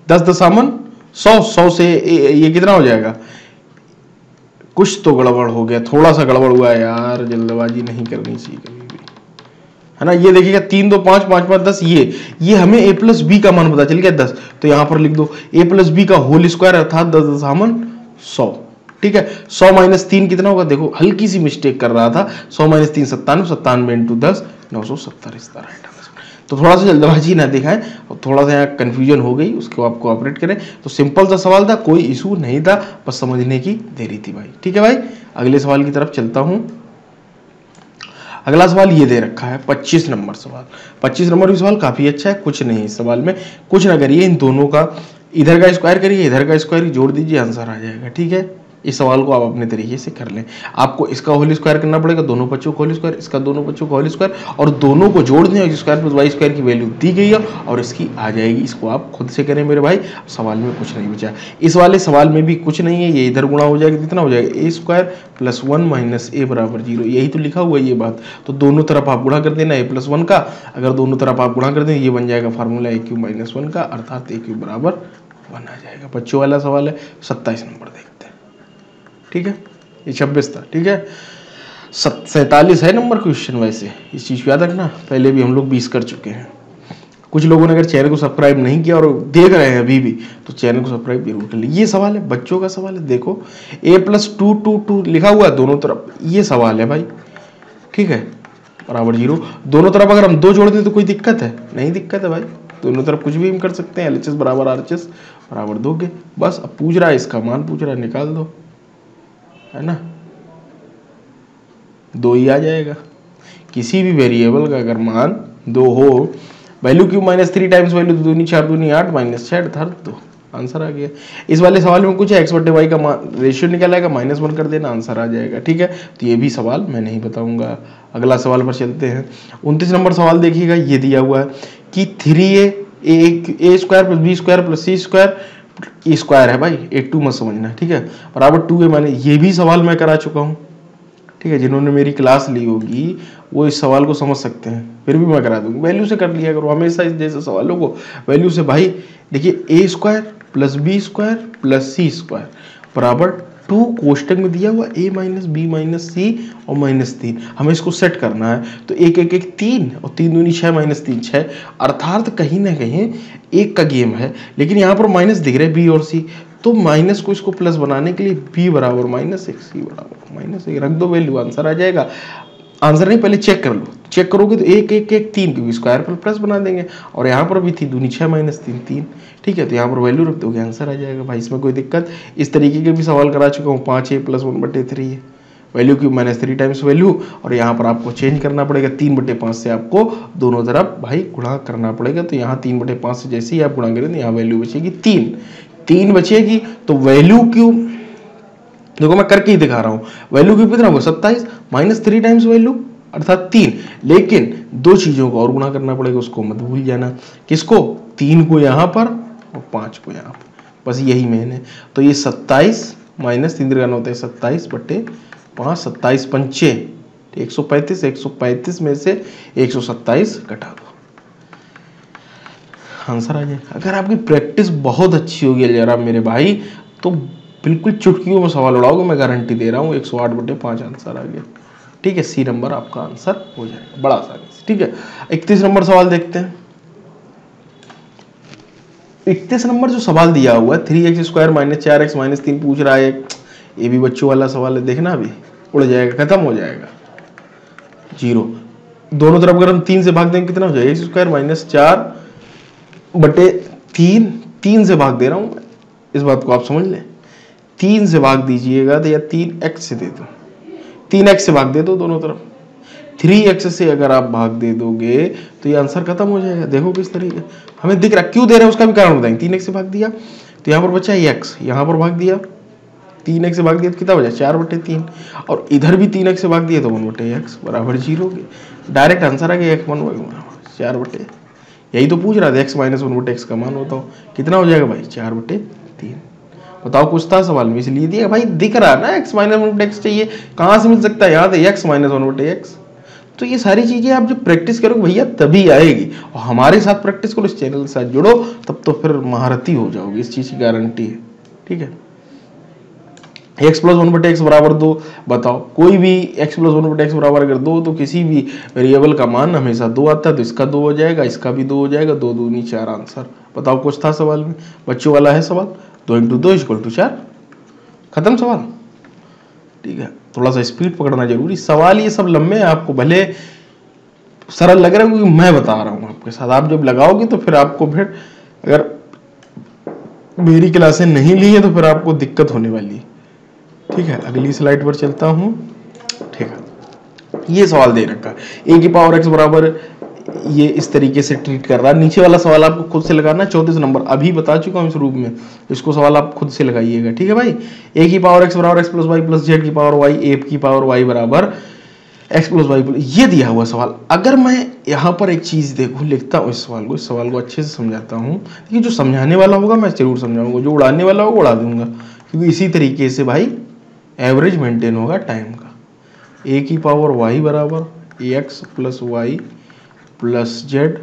10 दशामन 100, 100 से ये कितना हो जाएगा, कुछ तो गड़बड़ हो गया, थोड़ा सा गड़बड़ हुआ है यार, जल्दबाजी नहीं करनी चाहिए कभी भी, है ना। ये देखिएगा 3 2 5 5 5 10, ये हमें a प्लस बी का मान पता चल गया 10, तो यहां पर लिख दो a प्लस बी का होल स्क्वायर अर्थात 10 दशामन 100, ठीक है। 100 माइनस 3 कितना होगा, देखो हल्की सी मिस्टेक कर रहा था, 100 माइनस 3 97, 97 इंटू 10 970 इस तरह। तो थोड़ा सा जल्दबाजी ना दिखाएं, और थोड़ा सा यहाँ कन्फ्यूजन हो गई उसको आप कोऑपरेट करें। तो सिंपल सा सवाल था, कोई इशू नहीं था, बस समझने की देरी थी भाई। ठीक है भाई, अगले सवाल की तरफ चलता हूं। अगला सवाल ये दे रखा है 25 नंबर सवाल। 25 नंबर भी सवाल काफी अच्छा है, कुछ नहीं इस सवाल में, कुछ ना करिए, इन दोनों का इधर का स्क्वायर करिए, इधर का स्क्वायर जोड़ दीजिए, आंसर आ जाएगा। ठीक है, इस सवाल को आप अपने तरीके से कर लें। आपको इसका होल स्क्वायर करना पड़ेगा, दोनों बच्चों को होल स्क्वायर, इसका दोनों बच्चों को होल स्क्वायर, और दोनों को जोड़ दें, और स्क्वायर प्लस वाई स्क्वायर की वैल्यू दी गई है और इसकी आ जाएगी। इसको आप खुद से करें मेरे भाई, सवाल में कुछ नहीं बचा। इस वाले सवाल में भी कुछ नहीं है, ये इधर गुणा हो जाएगा, कितना हो जाएगा, ए स्क्वायर प्लस 1 माइनस ए बराबर 0, यही तो लिखा हुआ है ये बात। तो दोनों तरफ आप गुणा कर देना ए प्लस 1 का, अगर दोनों तरफ आप गुणा कर दें ये बन जाएगा फार्मूला ए क्यू माइनस 1 का, अर्थात ए क्यू बराबर 1 आ जाएगा। बच्चों वाला सवाल है, 27 नंबर देखते हैं। ठीक है, ये 26 था। ठीक है, 47 है नंबर क्वेश्चन। वैसे इस चीज को याद रखना, पहले भी हम लोग 20 कर चुके हैं। कुछ लोगों ने अगर चैनल को सब्सक्राइब नहीं किया और देख रहे हैं अभी भी, तो चैनल को सब्सक्राइब जरूर कर लीजिए। ये सवाल है, बच्चों का सवाल है, देखो a प्लस 2 2 2 लिखा हुआ है दोनों तरफ, ये सवाल है भाई। ठीक है, बराबर 0, दोनों तरफ अगर हम 2 जोड़ दें तो कोई दिक्कत है, नहीं दिक्कत है भाई, दोनों तरफ कुछ भी हम कर सकते हैं। LHS बराबर RHS बराबर 2 के, बस अब पूछ रहा है इसका मान, पूछ रहा है, निकाल दो, है ना, 2 ही आ जाएगा। किसी भी वेरिएबल का अगर मान 2 हो, value Q minus 3 times value 2 दूनी 4 दूनी 8 माइनस 6 अर्थात 2, आंसर आ गया। इस वाले सवाल में कुछ है, एक्स बटे वाई का रेशियो निकाला है, -1 कर देना, आंसर आ जाएगा। ठीक है, तो ये भी सवाल मैं नहीं बताऊंगा। अगला सवाल पर चलते हैं। 29 नंबर सवाल देखिएगा, ये दिया हुआ है कि 3a square plus B square plus C square, ये स्क्वायर है भाई, 8 2 मत समझना। ठीक है, बराबर 2a माने, ये भी सवाल मैं करा चुका हूँ। ठीक है, जिन्होंने मेरी क्लास ली होगी वो इस सवाल को समझ सकते हैं, फिर भी मैं करा दूंगा। वैल्यू से कर लिया करो हमेशा इस जैसे सवालों को, वैल्यू से। भाई देखिए, A square plus B square plus C square बराबर 2 कोष्टक में दिया हुआ a minus B minus C और -3, हमें इसको सेट करना है। तो 1 1 1 3 और 3 दूनी 6 -3 6, अर्थात कहीं ना कहीं एक का गेम है, लेकिन यहाँ पर माइनस दिख रहे बी और सी, तो माइनस को इसको प्लस बनाने के लिए b बराबर -1 सी बराबर -1 रख दो, वैल्यू आंसर आ जाएगा। आंसर नहीं, पहले चेक कर लो, चेक करोगे तो 1 1 1 3 क्योंकि स्क्वायर पर प्लस बना देंगे, और यहाँ पर भी थी दूनी 6 -3 3। ठीक है, तो यहाँ पर वैल्यू रख दोगे, आंसर आ जाएगा भाई, इसमें कोई दिक्कत। इस तरीके के भी सवाल करा चुका हूँ, 5a प्लस 1/3 है, वैल्यू क्यूब -3 टाइम्स वैल्यू, और यहाँ पर आपको चेंज करना पड़ेगा, 3/5 से आपको दोनों तरफ भाई गुणा करना पड़ेगा। तो यहाँ 3/5 से जैसे ही आप गुणा करें तो यहाँ वैल्यू बचेगी 3 बचेगी, तो वैल्यू क्यूब देखो मैं करके ही दिखा रहा हूं, वैल्यू क्यूब कितना होगा 27 -3 टाइम्स वैल्यू अर्थात 3, लेकिन 2 चीजों को और गुणा करना पड़ेगा, उसको मत भूल जाना। किसको, 3 को यहाँ पर और 5 को यहाँ पर, बस यही मेन है। तो ये 27 माइनस 3 का होता है 27/5, 27 पंचे 135, 135 में से 127 घटा दो, आंसर आ जाएगा। अगर आपकी प्रैक्टिस बहुत अच्छी होगी जरा मेरे भाई, तो बिल्कुल चुटकियों में सवाल उड़ाओगे, मैं गारंटी दे रहा हूँ। 108/5 आंसर आ गया। ठीक है, सी नंबर आपका आंसर हो जाएगा बड़ा आसानी से। ठीक है, 31 नंबर सवाल देखते हैं। 31 नंबर जो सवाल दिया हुआ है 3x² - 4x - 3 पूछ रहा है, ये भी बच्चों वाला सवाल है, देखना अभी उड़ जाएगा, खत्म हो जाएगा 0। दोनों तरफ अगर हम 3 से भाग देंगे कितना हो जाएगा, x² - 4/3, 3 से भाग दे रहा हूं मैं, इस बात को आप समझ लें। 3 से भाग दीजिएगा तो या 3x से दे दो, 3x से भाग दे दो दोनों तरफ, 3x से अगर आप भाग दे दोगे तो ये आंसर खत्म हो जाएगा। देखो किस तरीके हमें दिख रहा, क्यों दे रहे हैं उसका भी कारण बताएंगे। 3x से भाग दिया तो यहाँ पर बचा x, यहाँ पर भाग दिया 3x से भाग दिया तो कितना बचा 4/3, और इधर भी 3x से भाग दिया तो 1/x बराबर 0 के, डायरेक्ट आंसर आ गया 4/, यही तो पूछ रहा था, x - 1/x का मान बताओ कितना हो जाएगा भाई 4/3। बताओ कुछ था सवाल में, इसलिए दिया भाई, दिख रहा ना x - 1/x चाहिए, कहाँ से मिल सकता है, यहाँ से x - 1/x। तो ये सारी चीजें आप जब प्रैक्टिस करोगे भैया तभी आएगी, और हमारे साथ प्रैक्टिस करो, इस चैनल के साथ जुड़ो, तब तो फिर महारथी हो जाओगे, इस चीज की गारंटी है। ठीक है, x + 1/x बराबर 2, बताओ कोई भी x + 1/x बराबर अगर 2, तो किसी भी वेरिएबल का मान हमेशा 2 आता है, तो इसका 2 हो जाएगा, इसका भी 2 हो जाएगा, 2 दूनी 4 आंसर। बताओ कुछ था सवाल में, बच्चों वाला है सवाल, 2 × 2 = 4, खत्म सवाल। ठीक है, थोड़ा सा स्पीड पकड़ना जरूरी, सवाल ये सब लंबे हैं, आपको भले सरल लग रहा है क्योंकि मैं बता रहा हूँ आपके साथ, आप जब लगाओगे तो फिर आपको, फिर अगर मेरी क्लासें नहीं ली है तो फिर आपको दिक्कत होने वाली है। ठीक है, अगली स्लाइड पर चलता हूँ। ठीक है, ये सवाल दे रखा है, a की पावर x बराबर, ये इस तरीके से ट्रीट कर रहा है। नीचे वाला सवाल आपको खुद से लगाना, 34 नंबर अभी बता चुका हूँ इस रूप में, इसको सवाल आप खुद से लगाइएगा। ठीक है भाई, a की पावर x बराबर x plus Y plus Z की पावर y, a की पावर y बराबर x प्लस वाई प्लस, ये दिया हुआ सवाल। अगर मैं यहाँ पर एक चीज़ देखूँ, लिखता हूँ इस सवाल को अच्छे से समझाता हूँ। देखिए, जो समझाने वाला होगा मैं जरूर समझाऊंगा, जो उड़ाने वाला होगा उड़ा दूंगा, क्योंकि इसी तरीके से भाई एवरेज मेंटेन होगा टाइम का। a की पावर y बराबर x plus Y plus Z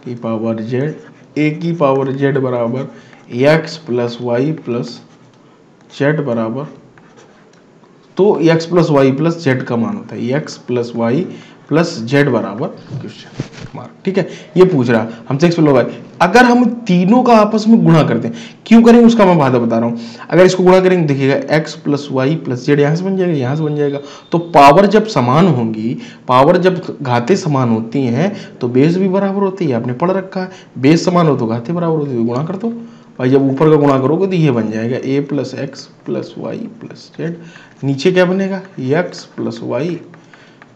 की पावर जेड, a की पावर z बराबर x plus Y plus z बराबर, तो x plus Y plus z का मान होता है x plus Y plus z बराबर क्वेश्चन मार्क। ठीक है, ये पूछ रहा हमसे x प्लस वाई, अगर हम तीनों का आपस में गुणा करते हैं, क्यों करेंगे उसका मैं बात बता रहा हूँ। अगर इसको गुणा करेंगे देखिएगा x plus Y plus z यहाँ से बन जाएगा, यहाँ से बन जाएगा। तो पावर जब समान होंगी, पावर जब घातें समान होती हैं तो बेस भी बराबर होती है, आपने पढ़ रखा है। बेस समान हो तो घातें बराबर होती है, गुणा कर दो भाई। जब ऊपर का गुणा करोगे तो ये बन जाएगा a plus X plus Y plus Z, नीचे क्या बनेगा x plus Y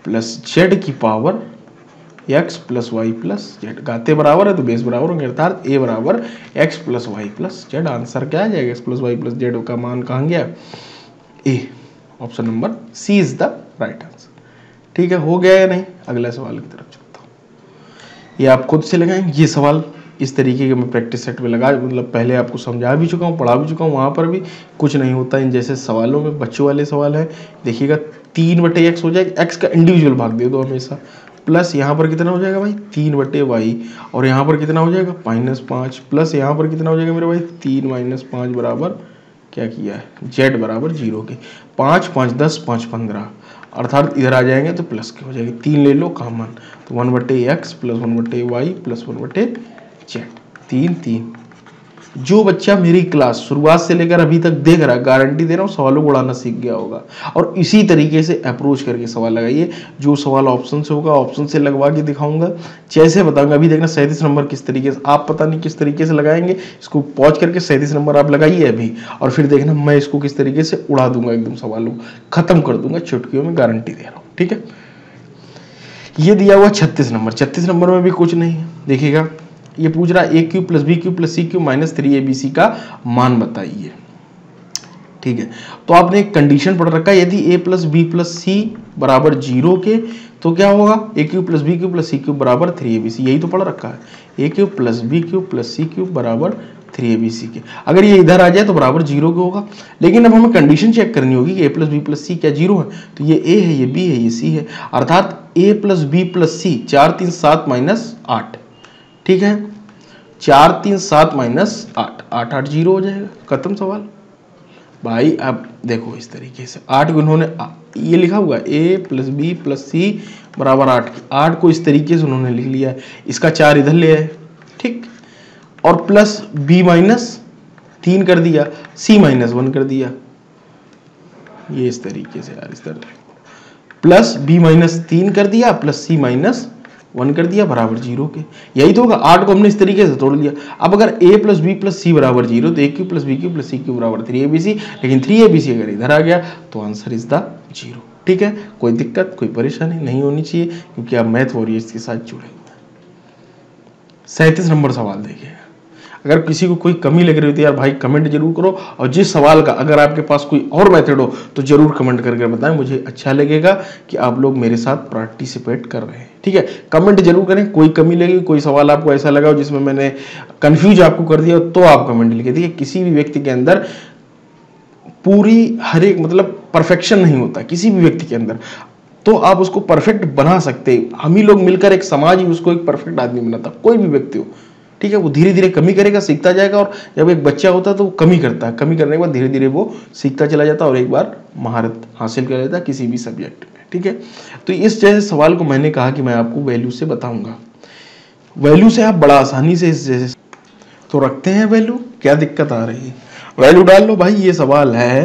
plus Z की power x plus Y plus Z, घाते बराबर है तो बेस बराबर होंगे, अर्थात a बराबर x plus Y plus z. Answer क्या आ जाएगा, x plus Y plus z का मान कहाँ गया, a, option number C is the right answer. ठीक है, हो गया या नहीं, अगला सवाल की तरफ चलता हूँ। ये आप खुद से लगाएं, ये सवाल इस तरीके के मैं प्रैक्टिस सेट में लगा, मतलब पहले आपको समझा भी चुका हूँ, पढ़ा भी चुका हूँ, वहाँ पर भी कुछ नहीं होता इन जैसे सवालों में। बच्चों वाले सवाल है, देखिएगा 3/x हो जाएगा, x का इंडिविजुअल भाग दे दो हमेशा, प्लस यहाँ पर कितना हो जाएगा भाई 3/y, और यहाँ पर कितना हो जाएगा -5, प्लस यहाँ पर कितना हो जाएगा मेरे भाई 3 - 5 बराबर क्या किया है, z बराबर 0 के। 5 5 10 5 15, अर्थात इधर आ जाएंगे तो प्लस के हो जाएगी, 3 ले लो कॉमन, तो 1/x plus 1/y plus 1/z, 3 3। जो बच्चा मेरी क्लास शुरुआत से लेकर अभी तक देख रहा है, गारंटी दे रहा हूँ सवालों को उड़ाना सीख गया होगा। और इसी तरीके से अप्रोच करके सवाल लगाइए, जो सवाल ऑप्शन से होगा ऑप्शन से लगवा के दिखाऊंगा, जैसे बताऊंगा। अभी देखना 37 नंबर किस तरीके से, आप पता नहीं किस तरीके से लगाएंगे, इसको पॉज करके 37 नंबर आप लगाइए अभी, और फिर देखना मैं इसको किस तरीके से उड़ा दूंगा, एकदम सवालों खत्म कर दूंगा चुटकियों में, गारंटी दे रहा हूँ। ठीक है, ये दिया हुआ 36 नंबर, 36 नंबर में भी कुछ नहीं है। देखिएगा, ये पूछ रहा है a³ plus b³ plus c³ minus 3abc का मान बताइए। ठीक है, तो आपने एक कंडीशन पढ़ रखा है, यदि a plus b plus c बराबर 0 के तो क्या होगा, a³ plus b³ plus c³ बराबर 3abc, यही तो पढ़ रखा है, a³ plus b³ plus c³ बराबर 3abc के। अगर ये इधर आ जाए तो बराबर 0 के होगा, लेकिन अब हमें कंडीशन चेक करनी होगी कि a plus b plus c क्या 0 है, तो ये a है, ये b है, ये c है, अर्थात a plus b plus c 4 3 7 minus 8। ठीक है, 4 3 7 माइनस 8, 8 8 0 हो जाएगा, खत्म सवाल भाई। अब देखो इस तरीके से 8 को उन्होंने ये लिखा हुआ a plus b plus c बराबर 8, 8 को इस तरीके से उन्होंने लिख लिया है, इसका 4 इधर ले आए, ठीक, और प्लस b माइनस 3 कर दिया, c माइनस 1 कर दिया, ये इस तरीके से यार, इस तरह प्लस b माइनस 3 कर दिया प्लस c माइनस 1 कर दिया बराबर 0 के, यही तो होगा। 8 को हमने इस तरीके से तोड़ लिया। अब अगर a plus b plus c बराबर 0 तो a³ plus b³ plus c³ बराबर 3abc, लेकिन 3abc अगर इधर आ गया तो आंसर इज द 0। ठीक है, कोई दिक्कत कोई परेशानी नहीं होनी चाहिए, क्योंकि आप मैथ वॉरियर्स के साथ जुड़े हुए हैं। 37 नंबर सवाल देखिए, अगर किसी को कोई कमी लग रही होती है यार भाई कमेंट जरूर करो, और जिस सवाल का अगर आपके पास कोई और मेथड हो तो जरूर कमेंट करके बताएं, मुझे अच्छा लगेगा कि आप लोग मेरे साथ पार्टिसिपेट कर रहे हैं। ठीक है, कमेंट जरूर करें, कोई कमी लगी, कोई सवाल आपको ऐसा लगा हो जिसमें मैंने कंफ्यूज आपको कर दिया तो आप कमेंट लिखिए। देखिए, किसी भी व्यक्ति के अंदर पूरी हर एक मतलब परफेक्शन नहीं होता किसी भी व्यक्ति के अंदर, तो आप उसको परफेक्ट बना सकते हैं। हम ही लोग मिलकर एक समाज ही उसको एक परफेक्ट आदमी बनाता, कोई भी व्यक्ति हो। ठीक है, वो धीरे धीरे कमी करेगा, सीखता जाएगा, और जब एक बच्चा होता है तो वो कमी करता है, कमी करने के बाद धीरे धीरे वो सीखता चला जाता है और एक बार महारत हासिल कर लेता है किसी भी सब्जेक्ट में। ठीक है, तो इस जैसे सवाल को मैंने कहा कि मैं आपको वैल्यू से बताऊंगा, वैल्यू से आप बड़ा आसानी से इस जैसे तो रखते हैं वैल्यू, क्या दिक्कत आ रही है, वैल्यू डाल लो भाई। ये सवाल है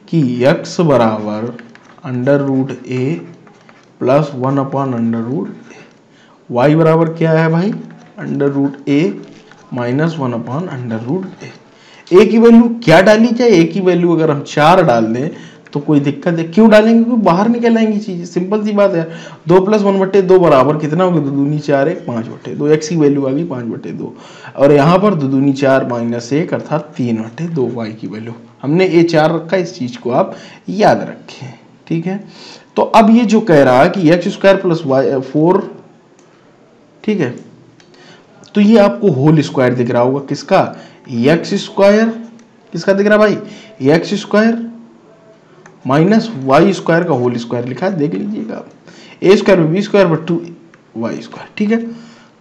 कि x बराबर √a plus 1 upon under root y बराबर क्या है भाई, under root a minus 1 upon under root a की वैल्यू क्या डाली जाए, ए की वैल्यू अगर हम 4 डाल दें तो कोई दिक्कत है, क्यों डालेंगे, क्योंकि बाहर निकल आएंगी चीजें, सिंपल सी बात है। 2 + 1/2 बराबर कितना होगा, 2 दूनी 4 1 5/2, एक्स की वैल्यू आ गई 5/2 और यहाँ पर 2 दूनी 4 -1 अर्थात 3/2 वाई की वैल्यू हमने ए 4 रखा, इस चीज को आप याद रखें, ठीक है। तो अब ये जो कह रहा है कि x² + y 4, ठीक है, तो ये आपको होल स्क्वायर दिख रहा होगा, किसका, x² किसका दिख रहा भाई, x² - y² का होल स्क्वायर लिखा है, देख लीजिएगा आप, a² b² 2y², ठीक है।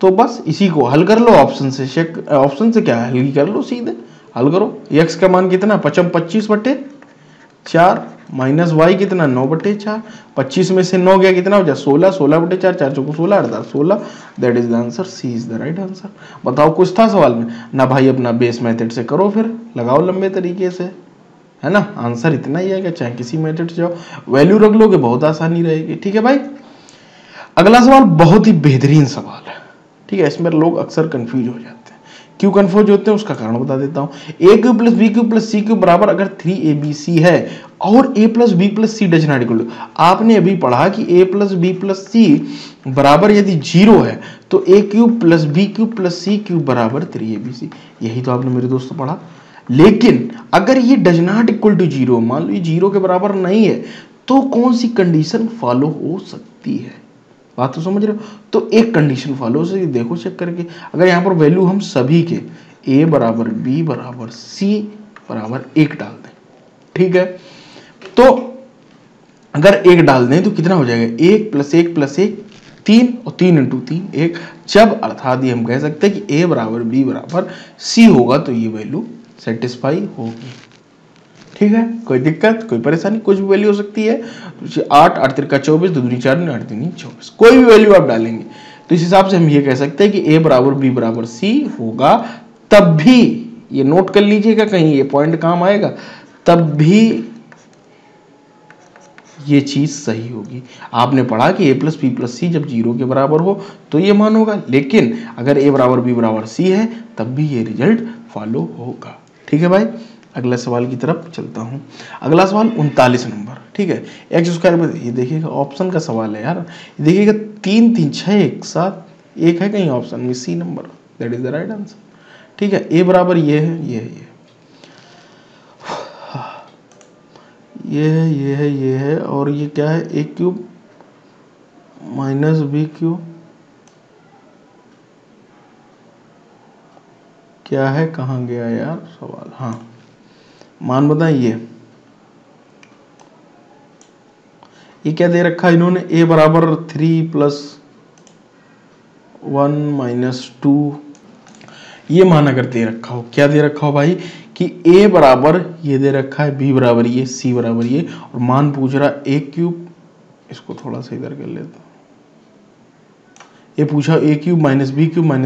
तो बस इसी को हल कर लो, ऑप्शन से चेक, ऑप्शन से क्या हल कर लो, सीधे हल करो। x का मान कितना 25/4 माइनस y कितना 9/4, 25 में से 9 गया कितना हो जाए 16, 16/4, 4 चौको 16 अर्थात 16, that is the answer, C is the right answer. बताओ कुछ था सवाल में ना भाई, अपना बेस मेथड से करो, फिर लगाओ लंबे तरीके से, है ना, आंसर इतना ही आएगा, चाहे किसी मेथड से जाओ, वैल्यू रख लोगे, बहुत आसानी रहेगी, ठीक है भाई। अगला सवाल बहुत ही बेहतरीन सवाल है, ठीक है, इसमें लोग अक्सर कंफ्यूज हो जाते हैं, क्यों कंफ्यूज होते हैं उसका कारण बता देता हूं। a³ + b³ + c³ बराबर अगर 3abc है और a + b + c does not equal to, आपने अभी पढ़ा कि a + b + c बराबर यदि 0 है तो a³ + b³ + c³ बराबर 3abc, यही तो आपने मेरे दोस्त पढ़ा। लेकिन अगर ये डज नॉट इक्वल टू 0, मान लो ये 0 के बराबर नहीं है, तो कौन सी कंडीशन फॉलो हो सकती है, बात तो समझ रहे हो। तो एक कंडीशन फॉलो हो सकती है, देखो चेक करके, अगर यहाँ पर वैल्यू हम सभी के a बराबर b बराबर c बराबर 1 डाल दें, ठीक है, तो अगर 1 डाल दें तो कितना हो जाएगा, 1 + 1 + 1 3 और 3 × 3 1, जब अर्थात ये हम कह सकते हैं कि a बराबर b बराबर c होगा तो ये वैल्यू सेटिस्फाई होगी, ठीक है। कोई दिक्कत, कोई परेशानी, कुछ भी वैल्यू हो सकती है, 8 8 3 24, 2 दूनी 4 8 3 24, कोई भी वैल्यू आप डालेंगे तो इस हिसाब से हम ये कह सकते हैं कि a बराबर b बराबर c होगा, तब भी ये नोट कर लीजिएगा, कहीं ये पॉइंट काम आएगा, तब भी ये चीज सही होगी। आपने पढ़ा कि a + b + c जब 0 के बराबर हो तो ये मान होगा, लेकिन अगर a बराबर b बराबर c है तब भी ये रिजल्ट फॉलो होगा, ठीक है भाई। अगला सवाल की तरफ चलता हूं। अगला सवाल 39 नंबर, ठीक है, x² में ये देखिएगा, ऑप्शन का सवाल है यार, देखिएगा 3 3 6 1 7 1 है कहीं ऑप्शन में, C number, that is the right answer, ठीक है। a बराबर ये है, ये है, ये है और ये क्या है, a³ - b³ क्या है, कहाँ गया यार सवाल, हाँ मान बताइए, ये क्या दे रखा है इन्होंने, a बराबर 3 + 1 - 2, ये मान अगर दे रखा हो, क्या दे रखा हो भाई कि a बराबर ये दे रखा है, b बराबर ये, c बराबर ये, और मान पूछ रहा a³, इसको थोड़ा सा इधर कर लेता हूं, ये पूछा a³ - b³ -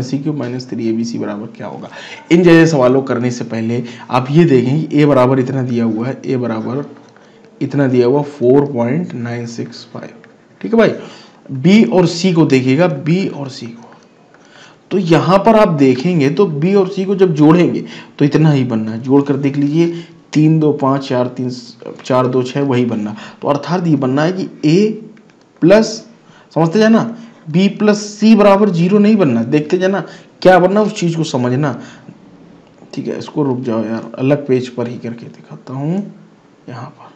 c³ - 3abc बराबर क्या होगा। इन जैसे सवालों करने से पहले आप ये देखें कि a बराबर इतना दिया हुआ है, a बराबर इतना दिया हुआ 4.965, ठीक है भाई। b और c को देखिएगा, b और c को, तो यहां पर आप देखेंगे तो b और c को जब जोड़ेंगे तो इतना ही बनना है, जोड़ कर देख लीजिए, 3 2 5 4 3 4 2 6 वही बनना, तो अर्थात ये बनना है कि a प्लस, समझते जाना, b + c बराबर 0 नहीं बनना, देखते जाना क्या बनना, उस चीज को समझना, ठीक है। इसको रुक जाओ यार, अलग पेज पर ही करके दिखाता हूं, यहाँ पर,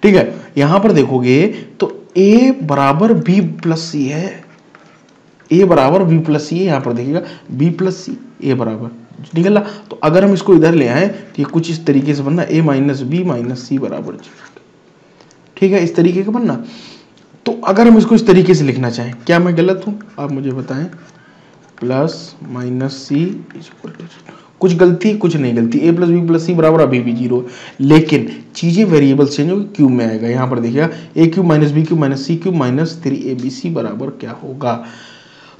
ठीक है, यहां पर देखोगे तो a बराबर b + c है, a बराबर b + c है, यहां पर देखिएगा b + c, a बराबर निकला, तो अगर हम इसको इधर ले आए तो ये कुछ इस तरीके से बनना, a - b - c बराबर 0, ठीक है, इस तरीके का बनना। तो अगर हम इसको इस तरीके से लिखना चाहें, क्या मैं गलत हूं, आप मुझे बताएं, + c, कुछ गलती कुछ नहीं गलती, a + b + c बराबर अभी भी 0, लेकिन चीजें वेरिएबल चेंज होगी, क्यूब में आएगा, यहां पर देखिएगा a³ - b³ - c³ - 3abc बराबर क्या होगा।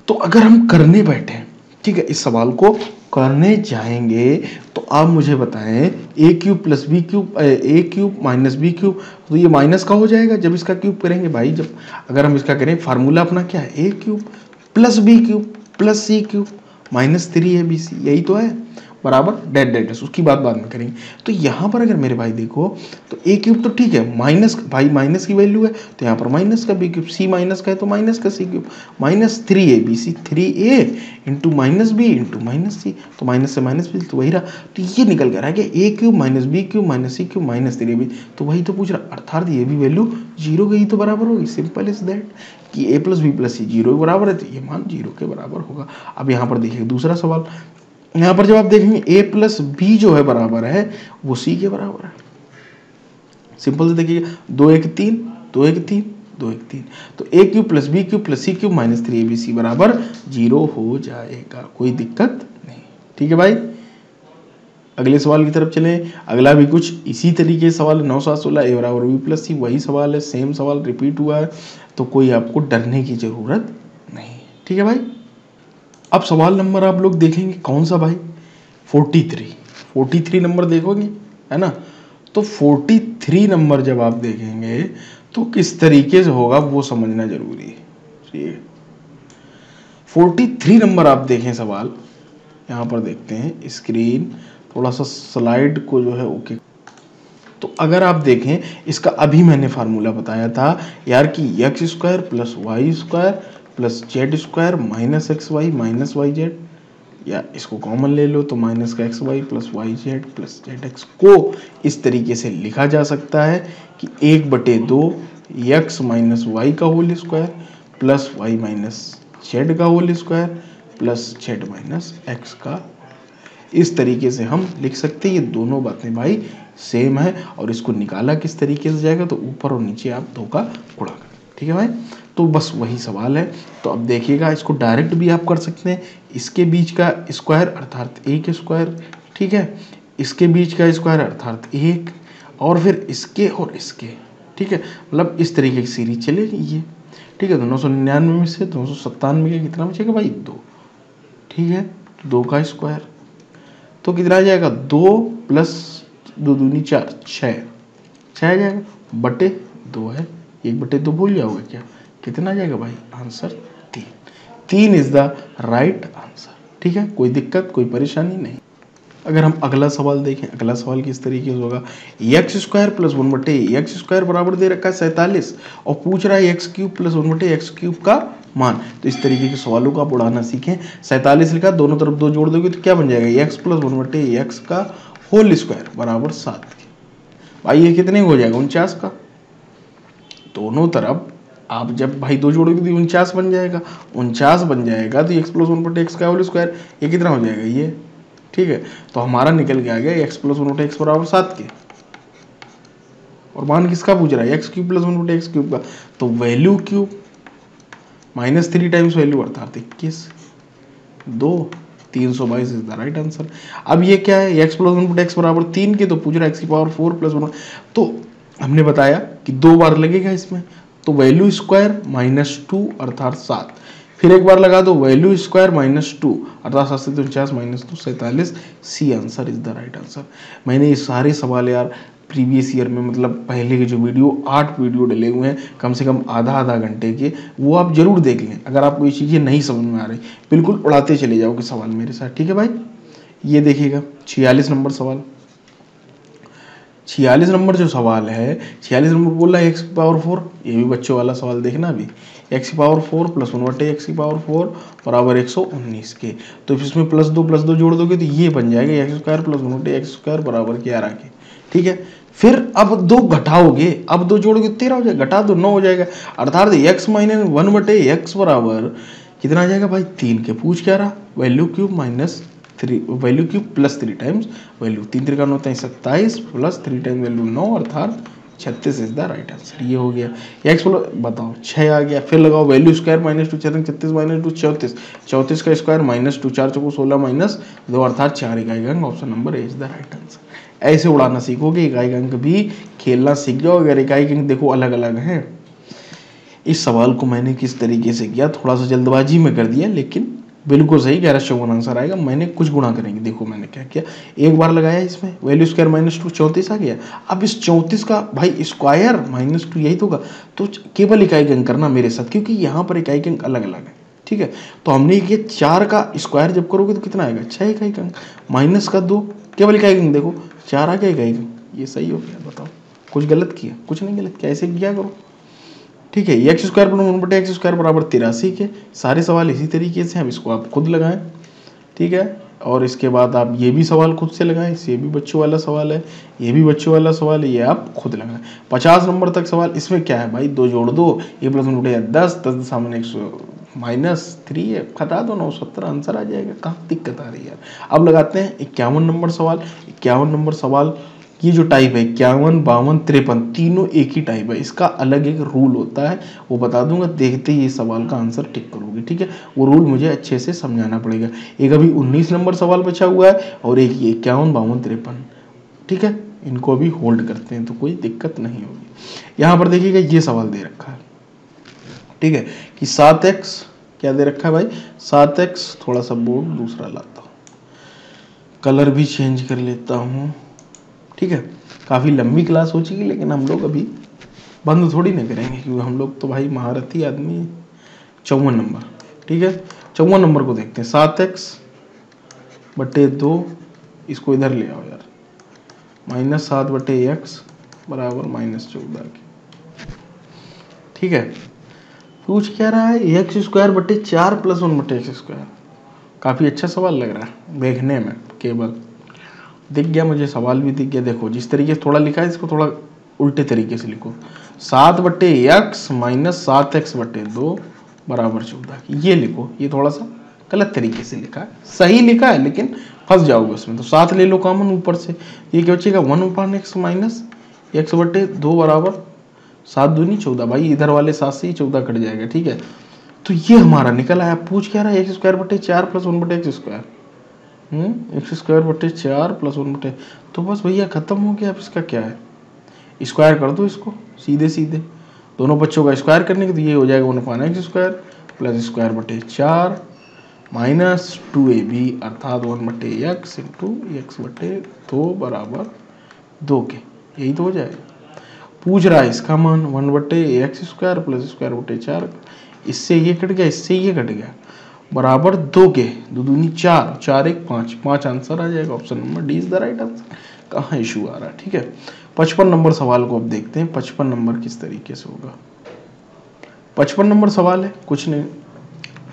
तो अगर हम करने बैठे, ठीक है, इस सवाल को करने जाएंगे तो आप मुझे बताएं ए क्यूब प्लस बी क्यूब, ए क्यूब माइनस बी क्यूब, तो ये माइनस का हो जाएगा जब इसका क्यूब करेंगे भाई। जब अगर हम इसका करें फार्मूला अपना क्या है, A cube plus B cube plus C cube minus 3abc, यही तो है, बराबर डेट डेट उसकी बात बाद में करेंगे। तो यहाँ पर अगर मेरे भाई देखो तो ए क्यूब तो ठीक है, माइनस भाई माइनस की वैल्यू है तो यहाँ पर माइनस का बी क्यूब, सी माइनस का है तो माइनस का C cube, minus 3abc 3a into minus B into minus C, तो माइनस से माइनस भी तो वही रहा। तो ये निकल कर आ गया A cube minus B cube minus C cube minus 3ab, तो वही तो पूछ रहा, अर्थात ये भी वैल्यू जीरो गई तो बराबर होगी। सिंपल इज दैट कि ए प्लस बी प्लस सी जीरो के बराबर है तो ये मान जीरो के बराबर होगा। अब यहाँ पर देखिए दूसरा सवाल, यहाँ पर जब आप देखेंगे a प्लस बी जो है बराबर है वो c के बराबर है। सिंपल से देखिएगा 2 1 3 2 1 3 2 1 3, तो a cube plus B cube plus C cube minus 3abc बराबर 0 हो जाएगा, कोई दिक्कत नहीं। ठीक है भाई, अगले सवाल की तरफ चलें। अगला भी कुछ इसी तरीके सवाल 9 7 16 a बराबर b प्लस सी, वही सवाल है, सेम सवाल रिपीट हुआ है, तो कोई आपको डरने की जरूरत नहीं। ठीक है भाई, अब सवाल नंबर आप लोग देखेंगे कौन सा भाई, 43 नंबर देखोगे है ना। तो 43 नंबर जब आप देखेंगे तो किस तरीके से होगा वो समझना जरूरी है। ठीक है, 43 नंबर आप देखें सवाल, यहाँ पर देखते हैं स्क्रीन थोड़ा सा स्लाइड को जो है ओके। तो अगर आप देखें इसका अभी मैंने फार्मूला बताया था यार कि x square plus Y square plus z square minus x y minus y z, या इसको कॉमन ले लो तो माइनस का x y plus y z plus z x को इस तरीके से लिखा जा सकता है कि 1/2 एक्स माइनस वाई का whole square plus Y minus Z का whole square plus Z minus X का। इस तरीके से हम लिख सकते हैं, ये दोनों बातें भाई सेम है। और इसको निकाला किस तरीके से जाएगा, तो ऊपर और नीचे आप 2 का गुणा करें। ठीक है भाई, तो बस वही सवाल है। तो अब देखिएगा इसको डायरेक्ट भी आप कर सकते हैं, इसके बीच का स्क्वायर अर्थात 1 स्क्वायर, ठीक है, इसके बीच का स्क्वायर अर्थात 1, और फिर इसके और इसके, ठीक है, मतलब इस तरीके की सीरीज चलेगी ये। ठीक है, तो 999 में से 297 का कितना बचेगा भाई 2, ठीक है, 2 का स्क्वायर तो कितना आ जाएगा 2 प्लस 2 दूनी 4 6 आ जाएगा, बटे 2 है, 1/2 भूल जाओगे क्या, कितना आ जाएगा भाई answer 3 is the right answer. ठीक है, कोई दिक्कत कोई परेशानी नहीं। अगर हम अगला सवाल देखें, अगला सवाल किस तरीके से होगा, एक्स स्क्वायर प्लस 1/एक्स स्क्वायर बराबर दे रखा है 47 और पूछ रहा है एक्स क्यूब प्लस 1/एक्स क्यूब का मान। तो इस तरीके के सवालों को आप उड़ाना सीखें। 47 लिखा, दोनों तरफ 2 जोड़ दोगे तो क्या बन जाएगा, एक्स प्लस 1/एक्स का होल स्क्वायर बराबर 7। भाई ये कितने हो जाएगा 49 का, दोनों तरफ आप जब भाई 2 जोड़ोगे तो 49 बन जाएगा, 49 बन जाएगा तो एक्स प्लस 1/एक्स का होल स्क्वायर ये कितना हो जाएगा ये। ठीक है, तो हमारा निकल के आ गया एक्स प्लस 1/एक्स बराबर 7 के, और मान किसका पूछ रहा है एक्स क्यूब प्लस 1/एक्स क्यूब का, तो value cube minus 3 times value अर्थात 21 2 322 इज द राइट आंसर। अब ये क्या है, एक्स प्लस 1/एक्स बराबर 3 के, तो पूछ रहा है एक्स की पावर 4 प्लस 1, तो हमने बताया कि 2 बार लगेगा इसमें, तो वैल्यू स्क्वायर -2 अर्थात 7, फिर एक बार लगा दो वैल्यू स्क्वायर -2 अर्थात 7 से 49 -2 47, C answer is the right answer. मैंने ये सारे सवाल यार प्रीवियस ईयर में, मतलब पहले के जो वीडियो 8 वीडियो डले हुए हैं कम से कम आधा घंटे के, वो आप जरूर देख लें। अगर आपको ये चीज़ें नहीं समझ में आ रही बिल्कुल उड़ाते चले जाओगे सवाल मेरे साथ। ठीक है भाई, ये देखिएगा 46 नंबर सवाल, 46 नंबर जो सवाल है, 46 नंबर बोल रहा है एक्स की पावर 4, ये भी बच्चों वाला सवाल देखना अभी, एक्स की पावर 4 प्लस 1/एक्स की पावर 4 बराबर 119 के, तो इसमें प्लस 2 जोड़ दोगे तो ये बन जाएगा एक्स स्क्वायर प्लस 1/एक्स स्क्वायर बराबर 11 के। ठीक है, फिर अब 2 घटाओगे, अब 2 जोड़ोगे 13 हो जाएगा, घटा दो 9 हो जाएगा, अर्थात एक्स माइनस 1/एक्स बराबर कितना आ जाएगा भाई 3 के। पूछ क्या रहा, value cube minus 3 value cube plus 3 times value, 3 3 का 9 27 प्लस 3 टाइम्स वैल्यू 9 अर्थात 36 इज द राइट आंसर। ये हो गया एक्स प्लस बताओ 6 आ गया, फिर लगाओ वैल्यू स्क्वायर -2 36 -2 34 34 का स्क्वायर -2 4 चौको 16 -2 अर्थात 4 इकाई अंक, option number A is the right answer. ऐसे उड़ाना सीखोगे, इकाई अंक भी खेलना सीख जाओ। अगर इकाई अंक देखो अलग अलग हैं। इस सवाल को मैंने किस तरीके से किया, थोड़ा सा जल्दबाजी में कर दिया, लेकिन बिल्कुल सही, 1154 आंसर आएगा। मैंने कुछ गुणा करेंगे, देखो मैंने क्या किया, एक बार लगाया इसमें, वैल्यू स्क्वायर -2 34 आ गया। अब इस 34 का भाई स्क्वायर -2 यही तो होगा, तो केवल इकाई अंक करना मेरे साथ, क्योंकि यहाँ पर इकाई अंक अलग अलग है, ठीक है। तो हमने ये 4 का स्क्वायर जब करोगे तो कितना आएगा, 6 इकाई अंक, माइनस का 2 केवल इकाई अंक, देखो 4 आ गया इकाई अंक, ये सही हो गया। बताओ कुछ गलत किया? कुछ नहीं गलत किया, ऐसे किया करो, ठीक है। X square plus 1/x square बराबर 83 के सारे सवाल इसी तरीके से, हम इसको आप खुद लगाएं, ठीक है। और इसके बाद आप ये भी सवाल खुद से लगाएं, ये भी बच्चों वाला सवाल है, ये भी बच्चों वाला सवाल है, ये आप खुद लगाएं। 50 नंबर तक सवाल, इसमें क्या है भाई, 2 जोड़ दो, ये प्लस 10, 10 सामने 100 -3 है, घटा दो, 970 आंसर आ जाएगा। कहाँ दिक्कत आ रही है यार। अब लगाते हैं 51 नंबर सवाल। 51 नंबर सवाल, ये जो टाइप है 51, 52, 53 तीनों एक ही टाइप है, इसका अलग एक रूल होता है, वो बता दूंगा, देखते ही ये सवाल का आंसर टिक करोगे, ठीक है। वो रूल मुझे अच्छे से समझाना पड़ेगा। एक अभी 19 नंबर सवाल बचा हुआ है और एक ये 51, 52, 53, ठीक है। इनको अभी होल्ड करते हैं तो कोई दिक्कत नहीं होगी। यहाँ पर देखिएगा ये सवाल दे रखा है, ठीक है, कि 7x क्या दे रखा है भाई, 7x, थोड़ा सा बोर्ड दूसरा लाता हूँ, कलर भी चेंज कर लेता हूँ, ठीक है। काफ़ी लंबी क्लास हो चुकी, लेकिन हम लोग अभी बंद थोड़ी ना करेंगे, क्योंकि हम लोग तो भाई महारथी आदमी हैं। 54 नंबर, ठीक है। 54 नंबर को देखते हैं, 7x/2, इसको इधर ले आओ यार, -7/x बराबर -14 के, ठीक है। पूछ क्या रहा है, x स्क्वायर बटे 4 + 1/x स्क्वायर। काफ़ी अच्छा सवाल लग रहा है देखने में, केवल दिख गया मुझे, सवाल भी दिख गया। देखो जिस तरीके से थोड़ा लिखा है, इसको थोड़ा उल्टे तरीके से लिखो, 7/x - 7x/2 बराबर 14, ये लिखो। ये थोड़ा सा गलत तरीके से लिखा है, सही लिखा है लेकिन फंस जाओगे उसमें। तो 7 ले लो कॉमन ऊपर से, ये क्या बचेगा, 1/x - x/2 बराबर 7 दूनी 14। भाई इधर वाले 7 से ही 14 कट जाएगा, ठीक है। तो ये हमारा निकल आया। पूछ क्या रहा है, x स्क्वायर बटे 4 + 1/x स्क्वायर, x स्क्वायर बटे 4 + 1/, तो बस भैया खत्म हो गया। अब इसका क्या है, स्क्वायर कर दो इसको सीधे सीधे, दोनों बच्चों का स्क्वायर करने के, तो ये हो जाएगा 1/x स्क्वायर प्लस स्क्वायर बटे 4 माइनस 2ab अर्थात 1/x इंटू x/2 बराबर 2 के, यही तो हो जाएगा। पूछ रहा है इसका मान 1/x स्क्वायर प्लस स्क्वायर बटे 4, इससे ये कट गया, इससे ये कट गया, बराबर 2 के, 2 दूनी 4, 4 1 5, 5 आंसर आ जाएगा। Option number D is the right answer. कहाँ इशू आ रहा है, ठीक है। 55 नंबर सवाल को अब देखते हैं, 55 नंबर किस तरीके से होगा। 55 नंबर सवाल है, कुछ नहीं,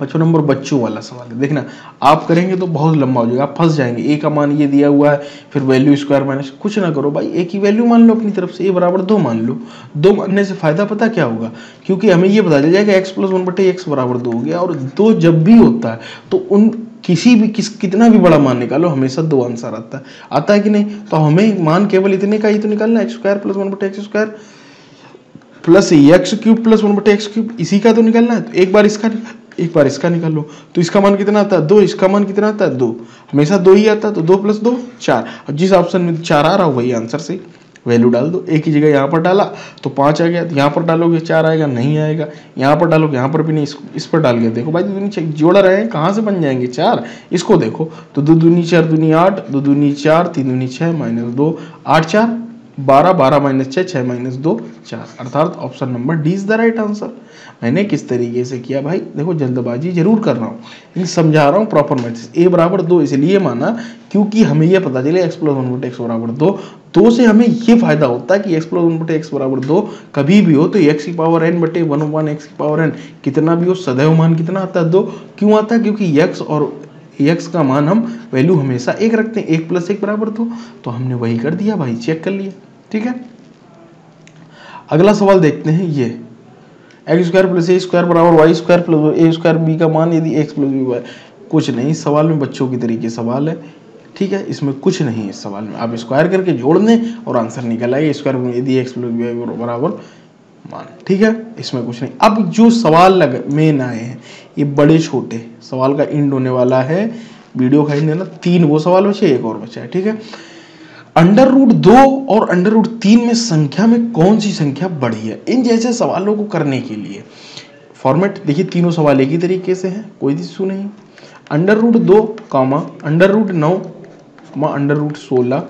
55 नंबर बच्चों वाला सवाल है। देखना आप करेंगे तो बहुत लंबा हो जाएगा, आप फंस जाएंगे। ए का मान ये दिया हुआ है, फिर वैल्यू स्क्वायर माइनस, कुछ ना करो भाई, ए की वैल्यू मान लो अपनी तरफ से, ए बराबर 2 मान लो। 2 मानने से फायदा पता क्या होगा, क्योंकि हमें ये पता चल जाएगा x + 1/x बराबर 2 हो गया। और 2 जब भी होता है तो उन किसी भी कितना भी बड़ा मान निकालो, हमेशा 2 आंसर आता है कि नहीं। तो हमें मान केवल इतने का ही तो निकालना है, x square plus 1/x square plus x³ plus 1/x³, इसी का तो निकालना है। तो एक बार इसका निकाल लो, तो इसका मान कितना आता है 2, इसका मान कितना आता है 2, हमेशा 2 ही आता है। तो 2 + 2 4, और जिस ऑप्शन में 4 आ रहा हो वही आंसर से वैल्यू डाल दो। एक ही जगह यहाँ पर डाला तो 5 आ गया, यहाँ पर डालोगे 4 आएगा, नहीं आएगा। यहाँ पर डालोगे, यहाँ पर भी नहीं, इस पर डाल के देखो भाई, 2 दूनी जोड़ रहे हैं, कहाँ से बन जाएंगे 4, इसको देखो। तो 2 दूनी 4 दूनी 8, 2 दूनी 4, 3 दूनी 6 -2, 8 4 12, 12 - 6, 6 - 2 4, अर्थात option number D is the right answer. मैंने किस तरीके से किया भाई, देखो जल्दबाजी जरूर कर रहा हूँ, लेकिन समझा रहा हूँ प्रॉपर मैथ्स। ए बराबर 2 इसलिए माना क्योंकि हमें यह पता चले x + 1/x बराबर 2, 2 से हमें ये फायदा होता है कि x + 1/x बराबर 2 कभी भी हो तो x⁴n/1/n कितना भी हो, सदैव मान कितना आता है 2। क्यों आता है, क्योंकि x और x का मान हम वैल्यू हमेशा 1 रखते हैं, 1 + 1 बराबर 2, तो हमने वही कर दिया भाई, चेक कर लिया, ठीक है। अगला सवाल देखते हैं, ये x² + a² बराबर y² + a² b का मान यदि x + b y, कुछ नहीं, सवाल में बच्चों की तरीके सवाल है, ठीक है। इसमें कुछ नहीं है, इस सवाल में आप स्क्वायर करके जोड़ दें और आंसर निकल आएगा, स्क्वायर में यदि x + b बराबर मान, ठीक है। इसमें कुछ नहीं। अब जो सवाल मेन आए हैं, ये बड़े छोटे सवाल का एंड होने वाला है, वीडियो का एंड देना, 3 वो सवाल बचे, एक और बचा है, ठीक है। √2 और √3 में संख्या में कौन सी संख्या बड़ी है, इन जैसे सवालों को करने के लिए फॉर्मेट देखिए, तीनों सवाल एक ही तरीके से हैं, कोई इशू नहीं। अंडर रूट 2 कामा अंडर रूट 9 अंडर रूट 16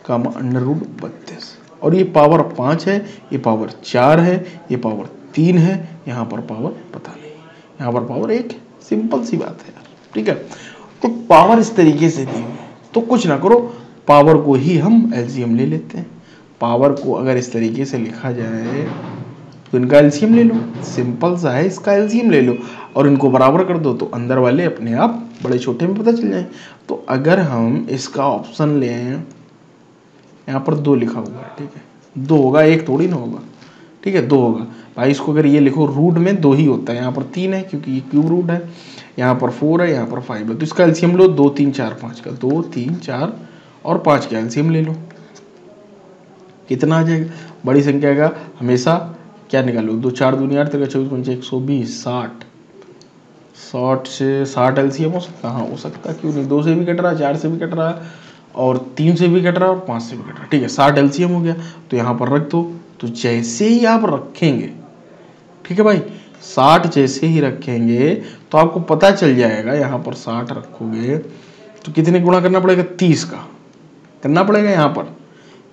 कामा अंडर रूट 32, और ये पावर 5 है, ये पावर 4 है, ये पावर 3 है, यहाँ पर पावर पता नहीं, यहाँ पर पावर 1। सिंपल सी बात है यार, ठीक है। तो पावर इस तरीके से दी हुई है, तो कुछ ना करो, पावर को ही हम एलसीएम ले लेते हैं। पावर को अगर इस तरीके से लिखा जाए तो इनका एलसीएम ले लो, सिंपल सा है, इसका एलसीएम ले लो और इनको बराबर कर दो, तो अंदर वाले अपने आप बड़े छोटे में पता चल जाए। तो अगर हम इसका ऑप्शन लें, यहाँ पर 2 लिखा हुआ है, ठीक है, 2 होगा, 1 थोड़ी ना होगा, ठीक है, 2 होगा भाई। इसको अगर ये लिखो, रूट में 2 ही होता है, यहाँ पर 3 है क्योंकि ये क्यूब रूट है, यहाँ पर 4 है, यहाँ पर 5 है, तो इसका एलसीएम लो 2 3 4 5 का, 2 3 4 और 5 का एलसीएम ले लो, कितना आ जाएगा। बड़ी संख्या का हमेशा क्या निकालो, 2 4 दूनी 8 3 24 5 120 60, 60 से 60 एलसीएम हो सकता, हाँ हो सकता, क्यों नहीं, 2 से भी कट रहा है, 4 से भी कट रहा है, और 3 से भी कट रहा है, और 5 से भी कट रहा है, ठीक है, 60 एलसीएम हो गया। तो यहाँ पर रख दो, तो जैसे ही आप रखेंगे, ठीक है भाई, 60 जैसे ही रखेंगे तो आपको पता चल जाएगा, यहाँ पर 60 रखोगे तो कितने गुणा करना पड़ेगा, 30 का करना पड़ेगा, यहाँ पर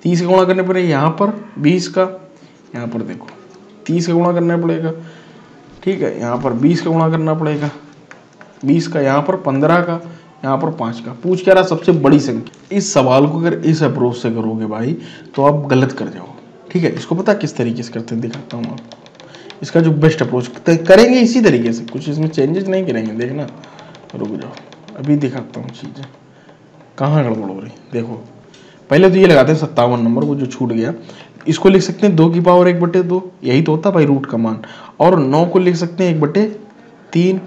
30 का गुणा करने पड़ेगा, यहाँ पर 20 का, यहाँ पर देखो 30 का गुणा करना पड़ेगा, ठीक है, यहाँ पर 20 का गुणा करना पड़ेगा, 20 का, यहाँ पर 15 का, यहाँ पर 5 का। पूछ क्या रहा, सबसे बड़ी संख्या। इस सवाल को अगर इस अप्रोच से करोगे भाई तो आप गलत कर जाओ, ठीक है। इसको पता किस तरीके से करते हैं, दिखाता हूँ आपको। इसका जो बेस्ट अप्रोच करेंगे इसी तरीके से, कुछ इसमें चेंजेस नहीं करेंगे, देखना, रुक जाओ अभी दिखाता हूँ चीज़ें कहाँ गड़बड़ हो रही। देखो पहले तो ये लगाते हैं 57 नंबर, वो जो छूट गया, इसको लिख सकते हैं 2 की पावर 1/2, यही तो होता भाई रूट का मान, और 9 को लिख सकते हैं 1/3,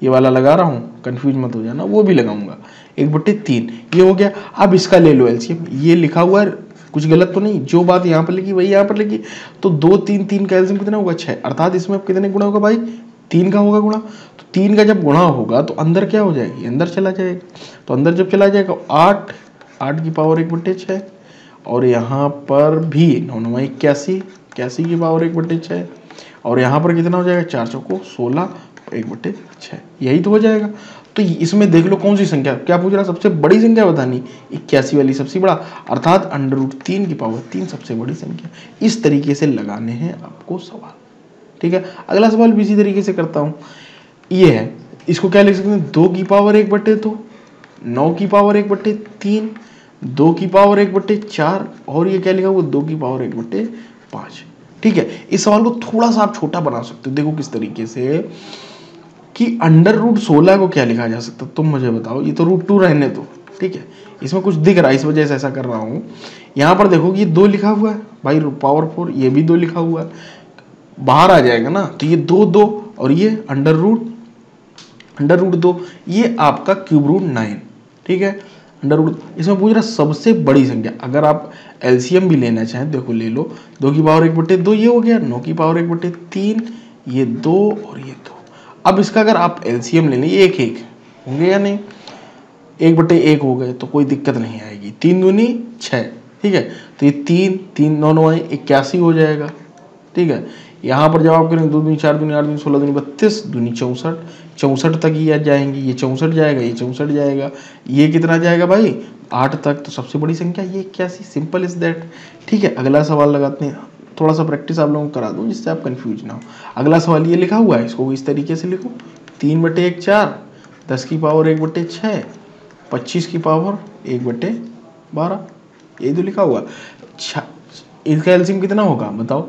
ये वाला लगा रहा हूँ, कंफ्यूज मत हो जाना, वो भी लगाऊंगा 1/3, ये हो गया। अब इसका ले लो एलसीएम, ये लिखा हुआ है, कुछ गलत तो नहीं, जो बात यहाँ पर लिखी वही यहाँ पर लिखी, तो 2 3 3 का एलसीएम कितना होगा, 6, अर्थात इसमें अब कितने गुणा होगा भाई, 3 का होगा गुणा। तो 3 का जब गुणा होगा तो अंदर क्या हो जाएगी, अंदर चला जाएगा, तो अंदर जब चला जाएगा 8 की पावर 1/6, और यहाँ पर भी 9 9 81 81 की पावर 1/6, और यहाँ पर कितना हो जाएगा, 4 चौको 16 1/6, यही तो हो जाएगा। तो इसमें देख लो कौन सी संख्या, क्या पूछ रहा, सबसे बड़ी संख्या बतानी, 81 वाली सबसे बड़ा, अर्थात √3 की पावर 3 सबसे बड़ी संख्या। इस तरीके से लगाने हैं आपको सवाल, ठीक है। अगला सवाल भी इसी तरीके से करता हूँ, ये है, इसको क्या लिख सकते हैं, 2 की पावर 1/2, 9 की पावर 1/3, 2 की पावर 1/4, और ये क्या लिखा हुआ, 2 की पावर 1/5, ठीक है। इस सवाल को थोड़ा सा आप छोटा बना सकते हो, देखो किस तरीके से, कि √16 को क्या लिखा जा सकता, तुम मुझे बताओ। ये तो √2 रहने दो, ठीक है, इसमें कुछ दिख रहा है, इस वजह से ऐसा कर रहा हूँ। यहाँ पर देखो ये 2 लिखा हुआ है भाई, पावर 4, ये भी 2 लिखा हुआ है, बाहर आ जाएगा ना, तो ये 2 2, और ये √2, ये आपका √9, ठीक है, √, इसमें पूछ रहा सबसे बड़ी संख्या। अगर आप एलसीएम भी लेना चाहें, देखो ले लो, 2 की पावर 1/2 ये हो गया, 9 की पावर 1/3, ये 2 और ये 2। अब इसका अगर आप एलसीएम ले लें, ये 1 1 होंगे या नहीं, 1/1 हो गए तो कोई दिक्कत नहीं आएगी, 3 दूनी 6, ठीक है, तो ये 3 3 9 9 81 हो जाएगा, ठीक है। यहाँ पर जब आप करेंगे 2 दूनी 4 दूनी 8 दूनी 16 दूनी 32 दूनी 64, 64 तक ये जाएंगी, ये 64 जाएगा, ये 64 जाएगा, ये कितना जाएगा भाई 8 तक, तो सबसे बड़ी संख्या ये 81, सिंपल इज दैट, ठीक है। अगला सवाल लगाते हैं, थोड़ा सा प्रैक्टिस आप लोगों को करा दूं जिससे आप कंफ्यूज ना हो। अगला सवाल ये लिखा हुआ है, इसको इस तरीके से लिखो, 3/1 4, 10 की पावर 1/6, 25 की पावर 1/12, यही तो लिखा हुआ। इसका एलसीएम कितना होगा बताओ,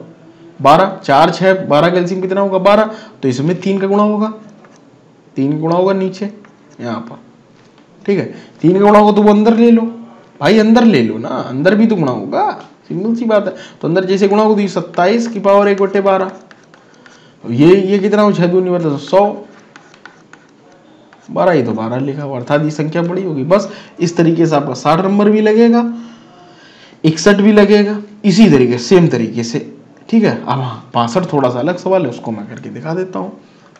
12, 4 6 12 का एलसीएम कितना होगा 12, तो इसमें 3 का गुणा होगा, 3 का गुणा होगा नीचे यहाँ पर, ठीक है, 3 का गुणा होगा तो वो अंदर ले लो भाई, अंदर ले लो ना, अंदर भी तो गुणा होगा, सिंपल सी बात है। तो अंदर जैसे गुणा होगा तो ये 27 की पावर 1/12, ये कितना हो, 6 दूनी मतलब 100, 12 ही तो 12 लिखा हुआ, अर्थात ये संख्या बड़ी होगी। बस इस तरीके से आपका 60 नंबर भी लगेगा, 61 भी लगेगा, इसी तरीके सेम तरीके से, ठीक है। अब हाँ 62 थोड़ा सा अलग सवाल है, उसको मैं करके दिखा देता हूँ,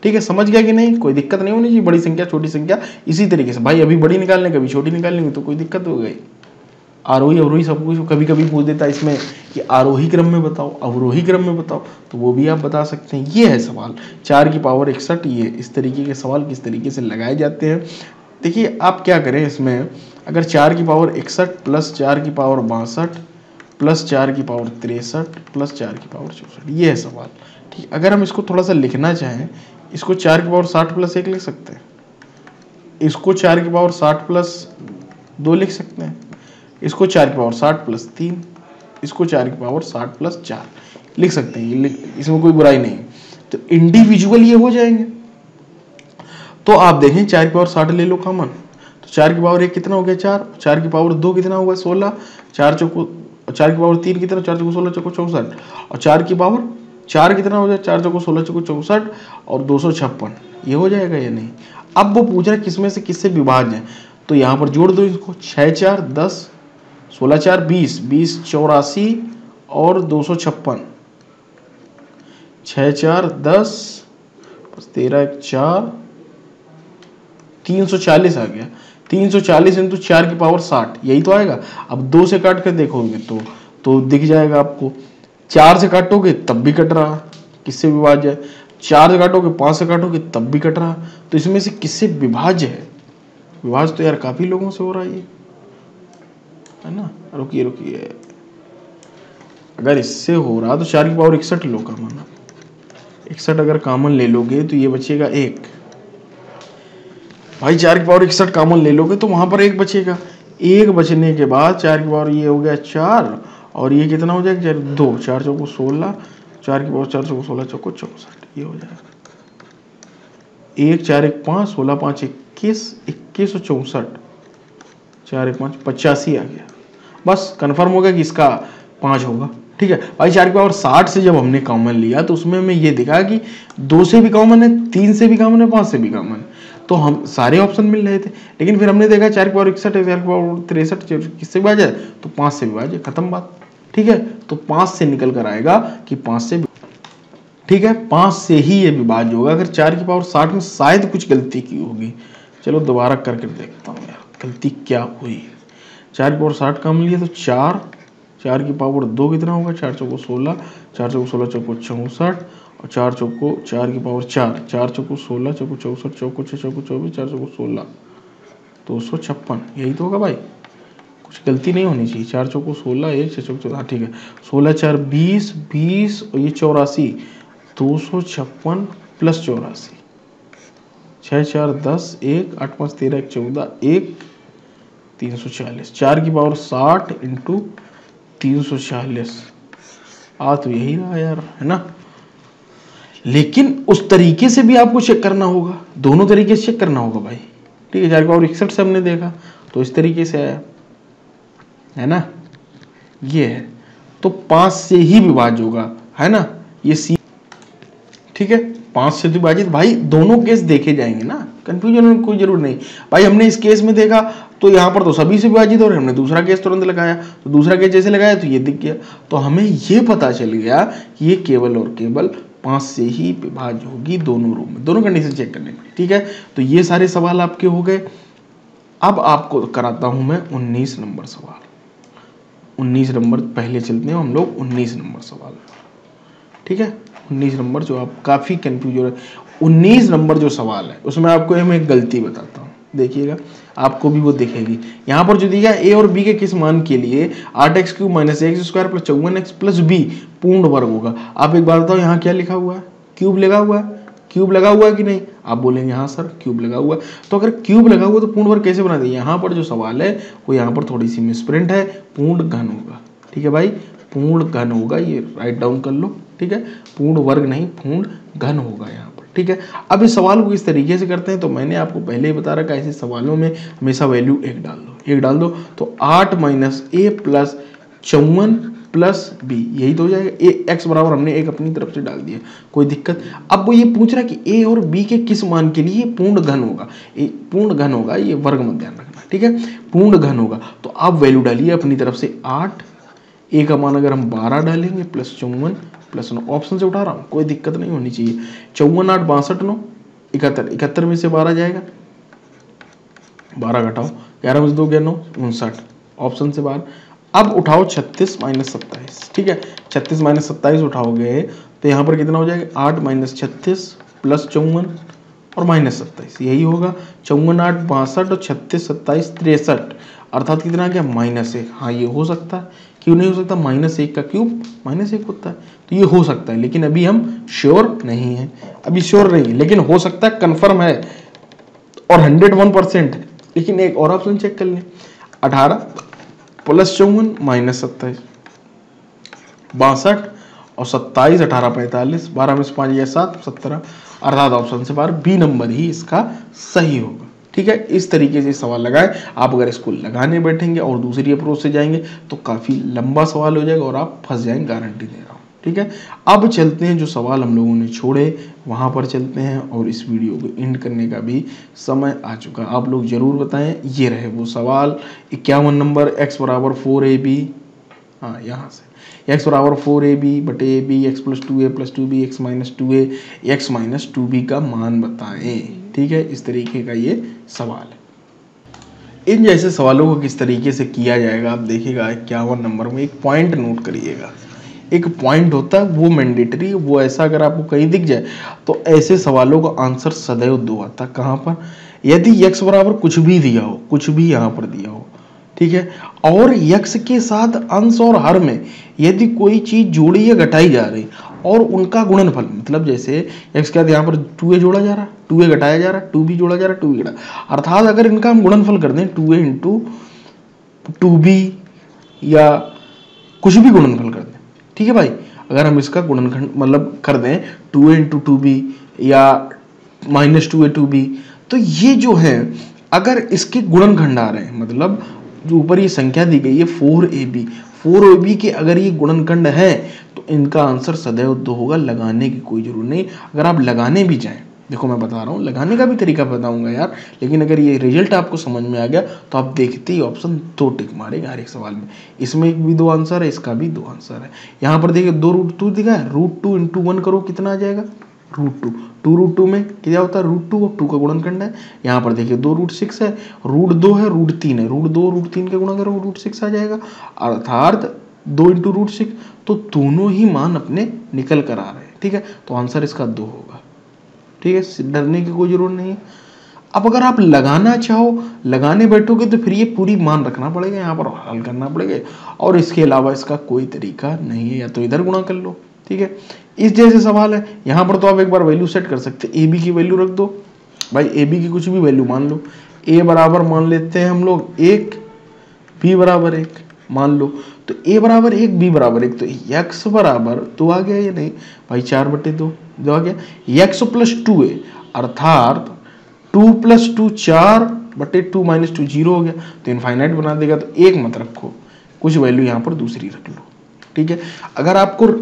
ठीक है। समझ गया कि नहीं, कोई दिक्कत नहीं होनी चाहिए, बड़ी संख्या छोटी संख्या इसी तरीके से भाई, अभी बड़ी निकालने कभी छोटी निकालनी हो तो कोई दिक्कत हो गई। आरोही अवरोही सब कुछ कभी कभी पूछ देता है इसमें कि आरोही क्रम में बताओ, अवरोही क्रम में बताओ, तो वो भी आप बता सकते हैं। ये है सवाल 4 की पावर 61। ये इस तरीके के सवाल किस तरीके से लगाए जाते हैं। देखिए आप क्या करें इसमें, अगर 4 की पावर 61 प्लस 4 की पावर 62 प्लस 4 की पावर 63 प्लस 4 की पावर 64, ये है सवाल। ठीक, अगर हम इसको थोड़ा सा लिखना चाहें, इसको 4 की पावर 60 प्लस 1 लिख सकते हैं, इसको 4 की पावर 60 प्लस 2 लिख सकते हैं, इसको 4 की पावर 60 प्लस 3, इसको 4 की पावर 60 प्लस 4 लिख सकते हैं। इसमें कोई बुराई नहीं। तो इंडिविजुअल ये हो जाएंगे। तो आप देखें 4 की पावर 60 ले लो कॉमन, तो 4 की पावर 1 कितना हो गया 4, 4 की पावर 2 कितना होगा 16, 4 चौको 4 की पावर 3 कितना, 4 चौको 16 चौको 64, और 4 की पावर 4 कितना हो जाए 4 चौको 16 चौको 64 और 256, ये हो जाएगा या नहीं। अब वो पूछ रहा है किसमें से किससे विभाज्य है, तो यहाँ पर जोड़ दो इसको, 6 4 10, 16 4 20, 20 84 और 256, 6 4 10 13 1 4, 340 आ गया। 340 इंटू 4 की पावर 60, यही तो आएगा। अब 2 से काट कर देखोगे तो दिख जाएगा आपको। 4 से काटोगे तब भी कट रहा, किससे विभाज्य है। 4 से काटोगे, 5 से काटोगे तब भी कट रहा, तो इसमें से किससे विभाज्य है। विभाज्य तो यार काफी लोगों से हो रहा है ना। रुकिए रुकिए, अगर इससे हो रहा तो 4 की पावर 61 लो कॉमन, 61 अगर कॉमन ले लोगे तो ये बचेगा 1। भाई 4 की पावर 61 कॉमन ले लोगे तो वहां पर 1 बचेगा। 1 बचने के बाद 4 की पावर ये हो गया 4, और ये कितना हो जाएगा 2, 4 चौको 16, 4 की पावर 4 चौको 16 चौको 64, ये हो जाएगा। 1 4 1 5, 16 5 21, 21 और 64, 4 1 5 85 आ गया। बस कंफर्म हो गया कि इसका 5 होगा। ठीक है भाई, 4 की पावर 60 से जब हमने कॉमन लिया तो उसमें हमें ये दिखा कि 2 से भी कॉमन है, 3 से भी कॉमन है, 5 से भी कॉमन है, तो हम सारे ऑप्शन मिल रहे थे। लेकिन फिर हमने देखा 4 की पावर 61 है, 4 की पावर 63 किससे विभाज्य है, तो 5 से विभाज्य, खत्म बात। ठीक है, तो 5 से निकल कर आएगा कि 5 से, ठीक है 5 से ही ये विभाज्य होगा। अगर 4 की पावर 60 में शायद कुछ गलती की होगी, चलो दोबारा करके देखता हूँ यार गलती क्या हुई। 4 की पावर 60 कॉमन लिया तो 4, 4 की पावर 2 कितना होगा, 4 चौको 16, 4 चौको 16 चौको 64, और 4 चौको 4 की पावर 4, 4 चौको 16 चौको 64 चौको 6 चौको 24, 4 चौको 16, 256, यही तो होगा भाई, कुछ गलती नहीं होनी चाहिए। 4 चौको 16, 1 6 चौको 14, ठीक है, 16 4 20, 20 और ये 84, 256 प्लस 84, 6 4 10, 1 8 5 13 1 14, 1 340, 4 की पावर 60 इंटू 340, आ तो यही रहा यार, है ना। लेकिन उस तरीके से भी आपको चेक करना होगा, दोनों तरीके से चेक करना होगा भाई। ठीक है, 4 की पावर 61 से हमने देखा तो इस तरीके से आया, है ना, ये है, तो 5 से ही विभाज्य होगा, है ना, ये सी। ठीक है, 5 से विभाजित, भाई दोनों केस देखे जाएंगे ना, कंफ्यूजन में कोई जरूर नहीं। भाई हमने इस केस में देखा तो यहाँ पर तो सभी से विभाजित हो रहे, हमने दूसरा केस तुरंत लगाया, तो दूसरा केस जैसे लगाया तो ये दिख गया, तो हमें ये पता चल गया कि ये केवल और केवल 5 से ही विभाज्य होगी दोनों रूप में, दोनों कंडीशन चेक करने में। ठीक है, तो ये सारे सवाल आपके हो गए। अब आपको कराता हूं मैं 19 नंबर सवाल। 19 नंबर पहले चलते हैं हम लोग 19 नंबर सवाल। ठीक है, 19 नंबर जो आप काफ़ी कंफ्यूज हो रहे हैं। 19 नंबर जो सवाल है उसमें आपको मैं एक गलती बताता हूँ, देखिएगा आपको भी वो दिखेगी। यहाँ पर जो दिया ए और बी के किस मान के लिए 8x³ minus x square plus 54x plus b पूर्ण वर्ग होगा। आप एक बार बताओ यहाँ क्या लिखा हुआ है, क्यूब लगा हुआ है, क्यूब लगा हुआ है कि नहीं, आप बोलेंगे हाँ सर क्यूब लगा हुआ है। तो अगर क्यूब लगा हुआ तो पूर्ण वर्ग कैसे बनाते हैं, यहाँ पर जो सवाल है वो यहाँ पर थोड़ी सी मिसप्रिंट है, पूर्ण घन होगा। ठीक है भाई, पूर्ण घन होगा, ये राइट डाउन कर लो। ठीक है, पूर्ण वर्ग नहीं पूर्ण घन होगा यहाँ पर। ठीक है, अब इस सवाल को इस तरीके से करते हैं, तो मैंने आपको पहले ही बता रखा है ऐसे सवालों में हमेशा वैल्यू 1 डाल दो, 1 डाल दो, तो 8 माइनस ए प्लस 54 प्लस बी, यही तो हो जाएगा। ए एक्स बराबर हमने एक अपनी तरफ से डाल दिया, कोई दिक्कत। अब वो ये पूछ रहा है कि ए और बी के किस मान के लिए पूर्ण घन होगा, पूर्ण घन होगा, ये वर्ग मत ध्यान रखना। ठीक है, पूर्ण घन होगा, तो आप वैल्यू डालिए अपनी तरफ से 8, ए का मान अगर हम 12 डालेंगे प्लस 54 प्लस 9, ऑप्शन से उठा रहा हूँ, कोई दिक्कत नहीं होनी चाहिए। 54 8 62 9 71, 71 में से 12 जाएगा, 12 घटाओ, 11 में से 2 9 59, ऑप्शन से बाहर। अब उठाओ 36 माइनस 27, ठीक है, 36 माइनस 27 उठाओगे तो यहाँ पर कितना हो जाएगा, 8 माइनस 36 प्लस 54 और माइनस 27, यही होगा। 54 8 62 और 36 27 63, अर्थात कितना आ गया, -1। हाँ ये हो सकता है, क्यों नहीं हो सकता, -1 का क्यूब -1 होता है, तो ये हो सकता है, लेकिन अभी हम श्योर नहीं है, अभी श्योर नहीं है, लेकिन हो सकता है, कन्फर्म है और 101% है। लेकिन एक और ऑप्शन चेक कर लें, 18 प्लस 54 माइनस 27, 62 और 27 18 45, 12 में से 5 या 7 17, अर्थात ऑप्शन से बाहर बी नंबर ही इसका सही होगा। ठीक है, इस तरीके से सवाल लगाएं। आप अगर इसको लगाने बैठेंगे और दूसरी अप्रोच से जाएंगे तो काफ़ी लंबा सवाल हो जाएगा और आप फंस जाएंगे, गारंटी दे रहा हूँ। ठीक है, अब चलते हैं जो सवाल हम लोगों ने छोड़े वहाँ पर चलते हैं, और इस वीडियो को एंड करने का भी समय आ चुका। आप लोग ज़रूर बताएं, ये रहे वो सवाल 51 नंबर, x बराबर 4ab, हाँ यहाँ से x बराबर 4ab बटे ab, x plus 2a plus 2b, x minus 2a, x minus 2b का मान बताएं। ठीक है, इस तरीके का ये सवाल है। इन जैसे सवालों को किस तरीके से किया जाएगा आप देखिएगा। 51 नंबर में एक पॉइंट नोट करिएगा, एक पॉइंट होता है वो मैंडेटरी, वो ऐसा अगर आपको कहीं दिख जाए तो ऐसे सवालों का आंसर सदैव 2 आता है। कहाँ पर, यदि x बराबर कुछ भी दिया हो, कुछ भी यहाँ पर दिया हो, ठीक है, और x के साथ अंश और हर में यदि कोई चीज जोड़ी या घटाई जा रही और उनका गुणनफल, मतलब जैसे x के साथ यहाँ पर 2a जोड़ा जा रहा है, 2a घटाया जा रहा है, 2b जोड़ा जा रहा है, 2b घटा, अर्थात अगर इनका हम गुणनफल कर दें 2a इंटू 2b या कुछ भी गुणनफल कर दें, ठीक है भाई, अगर हम इसका गुणनखंड मतलब कर दें 2a इंटू 2b या -2a 2b, तो ये जो है अगर इसके गुणनखंड आ रहे हैं, मतलब जो ऊपर ये संख्या दी गई है 4ab के अगर ये गुणनखंड है तो इनका आंसर सदैव 2 होगा। लगाने की कोई जरूरत नहीं, अगर आप लगाने भी जाएं, देखो मैं बता रहा हूँ, लगाने का भी तरीका बताऊंगा यार, लेकिन अगर ये रिजल्ट आपको समझ में आ गया तो आप देखते ही ऑप्शन 2 टिक मारेगा हर एक सवाल में। इसमें भी 2 आंसर है, इसका भी 2 आंसर है। यहाँ पर देखिए 2√2 दिखा है, √2 इंटू 1 करो कितना आ जाएगा, √2, 2√2 में क्या होता है, √2 और 2 का गुणनखंड है। यहाँ पर देखिए 2√6 है, √2 है, √3 है, √2 √3 का गुणा करो √6 आ जाएगा, अर्थात 2 इंटू √6, तो दोनों ही मान अपने निकल कर आ रहे हैं। ठीक है, तो आंसर इसका 2 होगा। ठीक है, डरने की कोई जरूरत नहीं है। अब अगर आप लगाना चाहो, लगाने बैठोगे तो फिर ये पूरी मान रखना पड़ेगा, यहाँ पर हल करना पड़ेगा, और इसके अलावा इसका कोई तरीका नहीं है, या तो इधर गुणा कर लो। ठीक है, इस जैसे सवाल है, यहाँ पर तो आप एक बार वैल्यू सेट कर सकते हैं, ए बी की वैल्यू रख दो भाई, ए बी की कुछ भी वैल्यू मान लो, ए बराबर मान लेते हैं हम लोग 1, बी बराबर 1 मान लो, तो ए बराबर 1 बी बराबर 1, तो x बराबर 2 आ गया या नहीं भाई, 4/2 जो आ गया, x प्लस 2a अर्थात 2 प्लस 2 4/2 माइनस 2 0 हो गया, तो इनफाइनाइट बना देगा, तो 1 मत रखो, कुछ वैल्यू यहाँ पर दूसरी रख लो। ठीक है, अगर आपको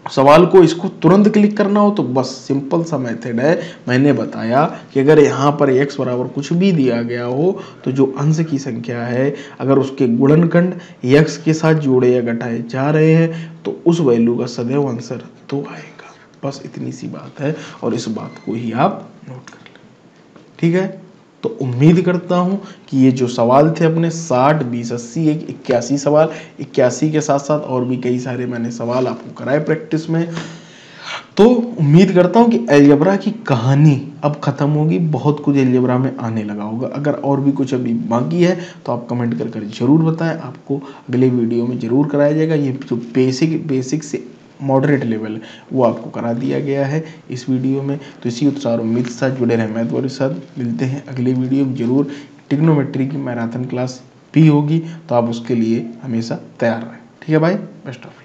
सवाल को इसको तुरंत क्लिक करना हो तो बस सिंपल सा मेथड है, मैंने बताया कि अगर यहाँ पर x बराबर कुछ भी दिया गया हो तो जो अंश की संख्या है अगर उसके गुणनखंड x के साथ जोड़े या घटाए जा रहे हैं तो उस वैल्यू का सदैव आंसर 2 आएगा। बस इतनी सी बात है, और इस बात को ही आप नोट कर लें। ठीक है, तो उम्मीद करता हूं कि ये जो सवाल थे अपने 60 20 80 81 सवाल, 81 के साथ साथ और भी कई सारे मैंने सवाल आपको कराए प्रैक्टिस में, तो उम्मीद करता हूं कि अलजेब्रा की कहानी अब खत्म होगी, बहुत कुछ अलजेब्रा में आने लगा होगा। अगर और भी कुछ अभी बाकी है तो आप कमेंट कर जरूर बताएं, आपको अगले वीडियो में जरूर कराया जाएगा। ये जो बेसिक से मॉडरेट लेवल है वो आपको करा दिया गया है इस वीडियो में। तो इसी उत्साह और उम्मीद के साथ जुड़े रहें मैथ वॉरियर के साथ, मिलते हैं अगले वीडियो में जरूर। ट्रिग्नोमेट्री की मैराथन क्लास भी होगी, तो आप उसके लिए हमेशा तैयार रहें। ठीक है भाई, बेस्ट ऑफ।